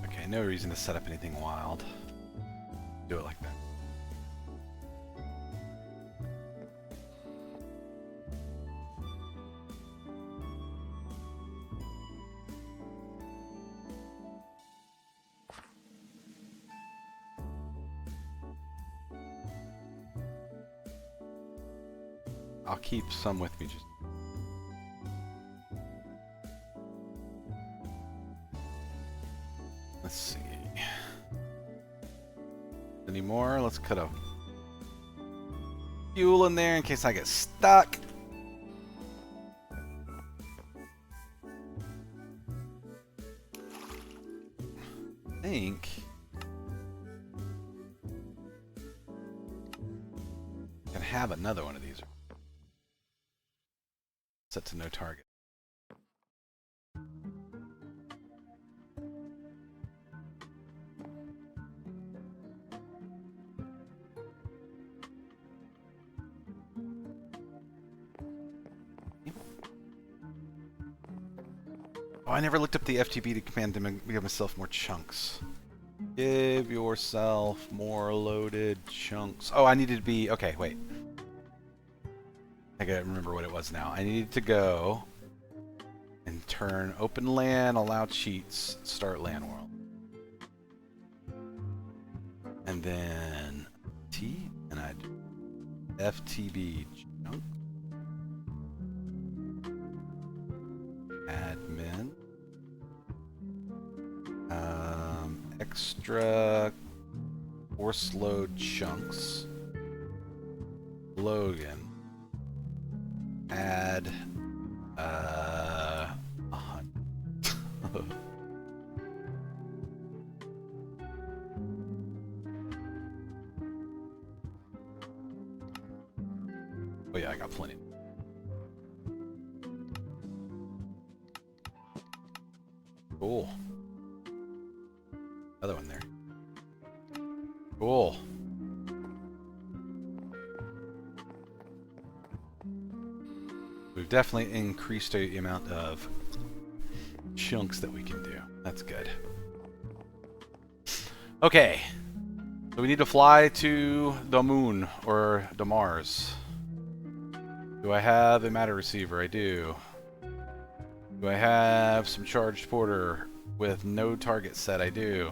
Okay, no reason to set up anything wild. Do it like that. I'll keep some with me. Just let's see. Any more? Let's cut a fuel in there in case I get stuck. I think I can have another one of these. Set to no target. Oh, I never looked up the FTB to command to give myself more chunks. Give yourself more loaded chunks. Oh, I needed to be... Okay, wait. I gotta remember what it was now. I needed to go and turn open LAN, allow cheats, start LAN world. And then T, and I'd FTB chunk. Admin. Extra force load chunks. Logan. Add oh yeah, I got plenty. Cool. Another one there. Cool. we've definitely increased the amount of chunks that we can do. That's good. Okay. So we need to fly to the moon or the Mars. Do I have a matter receiver? I do. Do I have some charged porter with no target set? I do.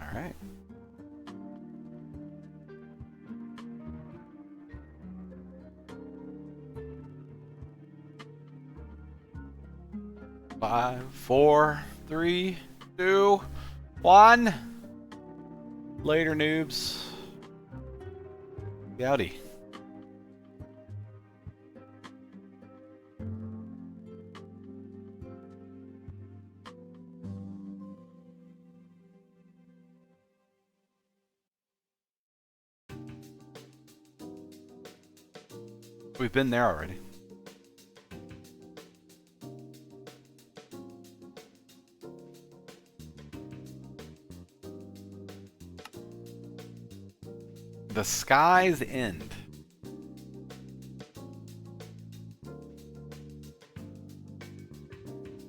Alright. Five, 4, 3, 2, 1. Later, noobs. Howdy. We've been there already. The sky's end.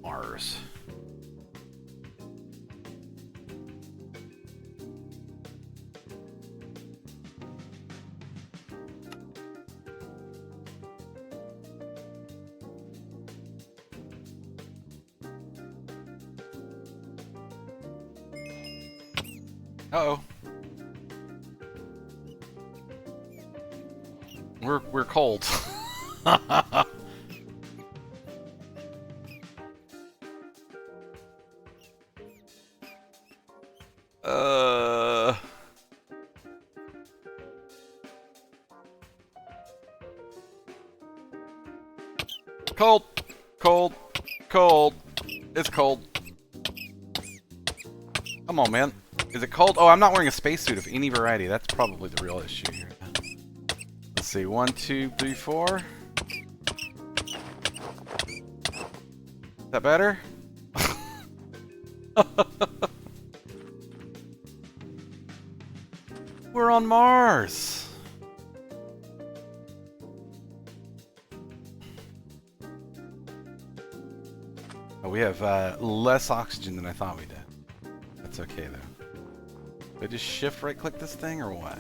Mars. Uh-oh. We're cold. Cold. Cold. Cold. It's cold. Come on, man. Is it cold? Oh, I'm not wearing a spacesuit of any variety. That's probably the real issue here. Let's see. 1, 2, 3, 4. Is that better? We're on Mars. Oh, we have less oxygen than I thought we did. That's okay though. Do I just shift right click this thing or what?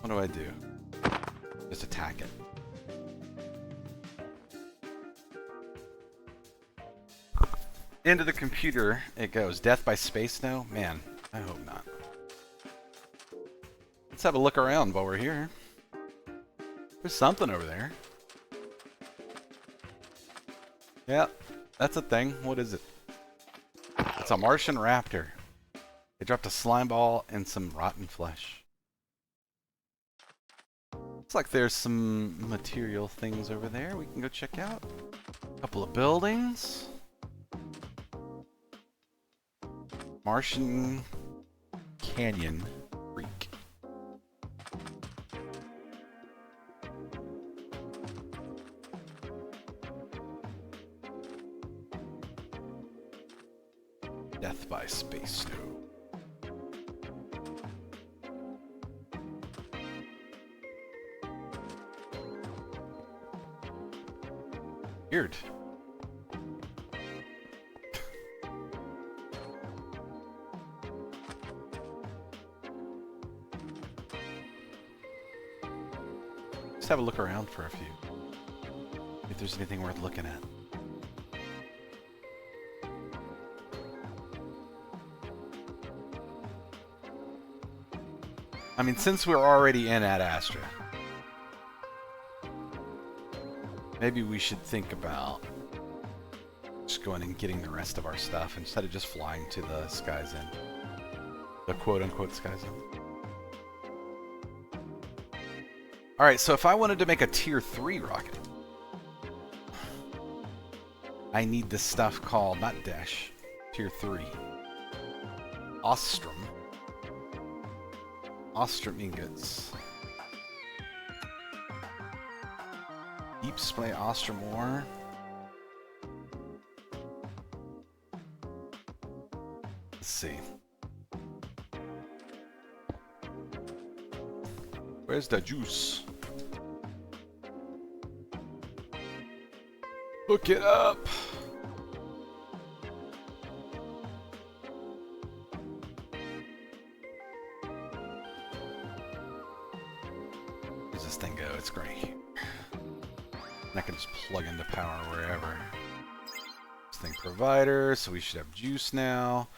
What do I do? Just attack it. Into the computer it goes. Death by space snow? Man, I hope not. Let's have a look around while we're here. There's something over there. Yeah, that's a thing. What is it? It's a Martian raptor. They dropped a slime ball and some rotten flesh. Looks like there's some material things over there we can go check out. A couple of buildings. Martian Canyon Creek. Death by space snow. Weird. Just have a look around for a few. If there's anything worth looking at. I mean, since we're already in Ad Astra, maybe we should think about just going and getting the rest of our stuff instead of just flying to the sky's end. The quote-unquote sky's end. Alright, so if I wanted to make a tier 3 rocket, I need this stuff called, not Dash, tier 3. Ostrom. Ostrom ingots. Deep splay Ostrom ore. see. Where's the juice? Look it up. Where's this thing go? It's right here. And I can just plug into power wherever. This thing provider, so we should have juice now.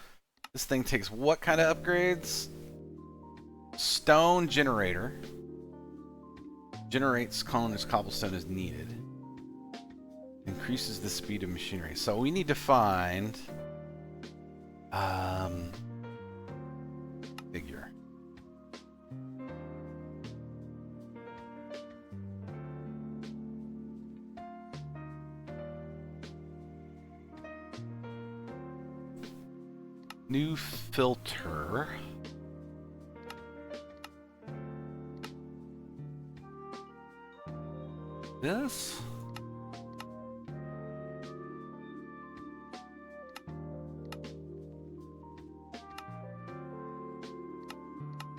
This thing takes what kind of upgrades? Stone generator. Generates colonists cobblestone as needed. Increases the speed of machinery. So we need to find figure. New filter. This?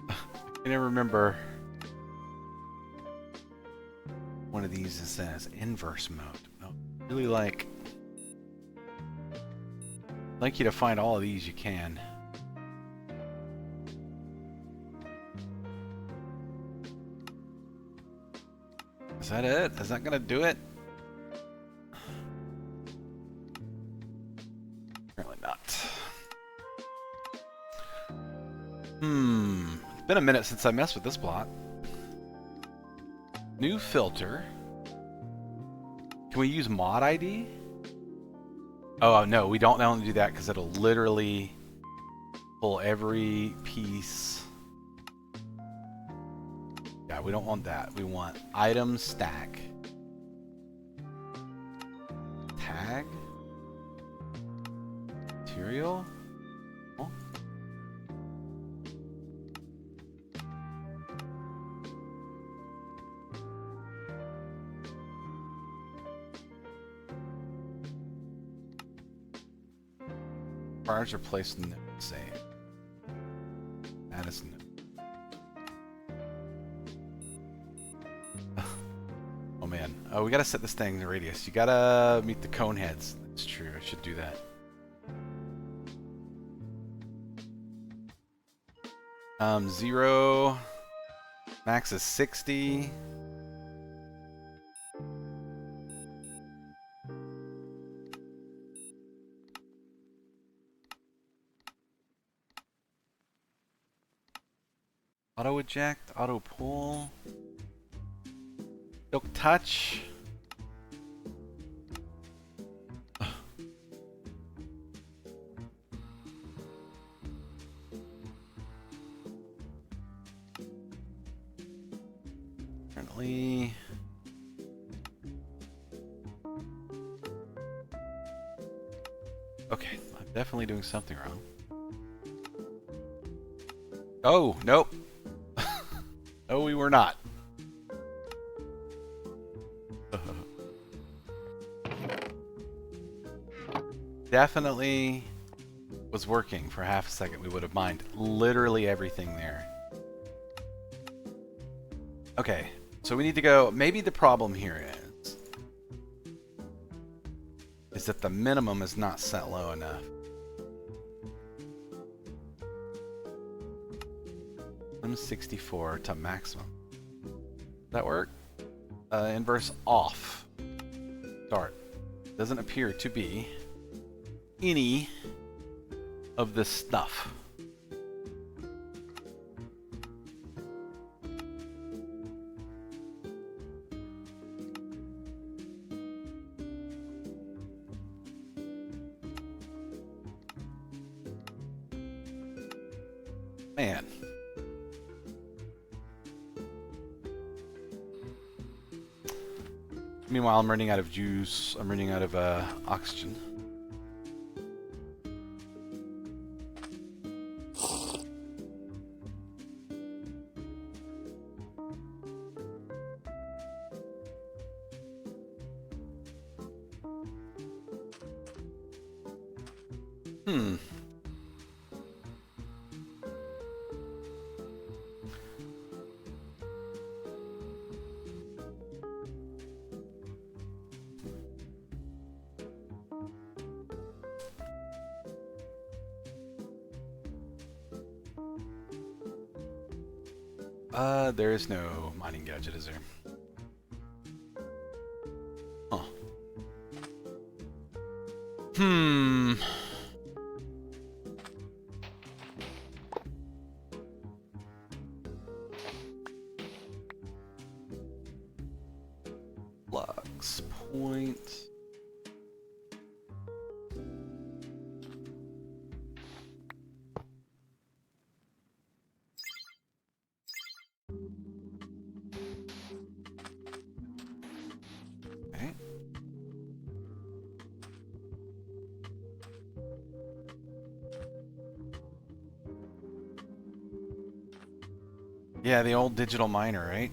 I never remember one of these that says inverse mode. Oh, really like you to find all of these you can. Is that it? Is that gonna do it? Apparently not. It's been a minute since I messed with this plot. New filter. Can we use mod ID? Oh no, we don't want to do that because it'll literally pull every piece. Yeah, we don't want that. We want item stack. Tag. Material. Oh. Bars are placed in the same. That is new. Oh man. Oh, we gotta set this thing the radius. You gotta meet the cone heads. That's true. I should do that. Zero. Max is 60. Auto eject, auto pull, silk touch. Currently, okay, I'm definitely doing something wrong. Oh, nope. No, we were not. Definitely was working for half a second. We would have mined literally everything there. Okay, so we need to go. Maybe the problem here is that the minimum is not set low enough. From 64 to maximum. Does that work? Inverse off. Start. Doesn't appear to be any of this stuff. Man. Meanwhile, I'm running out of juice. I'm running out of oxygen. There is no mining gadget, is there? Huh. Flux point. Okay. Yeah, the old digital miner, right?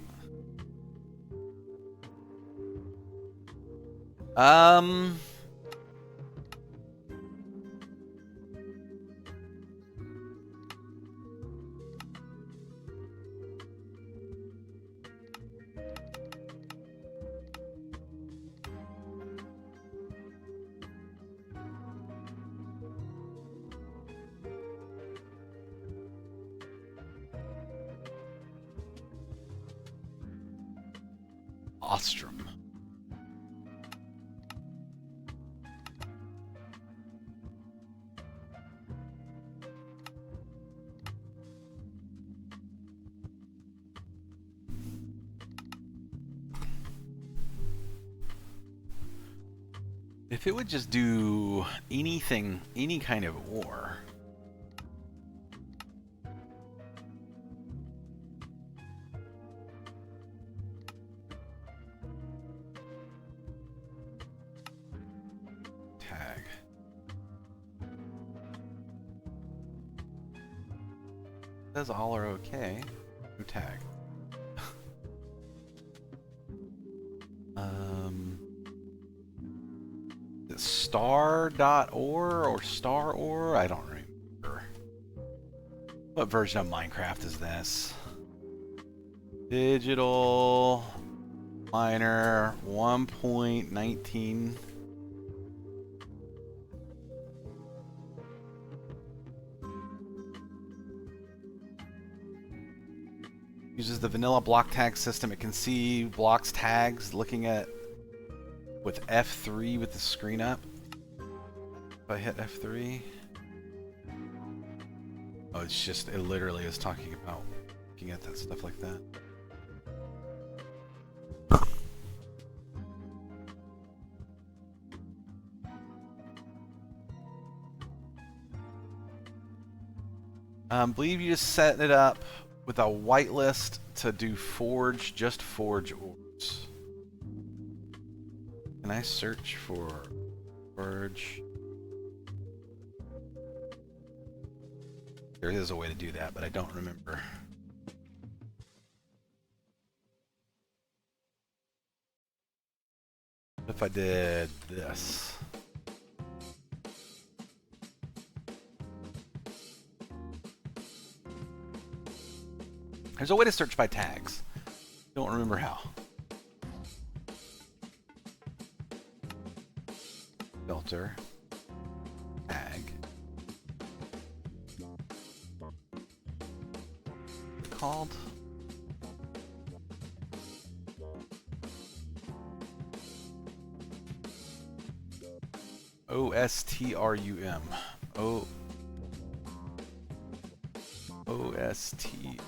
Ostrom. If it would just do anything, any kind of ore. Tag. Says all are okay. New tag. Star.or or star or? I don't remember. What version of Minecraft is this? Digital miner 1.19. Uses the vanilla block tag system. It can see blocks tags looking at with F3 with the screen up. If I hit F3. Oh, it's just, it literally is talking about looking at that stuff like that. I believe you just set it up with a whitelist to do forge, just forge ores. Can I search for forge? There is a way to do that, but I don't remember. What if I did this? There's a way to search by tags. Don't remember how. Filter. Tag. Called. OSTRUM. OSTRU.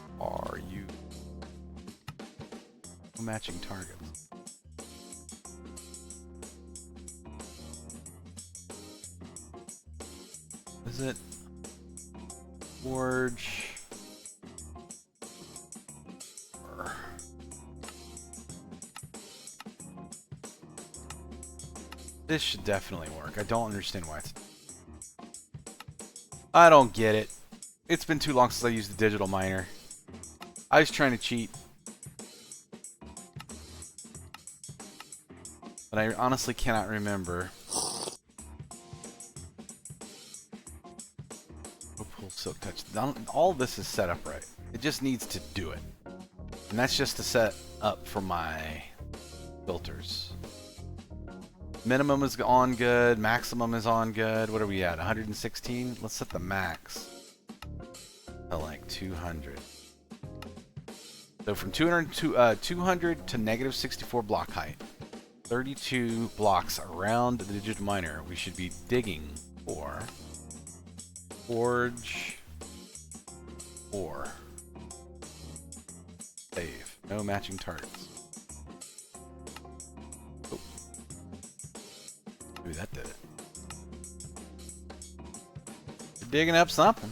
Matching targets. Is it forge? This should definitely work. I don't understand why it's... I don't get it. It's been too long since I used the digital miner. I was trying to cheat. But I honestly cannot remember. Pull silk touch. All this is set up right. It just needs to do it. And that's just to set up for my filters. Minimum is on good. Maximum is on good. What are we at? 116? Let's set the max to like 200. So from 200 to negative 64 block height, 32 blocks around the digital miner, we should be digging for forge ore. Save. No matching targets. Oh. Maybe that did it. You're digging up something.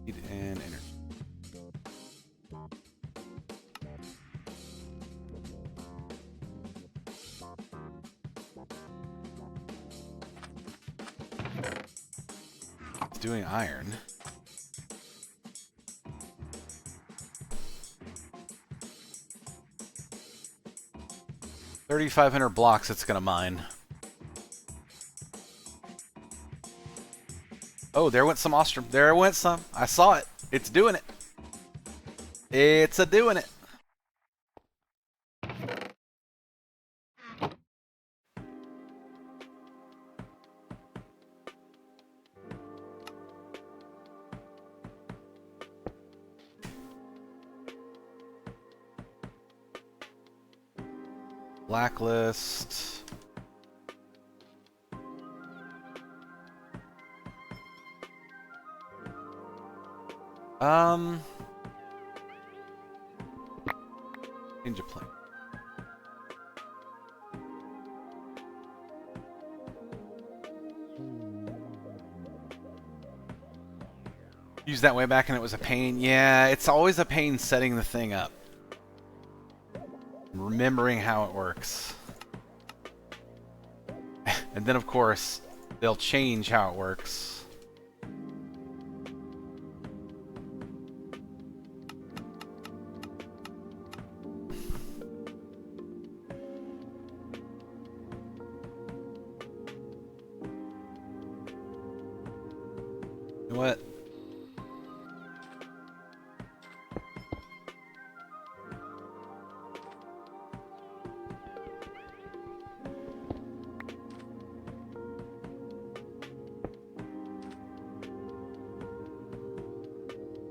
Heat and energy. It's doing iron. $3,500 blocks it's gonna mine. Oh, there went some ostrom. There went some. I saw it. It's doing it. It's a doing it. Blacklist. Change a plan. Used that way back and it was a pain. Yeah, it's always a pain setting the thing up. Remembering how it works. And then of course, they'll change how it works. What?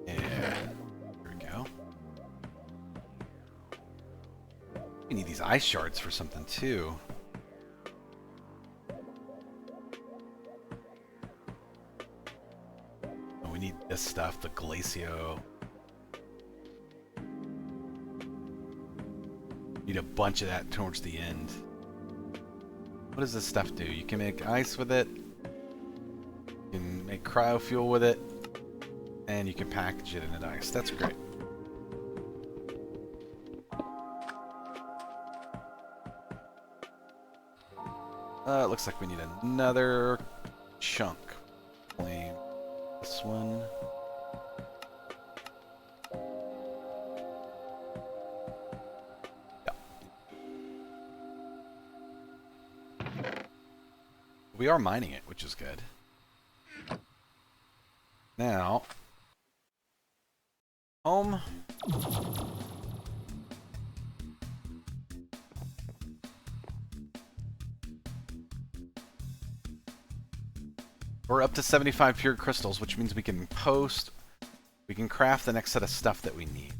Yeah. There we go. We need these ice shards for something too. Need this stuff, the glacio. Need a bunch of that towards the end. What does this stuff do? You can make ice with it. You can make cryofuel with it. And you can package it into ice. That's great. It looks like we need another chunk. Flame. This one. Yeah. We are mining it, which is good. Now, home. We're up to 75 pure crystals, which means we can craft the next set of stuff that we need.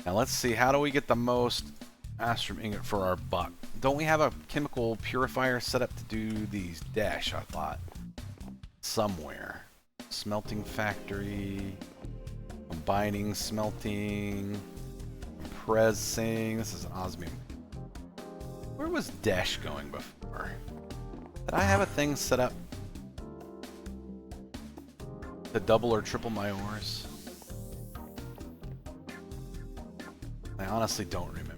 Now let's see, how do we get the most astrum ingot for our buck? Don't we have a chemical purifier set up to do these dash, I thought? Somewhere. Smelting factory, combining, smelting, compressing. This is osmium. Where was dash going before? Did I have a thing set up to double or triple my ores? I honestly don't remember.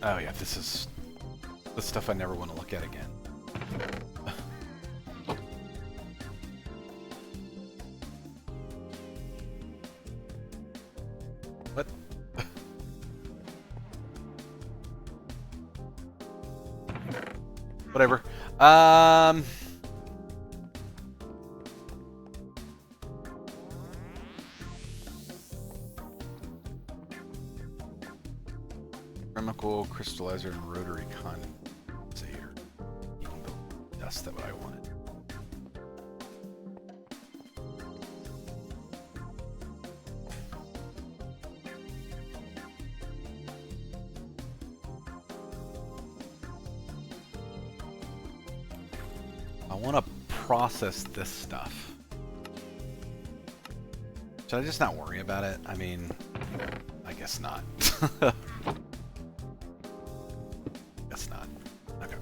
Oh yeah, this is the stuff I never want to look at again. What? Whatever. Chemical crystallizer and rotary condensator. That's what I wanted. I want to process this stuff. Should I just not worry about it? I mean, I guess not. Guess not. Okay.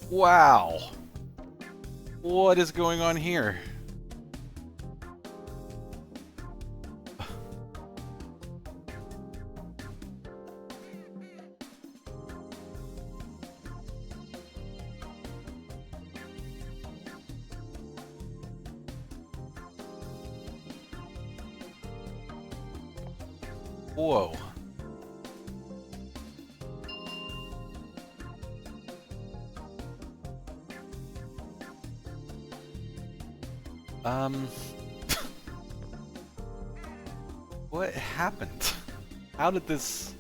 Wow. What is going on here? Whoa. What happened? How did this...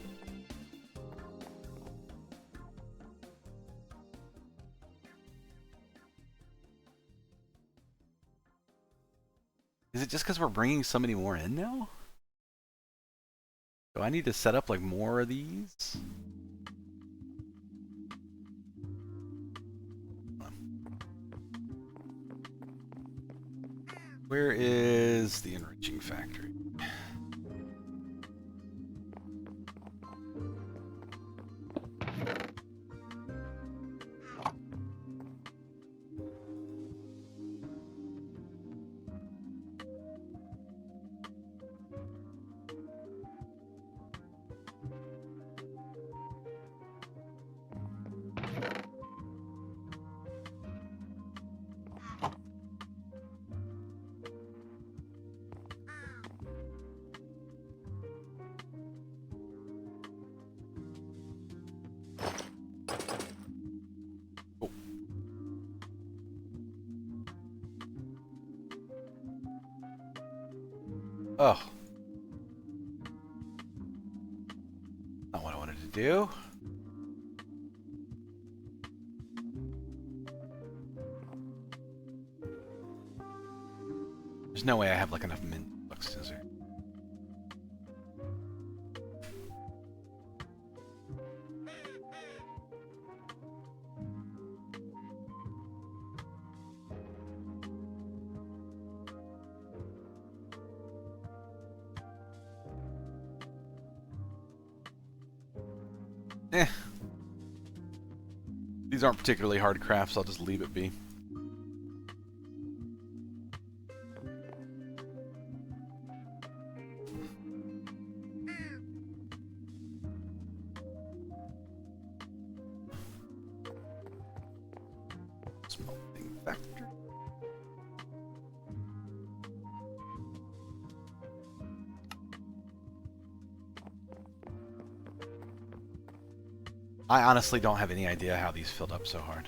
Is it just because we're bringing so many more in now? Do I need to set up like more of these? Where is the enriching factory? Oh. Not what I wanted to do. There's no way I have like enough mint flux, is there? Eh. These aren't particularly hard crafts, I'll just leave it be. Smelting factor. I honestly don't have any idea how these filled up so hard.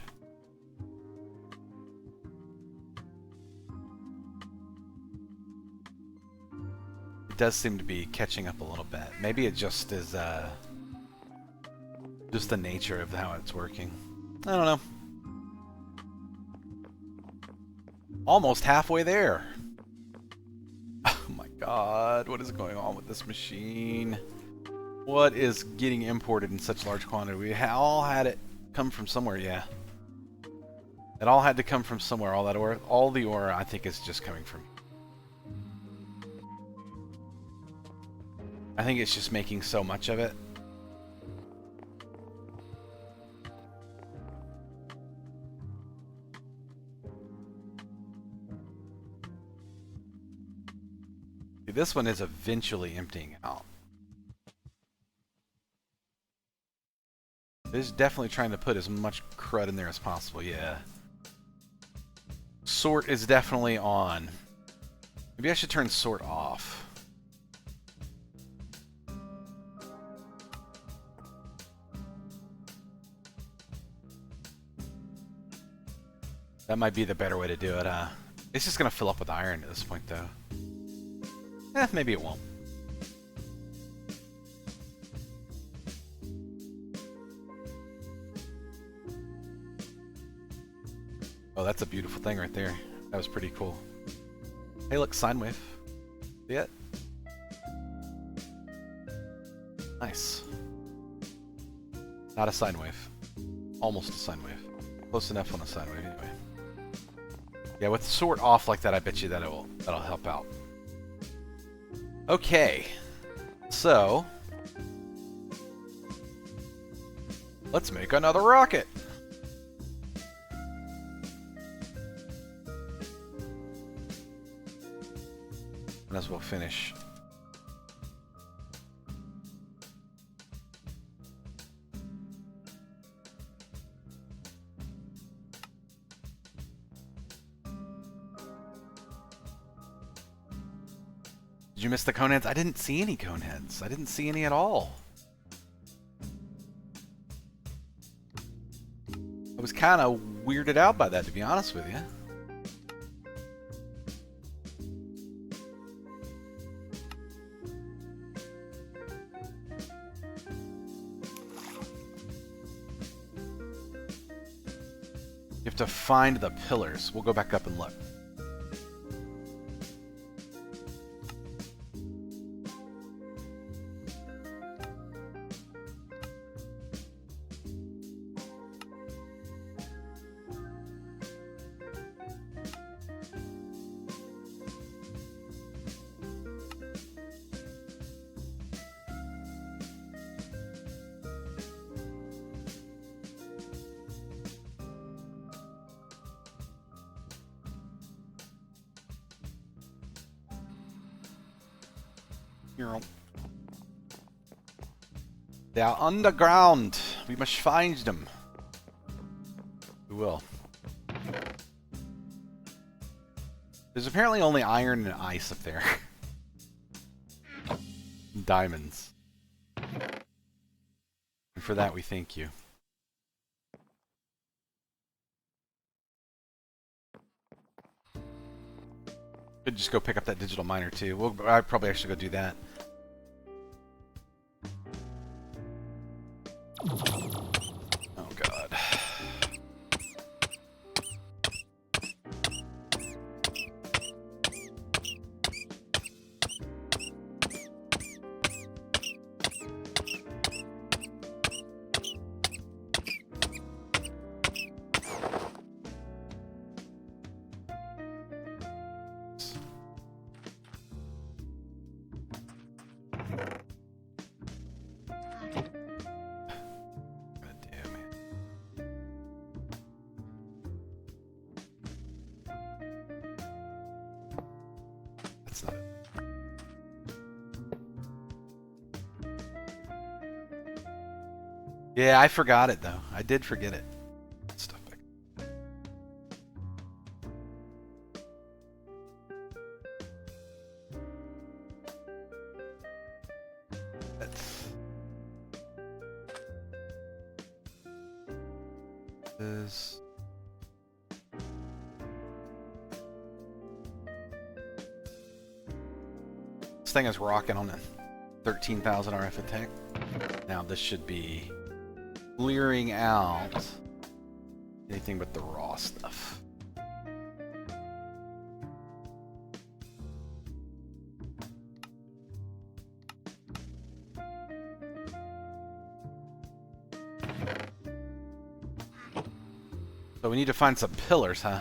It does seem to be catching up a little bit. Maybe it just is just the nature of how it's working. I don't know. Almost halfway there. Oh my god, what is going on with this machine? What is getting imported in such large quantity? We all had it come from somewhere, yeah. It all had to come from somewhere. All that ore, all the ore, I think, is just coming from. I think it's just making so much of it. See, this one is eventually emptying out. It's definitely trying to put as much crud in there as possible, yeah. Sort is definitely on. Maybe I should turn sort off. That might be the better way to do it, It's just gonna fill up with iron at this point, though. Maybe it won't. Oh, that's a beautiful thing right there. That was pretty cool. Hey, look, sine wave. See it? Nice. Not a sine wave. Almost a sine wave. Close enough on a sine wave, anyway. Yeah, with sort off like that, I bet you that'll help out. Okay. So, let's make another rocket. Might as well finish. Did you miss the cone heads? I didn't see any cone heads. I didn't see any at all. I was kind of weirded out by that, to be honest with you. You have to find the pillars. We'll go back up and look. They are underground. We must find them. We will. There's apparently only iron and ice up there. Diamonds. And for that, we thank you. Could just go pick up that digital miner too. I'd probably actually go do that. Oh god. Yeah, I forgot it though. I did forget it. Stuff back. This thing is rocking on a 13,000 RF attack. Now this should be clearing out anything but the raw stuff. So we need to find some pillars, huh?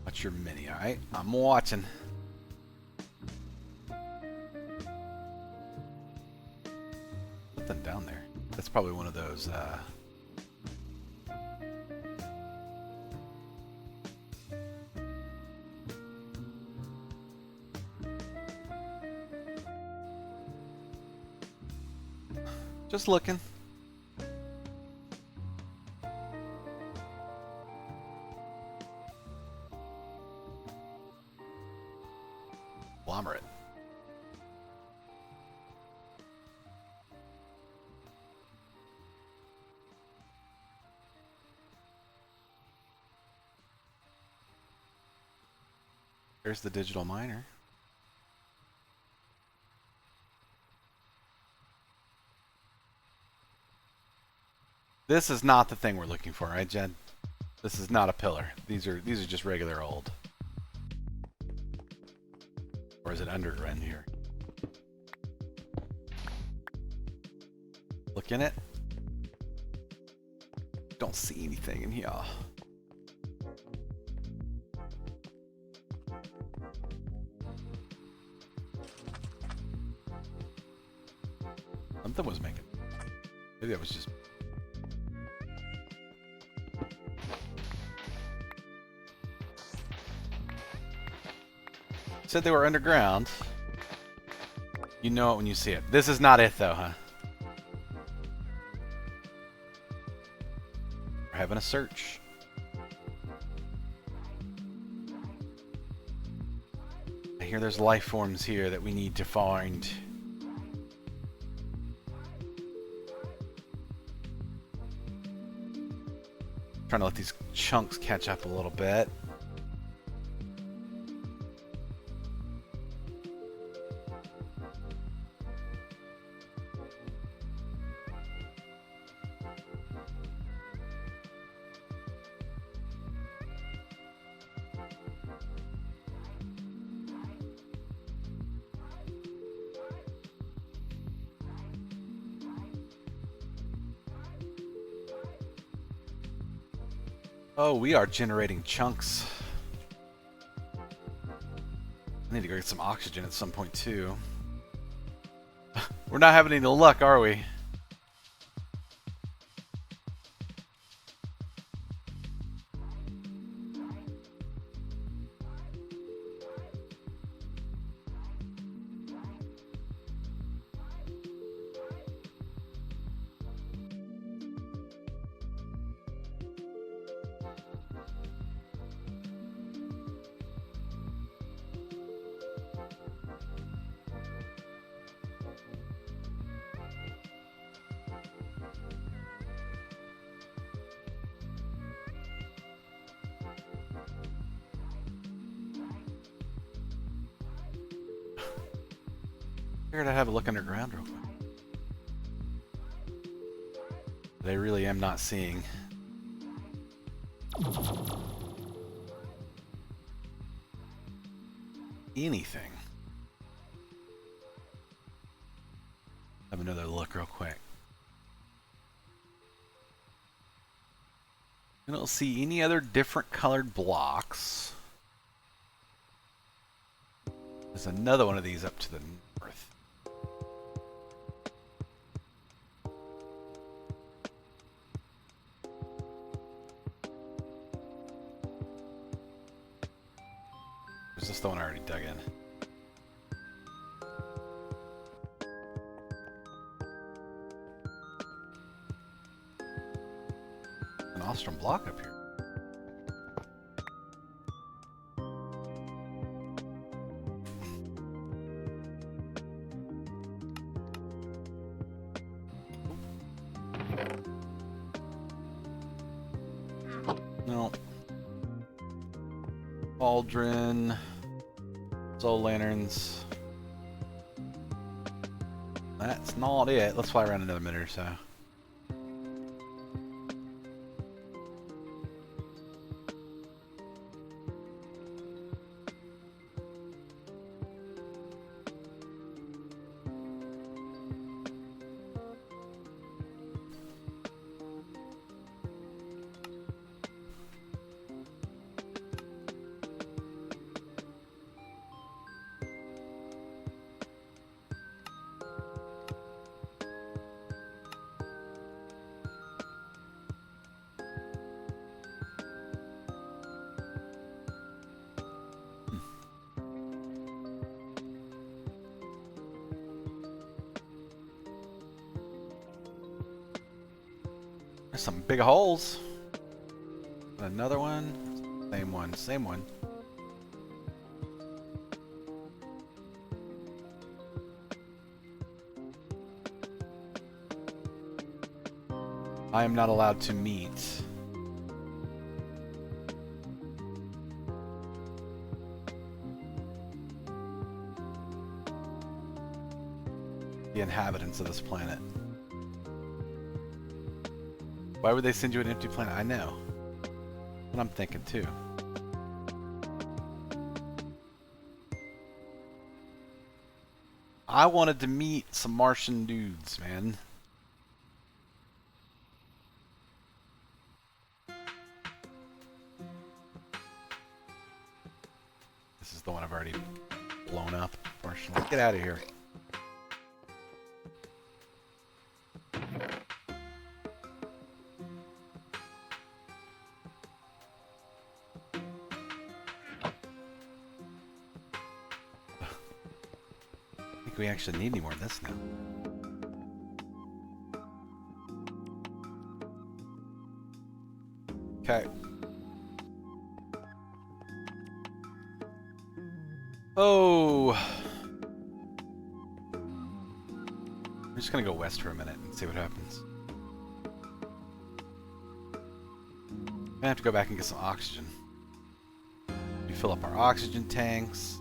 Watch your mini, alright? I'm watching. Something down there. That's probably one of those, just looking. There's the digital miner. This is not the thing we're looking for, right, Jen? This is not a pillar. These are just regular old. Or is it underground here? Look in it. Don't see anything in here. Something was making. Maybe that was just. Said they were underground. You know it when you see it. This is not it though, huh? We're having a search. I hear there's life forms here that we need to find. Trying to let these chunks catch up a little bit. Oh, we are generating chunks. I need to go get some oxygen at some point too. We're not having any luck, are we? Figured I'd have a look underground real quick. But I really am not seeing anything. Have another look real quick. I don't see any other different colored blocks. There's another one of these up to the north. Is this the one I already dug in? An Ostrom block up here. No. Cauldron. Soul lanterns. That's not it. Let's fly around another minute or so. There's some big holes. Another one. Same one. Same one. I am not allowed to meet. the inhabitants of this planet. Why would they send you an empty planet? I know. What I'm thinking too. I wanted to meet some Martian dudes, man. This is the one I've already blown up, unfortunately. Get out of here. I think we actually need any more of this now. Okay. Oh. I'm just gonna go west for a minute and see what happens. I'm gonna have to go back and get some oxygen. We fill up our oxygen tanks.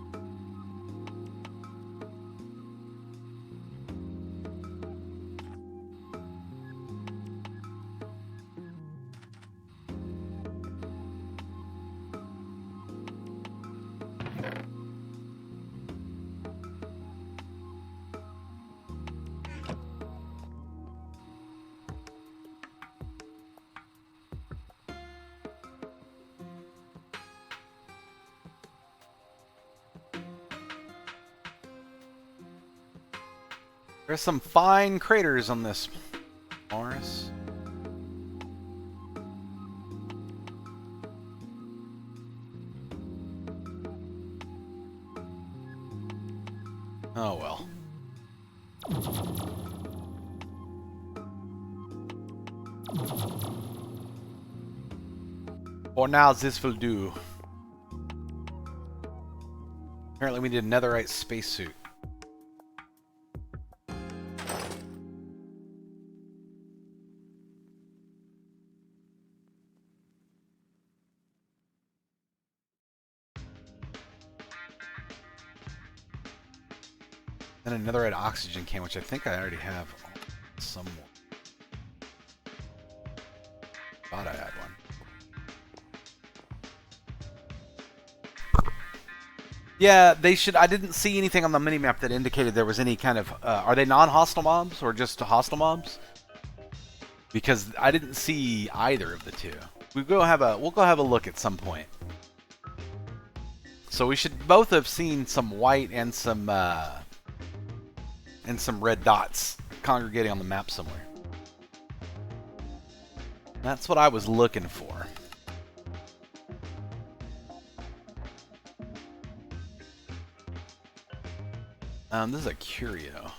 There's some fine craters on this Mars. Oh well. For now, this will do. Apparently we need a netherite spacesuit. And another red oxygen can, which I think I already have somewhere. Thought I had one. Yeah, they should. I didn't see anything on the minimap that indicated there was any kind of. Are they non-hostile mobs or just hostile mobs? Because I didn't see either of the two. We'll go have a look at some point. So we should both have seen some white and some red dots congregating on the map somewhere. That's what I was looking for. This is a curio.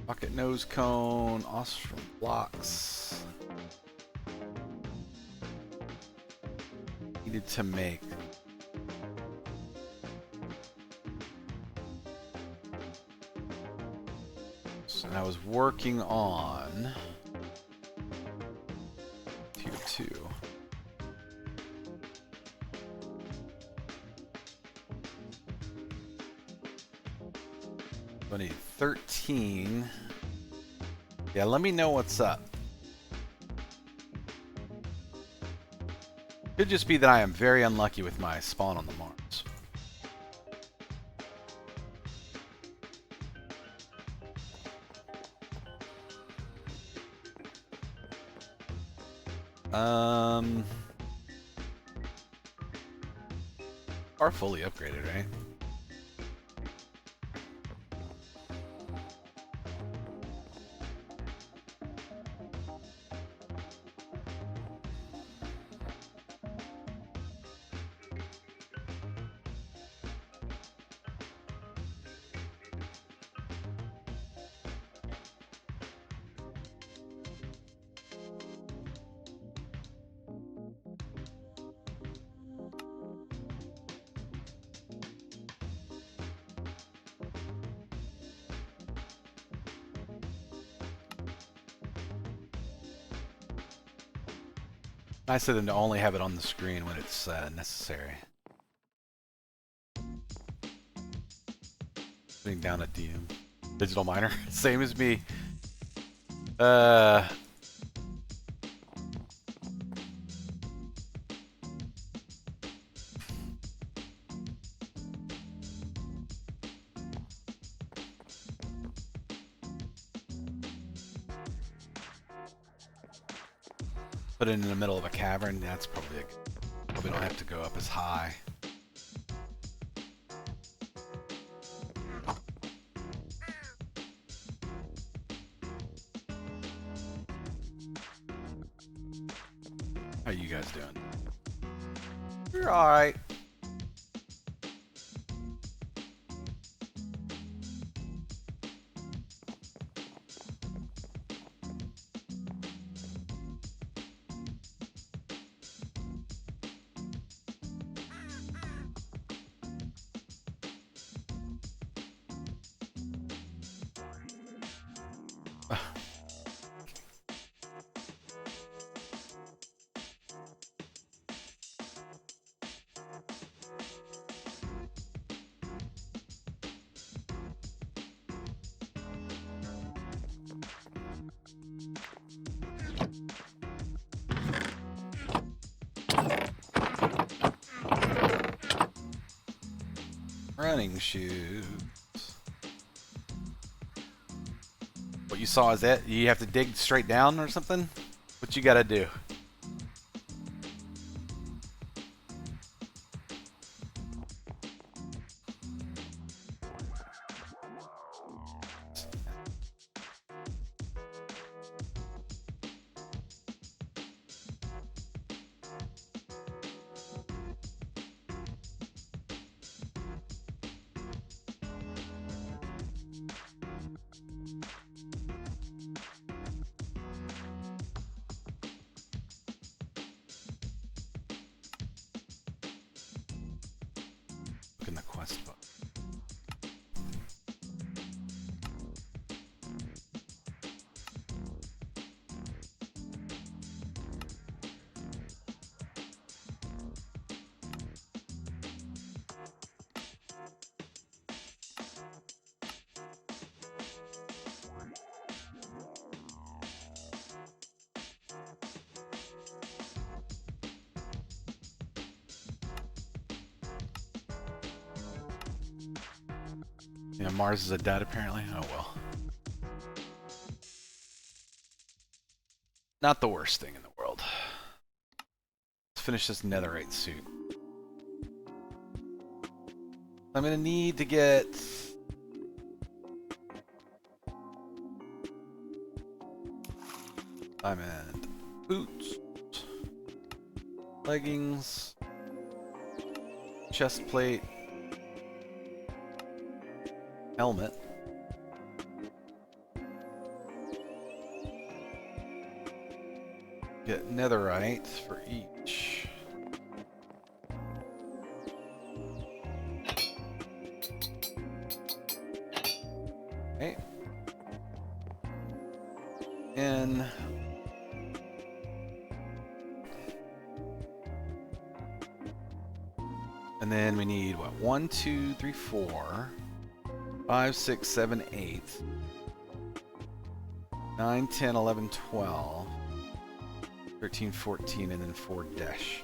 Pocket nose cone, ostrom blocks. Needed to make. So I was working on tier 2. I need 13. Yeah, let me know what's up. Could just be that I am very unlucky with my spawn on the Mars. Are fully upgraded, right? Nice of them to only have it on the screen when it's necessary. Putting down a digital miner, same as me. Put it in the middle of a cavern. That's probably probably don't have to go up as high. How you guys doing? You're all right. Running shoes. What you saw is that you have to dig straight down or something? What you gotta do? Look in the quest book. Yeah, Mars is a dud apparently. Oh well. Not the worst thing in the world. Let's finish this netherite suit. I'm gonna need to get diamond boots, leggings, chest plate, helmet. Get netherite for each. Okay. And then we need what? 1, 2, 3, 4, 5, 6, 7, 8, 9, 10, 11, 12, 13, 14, and then 4 dash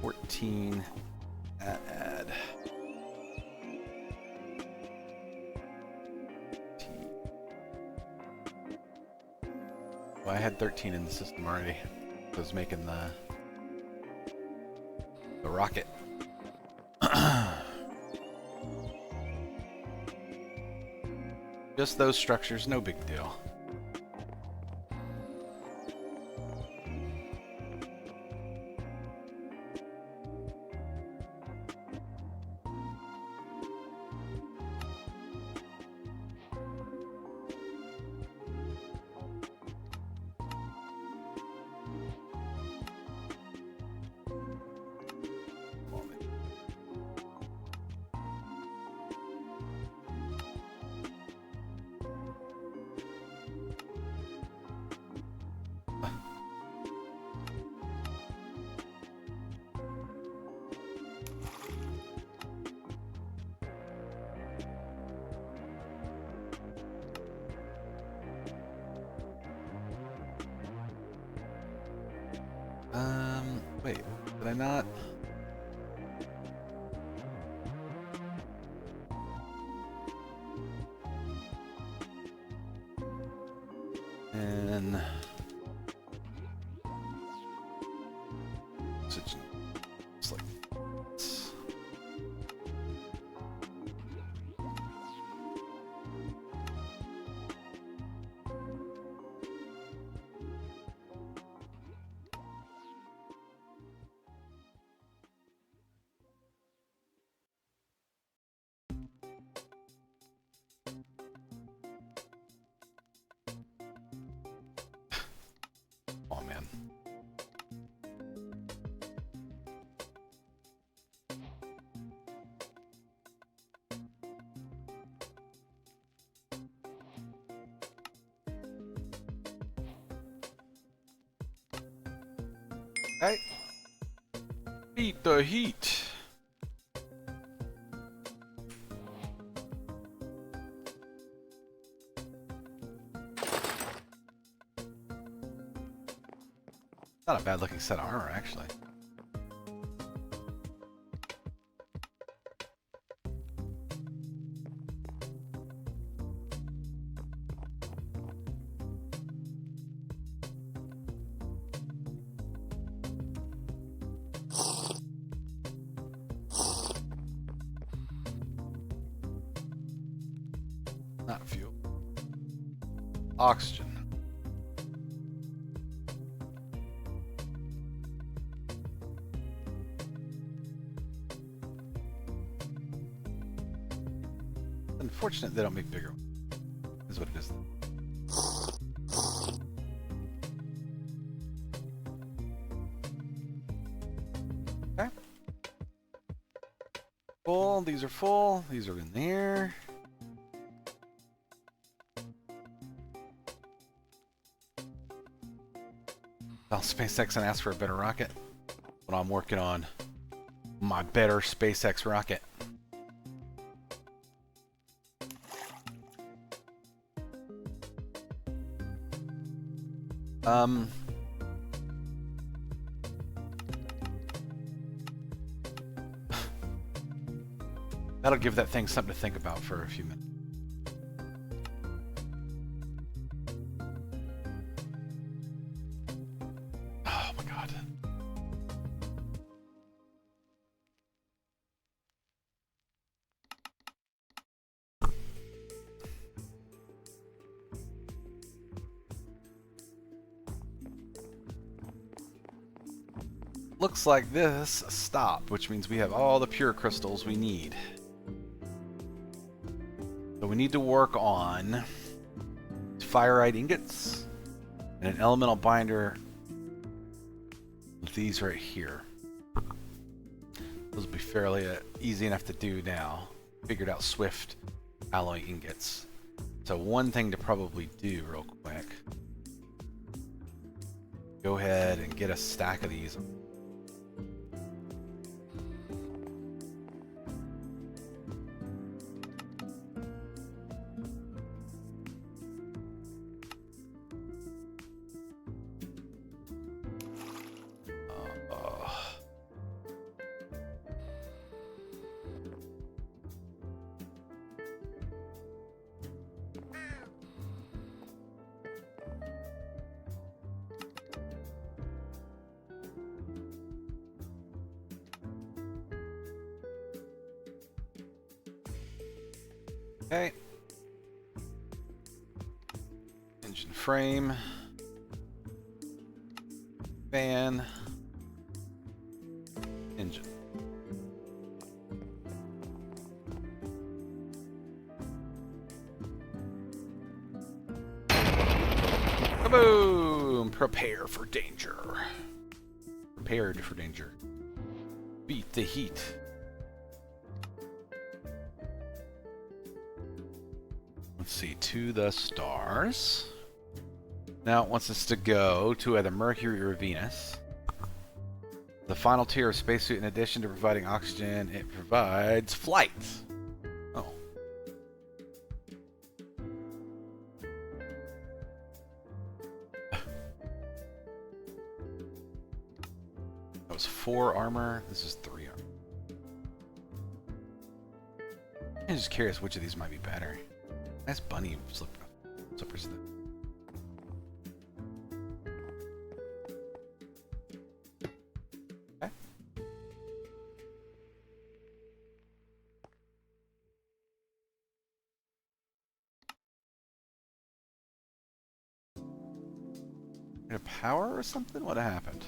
14 add. Well, I had 13 in the system already. I was making the rocket. Just those structures, no big deal. Wait, did I not? And it's like this. Oh man. Hey. Beat the heat. Not a bad looking set of armor, actually. Not fuel. Oxygen. Unfortunate they don't make bigger ones. Is what it is. Okay. Full. These are full. These are in there. Well, SpaceX and ask for a better rocket. But I'm working on my better SpaceX rocket. That'll give that thing something to think about for a few minutes. Oh my god. Looks like this stopped, which means we have all the pure crystals we need. So we need to work on fire-eyed ingots and an elemental binder with these right here. Those will be fairly easy enough to do now. Figured out swift alloy ingots. So one thing to probably do real quick. Go ahead and get a stack of these. Okay. Engine frame. Fan. Engine. Kaboom! Prepare for danger. Prepared for danger. Beat the heat. Let's see, to the stars. Now it wants us to go to either Mercury or Venus. The final tier of spacesuit, in addition to providing oxygen, it provides flight. Oh. That was 4 armor. This is 3 armor. I'm just curious which of these might be better. Nice bunny slippers though. Okay. A power or something? What happened?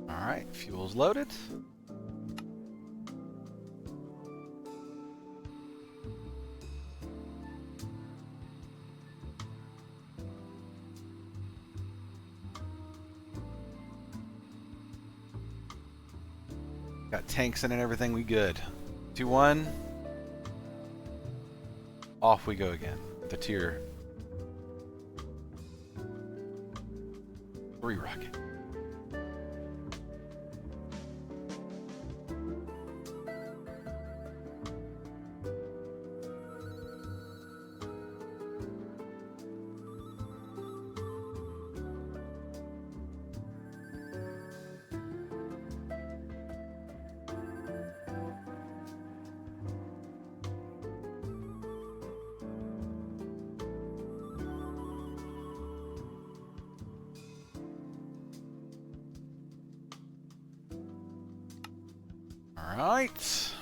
Alright, fuel's loaded. Got tanks in and everything, we good. 2-1. Off we go again. The tier 3 rocket. Alright.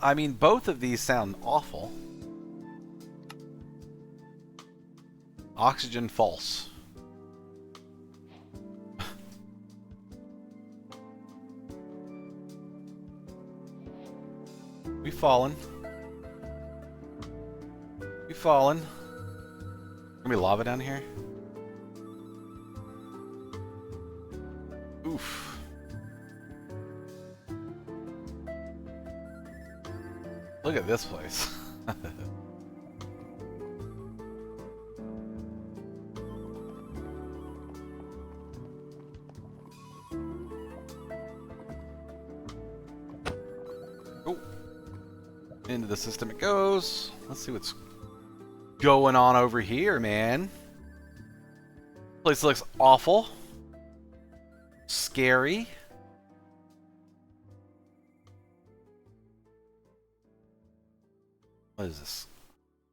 I mean, both of these sound awful. Oxygen false. We fallen. We fallen. Gonna be lava down here? Oof. Look at this place. Oh. Into the system it goes. Let's see what's going on over here, man. Place looks awful. Scary. What is this?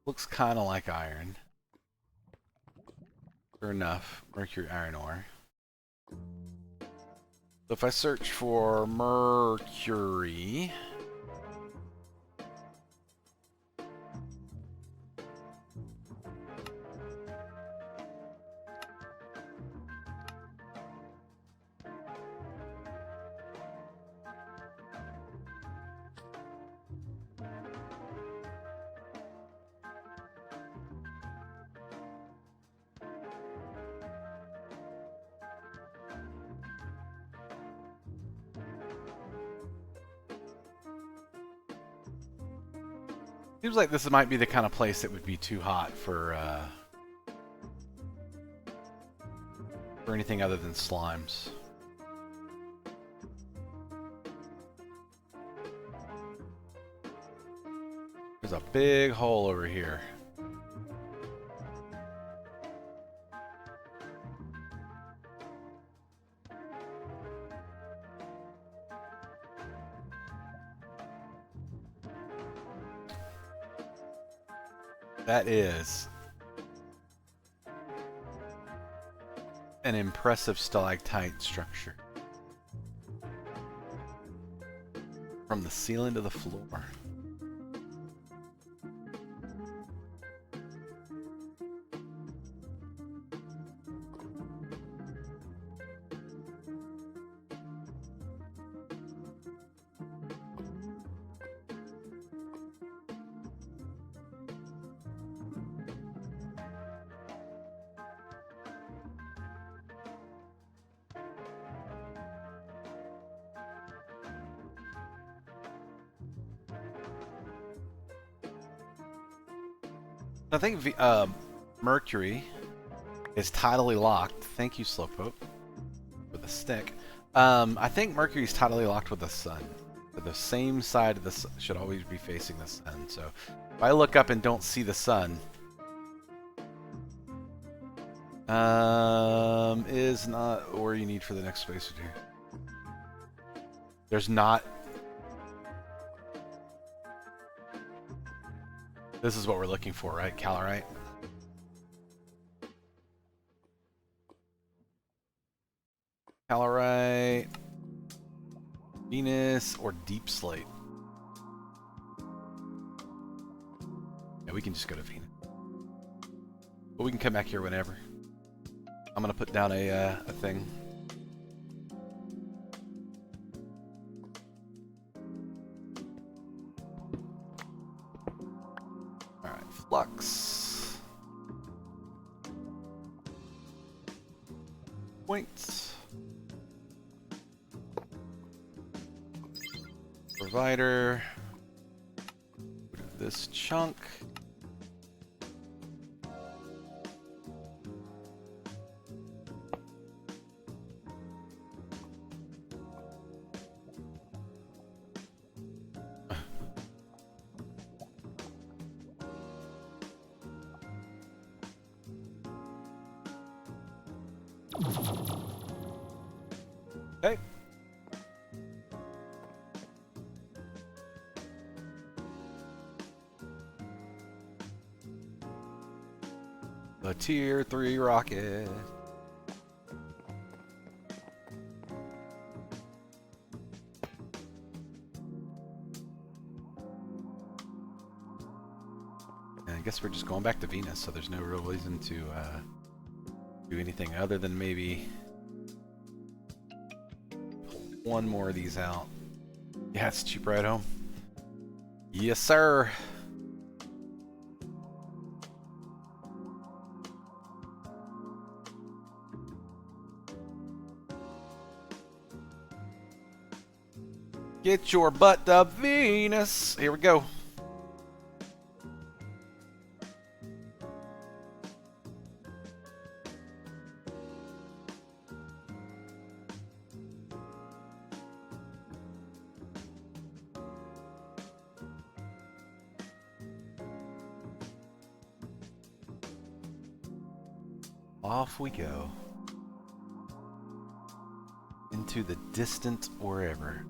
Looks kind of like iron. Sure enough, Mercury iron ore. So if I search for Mercury, seems like this might be the kind of place that would be too hot for anything other than slimes. There's a big hole over here. That is an impressive stalactite structure. From the ceiling to the floor. I think Mercury is tidally locked. Thank you, Slowpoke, for the stick. I think Mercury's tidally locked with the sun. But the same side of the sun should always be facing the sun. So if I look up and don't see the sun, is not or you need for the next space or two. There's not. This is what we're looking for, right? Calorite. Calorite, Venus, or deep slate. Yeah, we can just go to Venus. But we can come back here whenever. I'm gonna put down a thing. All right, flux. Points. Provider. This chunk. Okay. The tier 3 rocket. And I guess we're just going back to Venus, so there's no real reason to do anything other than maybe one more of these out. Yeah, it's cheap right home. Yes, sir. Get your butt to Venus. Here we go. Off we go. Into the distant wherever.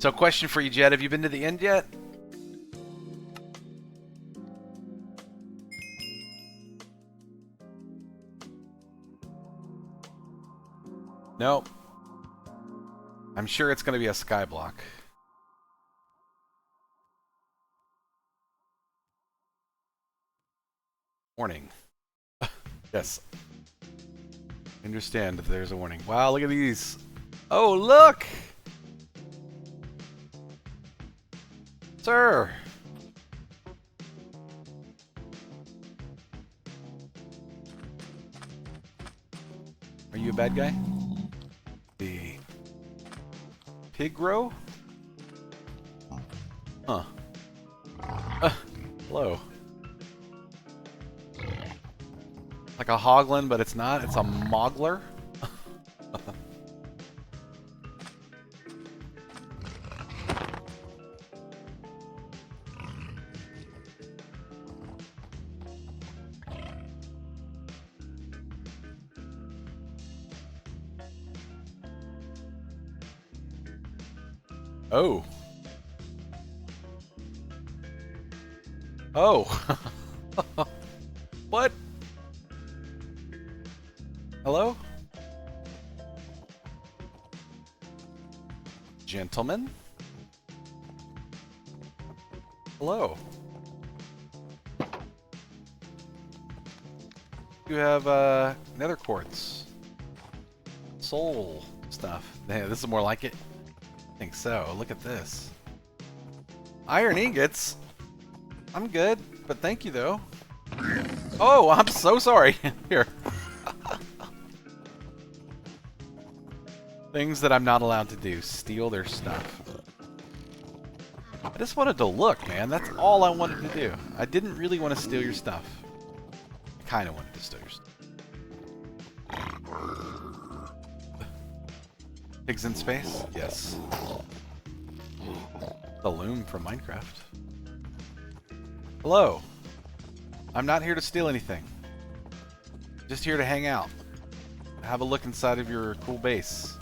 So question for you, Jed. Have you been to the end yet? Nope. I'm sure it's going to be a skyblock. Warning. Yes. Understand if there's a warning. Wow, look at these. Oh, look! Sir! Are you a bad guy? The Pigro? Huh. Hello. Like a hoglin, but it's not. It's a mogler. Oh. Oh. What? Hello? Gentlemen? Hello. You have nether quartz. Soul stuff. Yeah, this is more like it. I think so. Look at this. Iron ingots. I'm good, but thank you though. Oh, I'm so sorry. Here. Things that I'm not allowed to do. Steal their stuff. I just wanted to look, man. That's all I wanted to do. I didn't really want to steal your stuff. I kind of wanted to steal your stuff. Pigs in space? Yes. The loom from Minecraft. Hello. I'm not here to steal anything. Just here to hang out. Have a look inside of your cool base.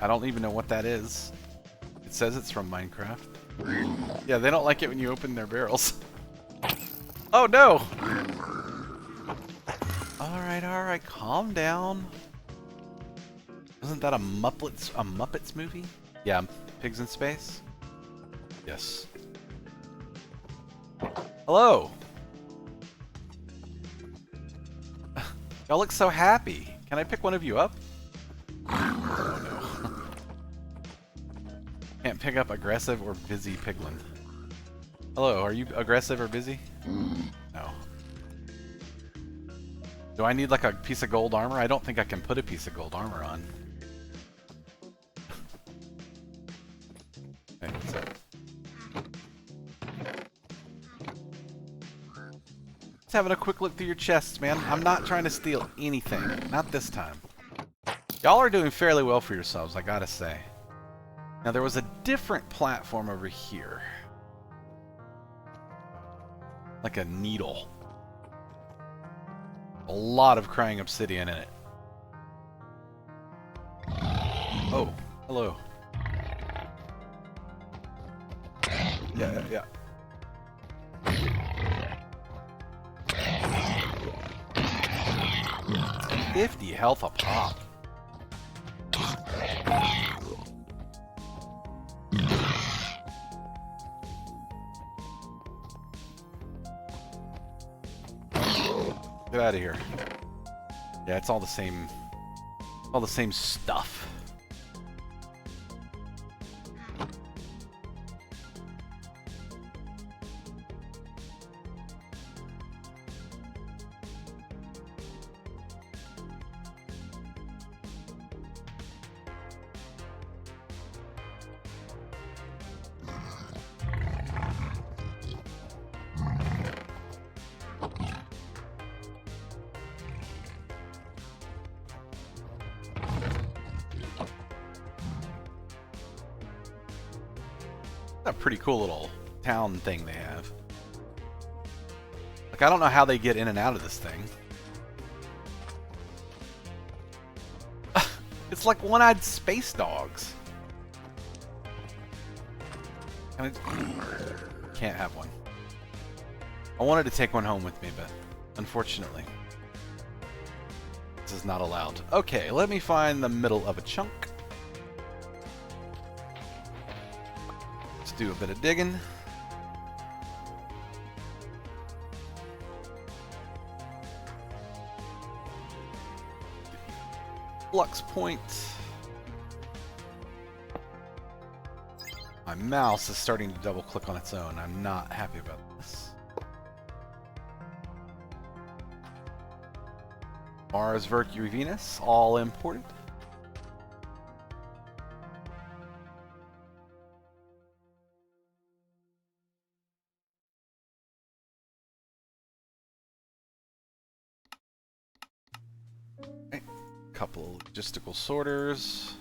I don't even know what that is. It says it's from Minecraft. Yeah, they don't like it when you open their barrels. Oh no! Alright, calm down. Wasn't that a Muppets movie? Yeah, Pigs in Space? Yes. Hello! Y'all look so happy. Can I pick one of you up? Oh no. Can't pick up aggressive or busy piglin. Hello, are you aggressive or busy? No. Do I need like a piece of gold armor? I don't think I can put a piece of gold armor on. Hey, what's up? Just having a quick look through your chests, man. I'm not trying to steal anything. Not this time. Y'all are doing fairly well for yourselves, I gotta say. Now, there was a different platform over here. Like a needle. A lot of crying obsidian in it. Oh, hello. Yeah. 50 health a pop. Get out of here. Yeah, it's all the same. All the same stuff. A pretty cool little town thing they have. Like, I don't know how they get in and out of this thing. It's like one-eyed space dogs. Can't have one. I wanted to take one home with me, but unfortunately, this is not allowed. Okay, let me find the middle of a chunk. Do a bit of digging. Flux point. My mouse is starting to double click on its own. I'm not happy about this. Mars, Mercury, Venus, all important. Couple logistical sorters.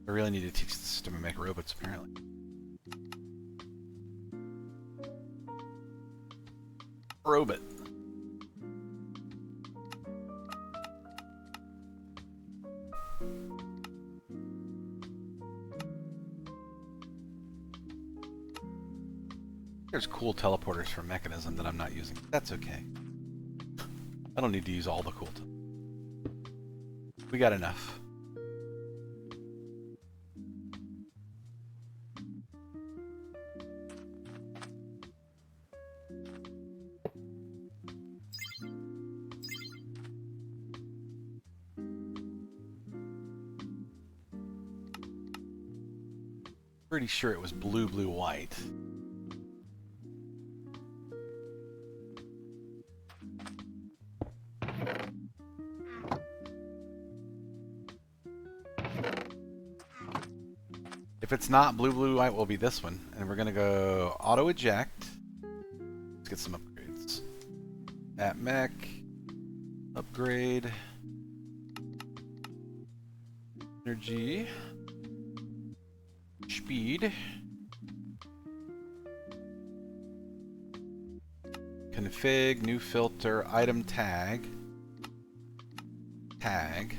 I really need to teach the system to make robots, apparently. Robot. There's cool teleporters from Mekanism that I'm not using. That's okay. I don't need to use all the cool. We got enough. Pretty sure it was blue, blue, white. If it's not blue, blue, white, will be this one. And we're going to go auto eject. Let's get some upgrades. At mech. Upgrade. Energy. Speed. Config, new filter, item tag. Tag.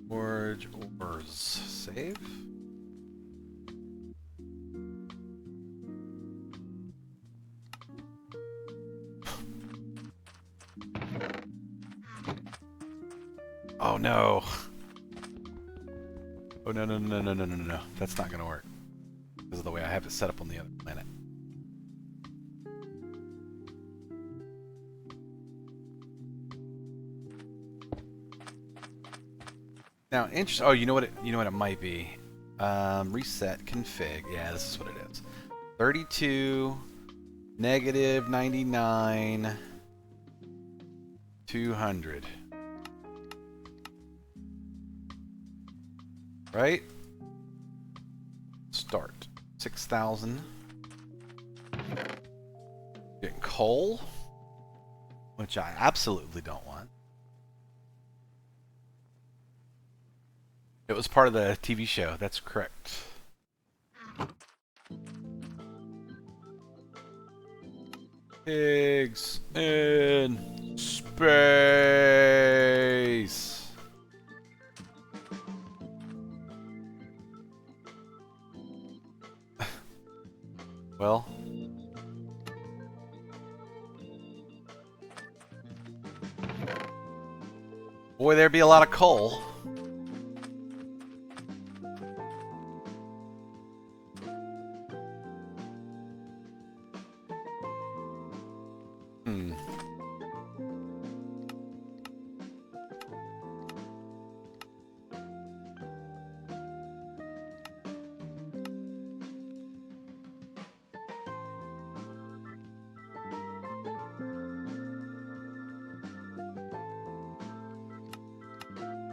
Forge ores. Save. Oh no. Oh no, no, no, no, no, no, no. That's not gonna work. Because of the way I have it set up on the other planet. Now, oh, you know what it might be. Reset config. Yeah, this is what it is. 32 negative 99 200. Right? Start. 6,000. Getting coal, which I absolutely don't want. It was part of the TV show, that's correct. Pigs in space. Well, boy, there'd be a lot of coal.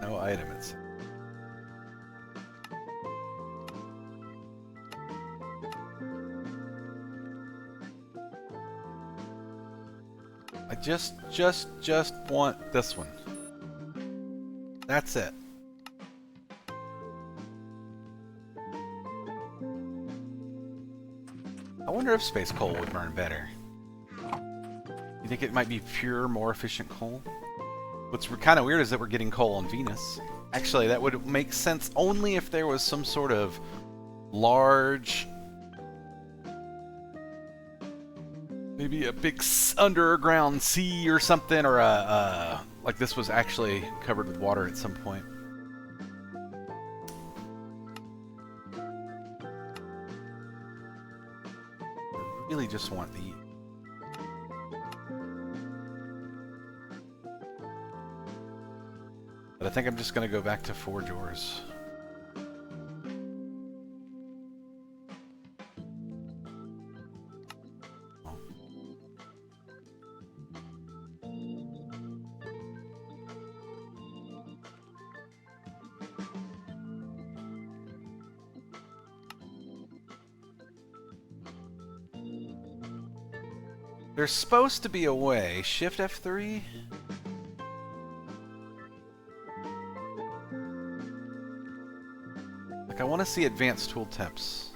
No item, it's. I just want this one. That's it. I wonder if space coal would burn better. You think it might be pure, more efficient coal? What's kind of weird is that we're getting coal on Venus. Actually, that would make sense only if there was some sort of large, maybe a big underground sea or something, or like this was actually covered with water at some point. I really just want the. But I think I'm just going to go back to forge ores. There's supposed to be a way. Shift F3? Like, I want to see advanced tool temps.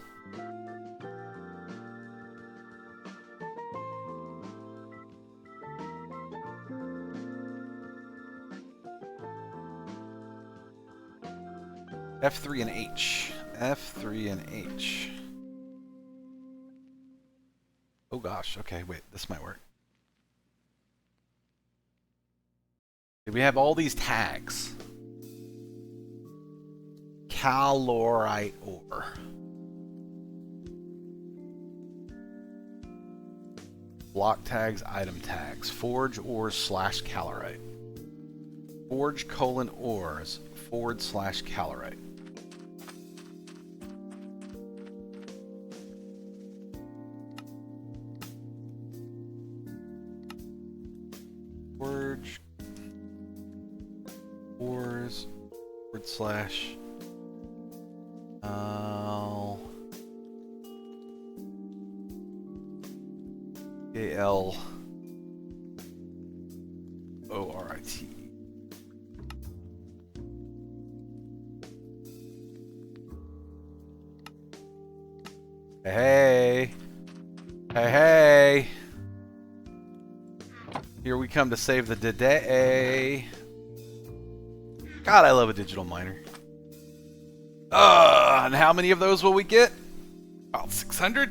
F3 and H. F3 and H. Oh gosh, okay, wait, this might work. We have all these tags. Calorite ore. Block tags, item tags. Forge ores / calorite. Forge : ores / calorite. Forge. Ores. /. ALORIT. Hey. Hey, hey. Here we come to save the day. God, I love a digital miner. And how many of those will we get? About 600?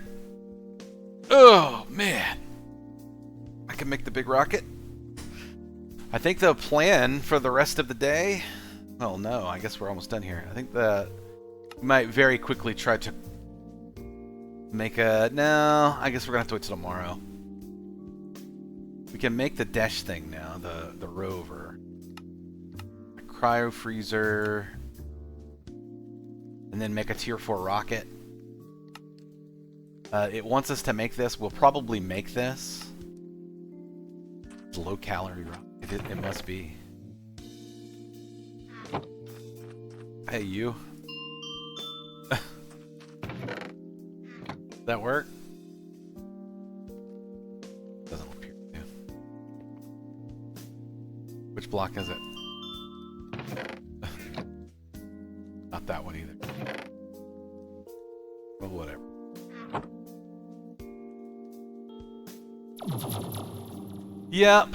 Oh, man. I can make the big rocket. I think the plan for the rest of the day... Well, no, I guess we're almost done here. I think that we might very quickly try to make a... No, I guess we're going to have to wait till tomorrow. We can make the Dash thing now, the rover. A cryo freezer... And then make a tier 4 rocket. It wants us to make this. We'll probably make this. It's low calorie rocket. It must be. Hey, you. That work? Doesn't appear to. Which block is it? Not that one either. Well, whatever. Yep.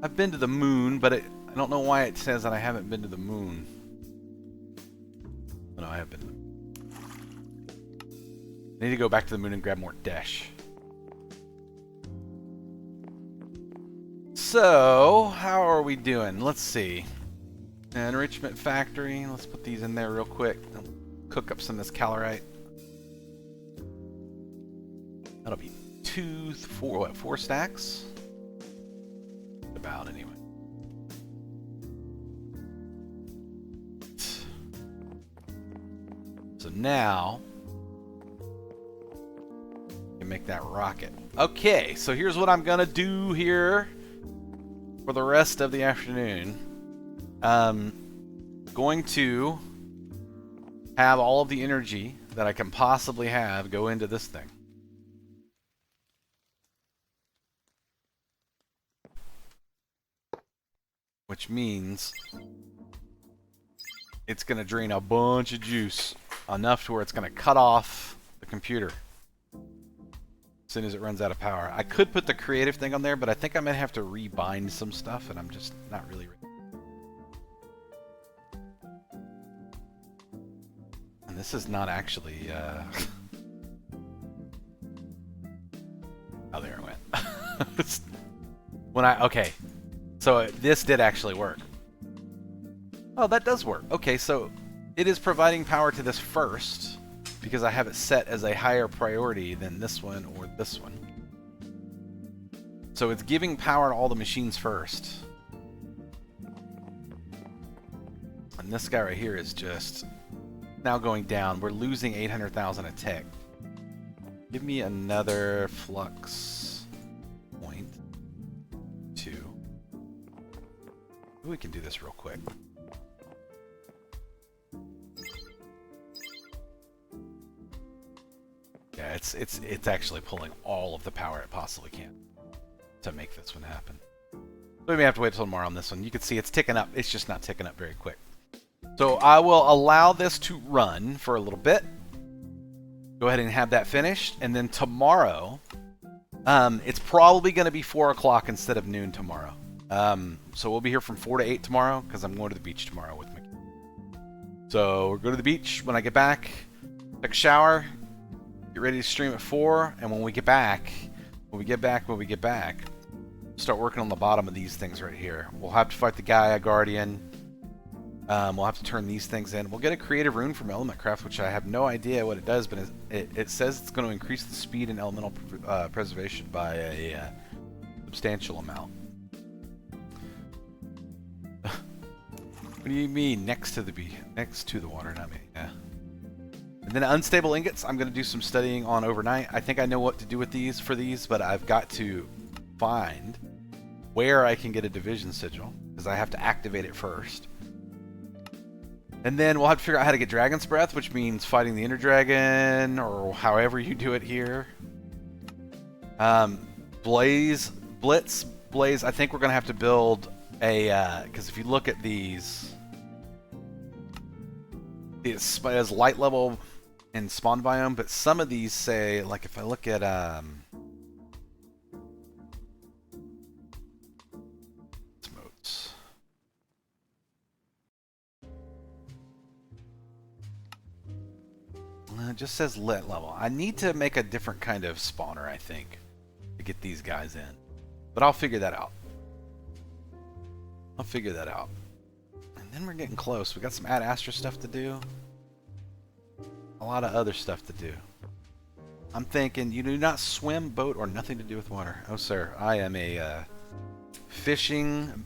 I've been to the moon, but I don't know why it says that I haven't been to the moon. Oh, no, I have been to the moon. I need to go back to the moon and grab more Dash. So, how are we doing? Let's see. Enrichment factory. Let's put these in there real quick. Cook up some of this calorite. That'll be 4 stacks? About anyway. So now you can make that rocket. Okay, so here's what I'm gonna do here for the rest of the afternoon. Going to have all of the energy that I can possibly have go into this thing. Which means it's going to drain a bunch of juice, enough to where it's going to cut off the computer as soon as it runs out of power. I could put the creative thing on there, but I think I might have to rebind some stuff, and I'm just not really ready. And this is not actually... Oh, there it went. Okay. So this did actually work. Oh, that does work. Okay, so it is providing power to this first because I have it set as a higher priority than this one or this one. So it's giving power to all the machines first. And this guy right here is just now going down. We're losing 800,000 a tick. Give me another flux point. 2. We can do this real quick. Yeah, it's actually pulling all of the power it possibly can to make this one happen. So we may have to wait till tomorrow on this one. You can see it's ticking up. It's just not ticking up very quick. So I will allow this to run for a little bit. Go ahead and have that finished, and then tomorrow, it's probably going to be 4 o'clock instead of noon tomorrow. So we'll be here from 4 to 8 tomorrow because I'm going to the beach tomorrow with Mekanism. So we'll go to the beach when I get back, take a shower, get ready to stream at 4, and when we get back, start working on the bottom of these things right here. We'll have to fight the Gaia Guardian. We'll have to turn these things in. We'll get a creative rune from Elementcraft, which I have no idea what it does, but it says it's going to increase the speed and elemental preservation by a substantial amount. What do you mean next to the water? Not me. Yeah. And then unstable ingots. I'm going to do some studying on overnight. I think I know what to do with these but I've got to find where I can get a division sigil, because I have to activate it first. And then we'll have to figure out how to get Dragon's Breath, which means fighting the Inner Dragon, or however you do it here. Blaze, I think we're going to have to build a, because if you look at these, it has light level and spawn biome, but some of these say, like if I look at, it just says lit level. I need to make a different kind of spawner, I think, to get these guys in. But I'll figure that out. And then we're getting close. We got some Ad Astra stuff to do. A lot of other stuff to do. I'm thinking, you do not swim, boat, or nothing to do with water. Oh, sir. I am a fishing,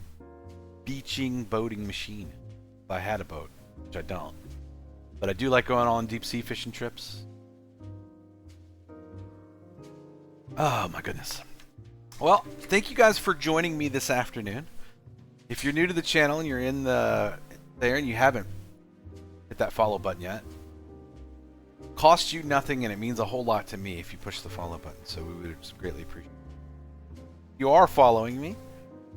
beaching, boating machine. If I had a boat, which I don't. But I do like going on deep sea fishing trips. Oh my goodness. Well, thank you guys for joining me this afternoon. If you're new to the channel and you're in there and you haven't hit that follow button yet, costs you nothing and it means a whole lot to me if you push the follow button. So we would greatly appreciate it. If you are following me,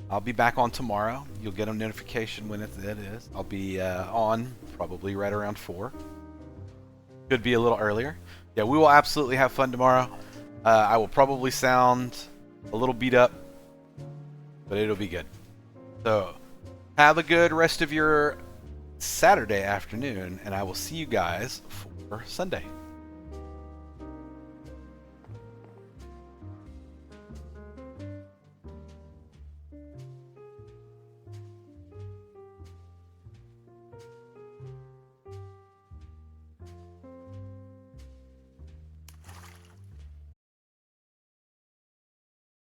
I'll be back on tomorrow. You'll get a notification when it is. I'll be on probably right around 4. Could be a little earlier. Yeah, we will absolutely have fun tomorrow. I will probably sound a little beat up, but it'll be good. So, have a good rest of your Saturday afternoon, and I will see you guys for Sunday.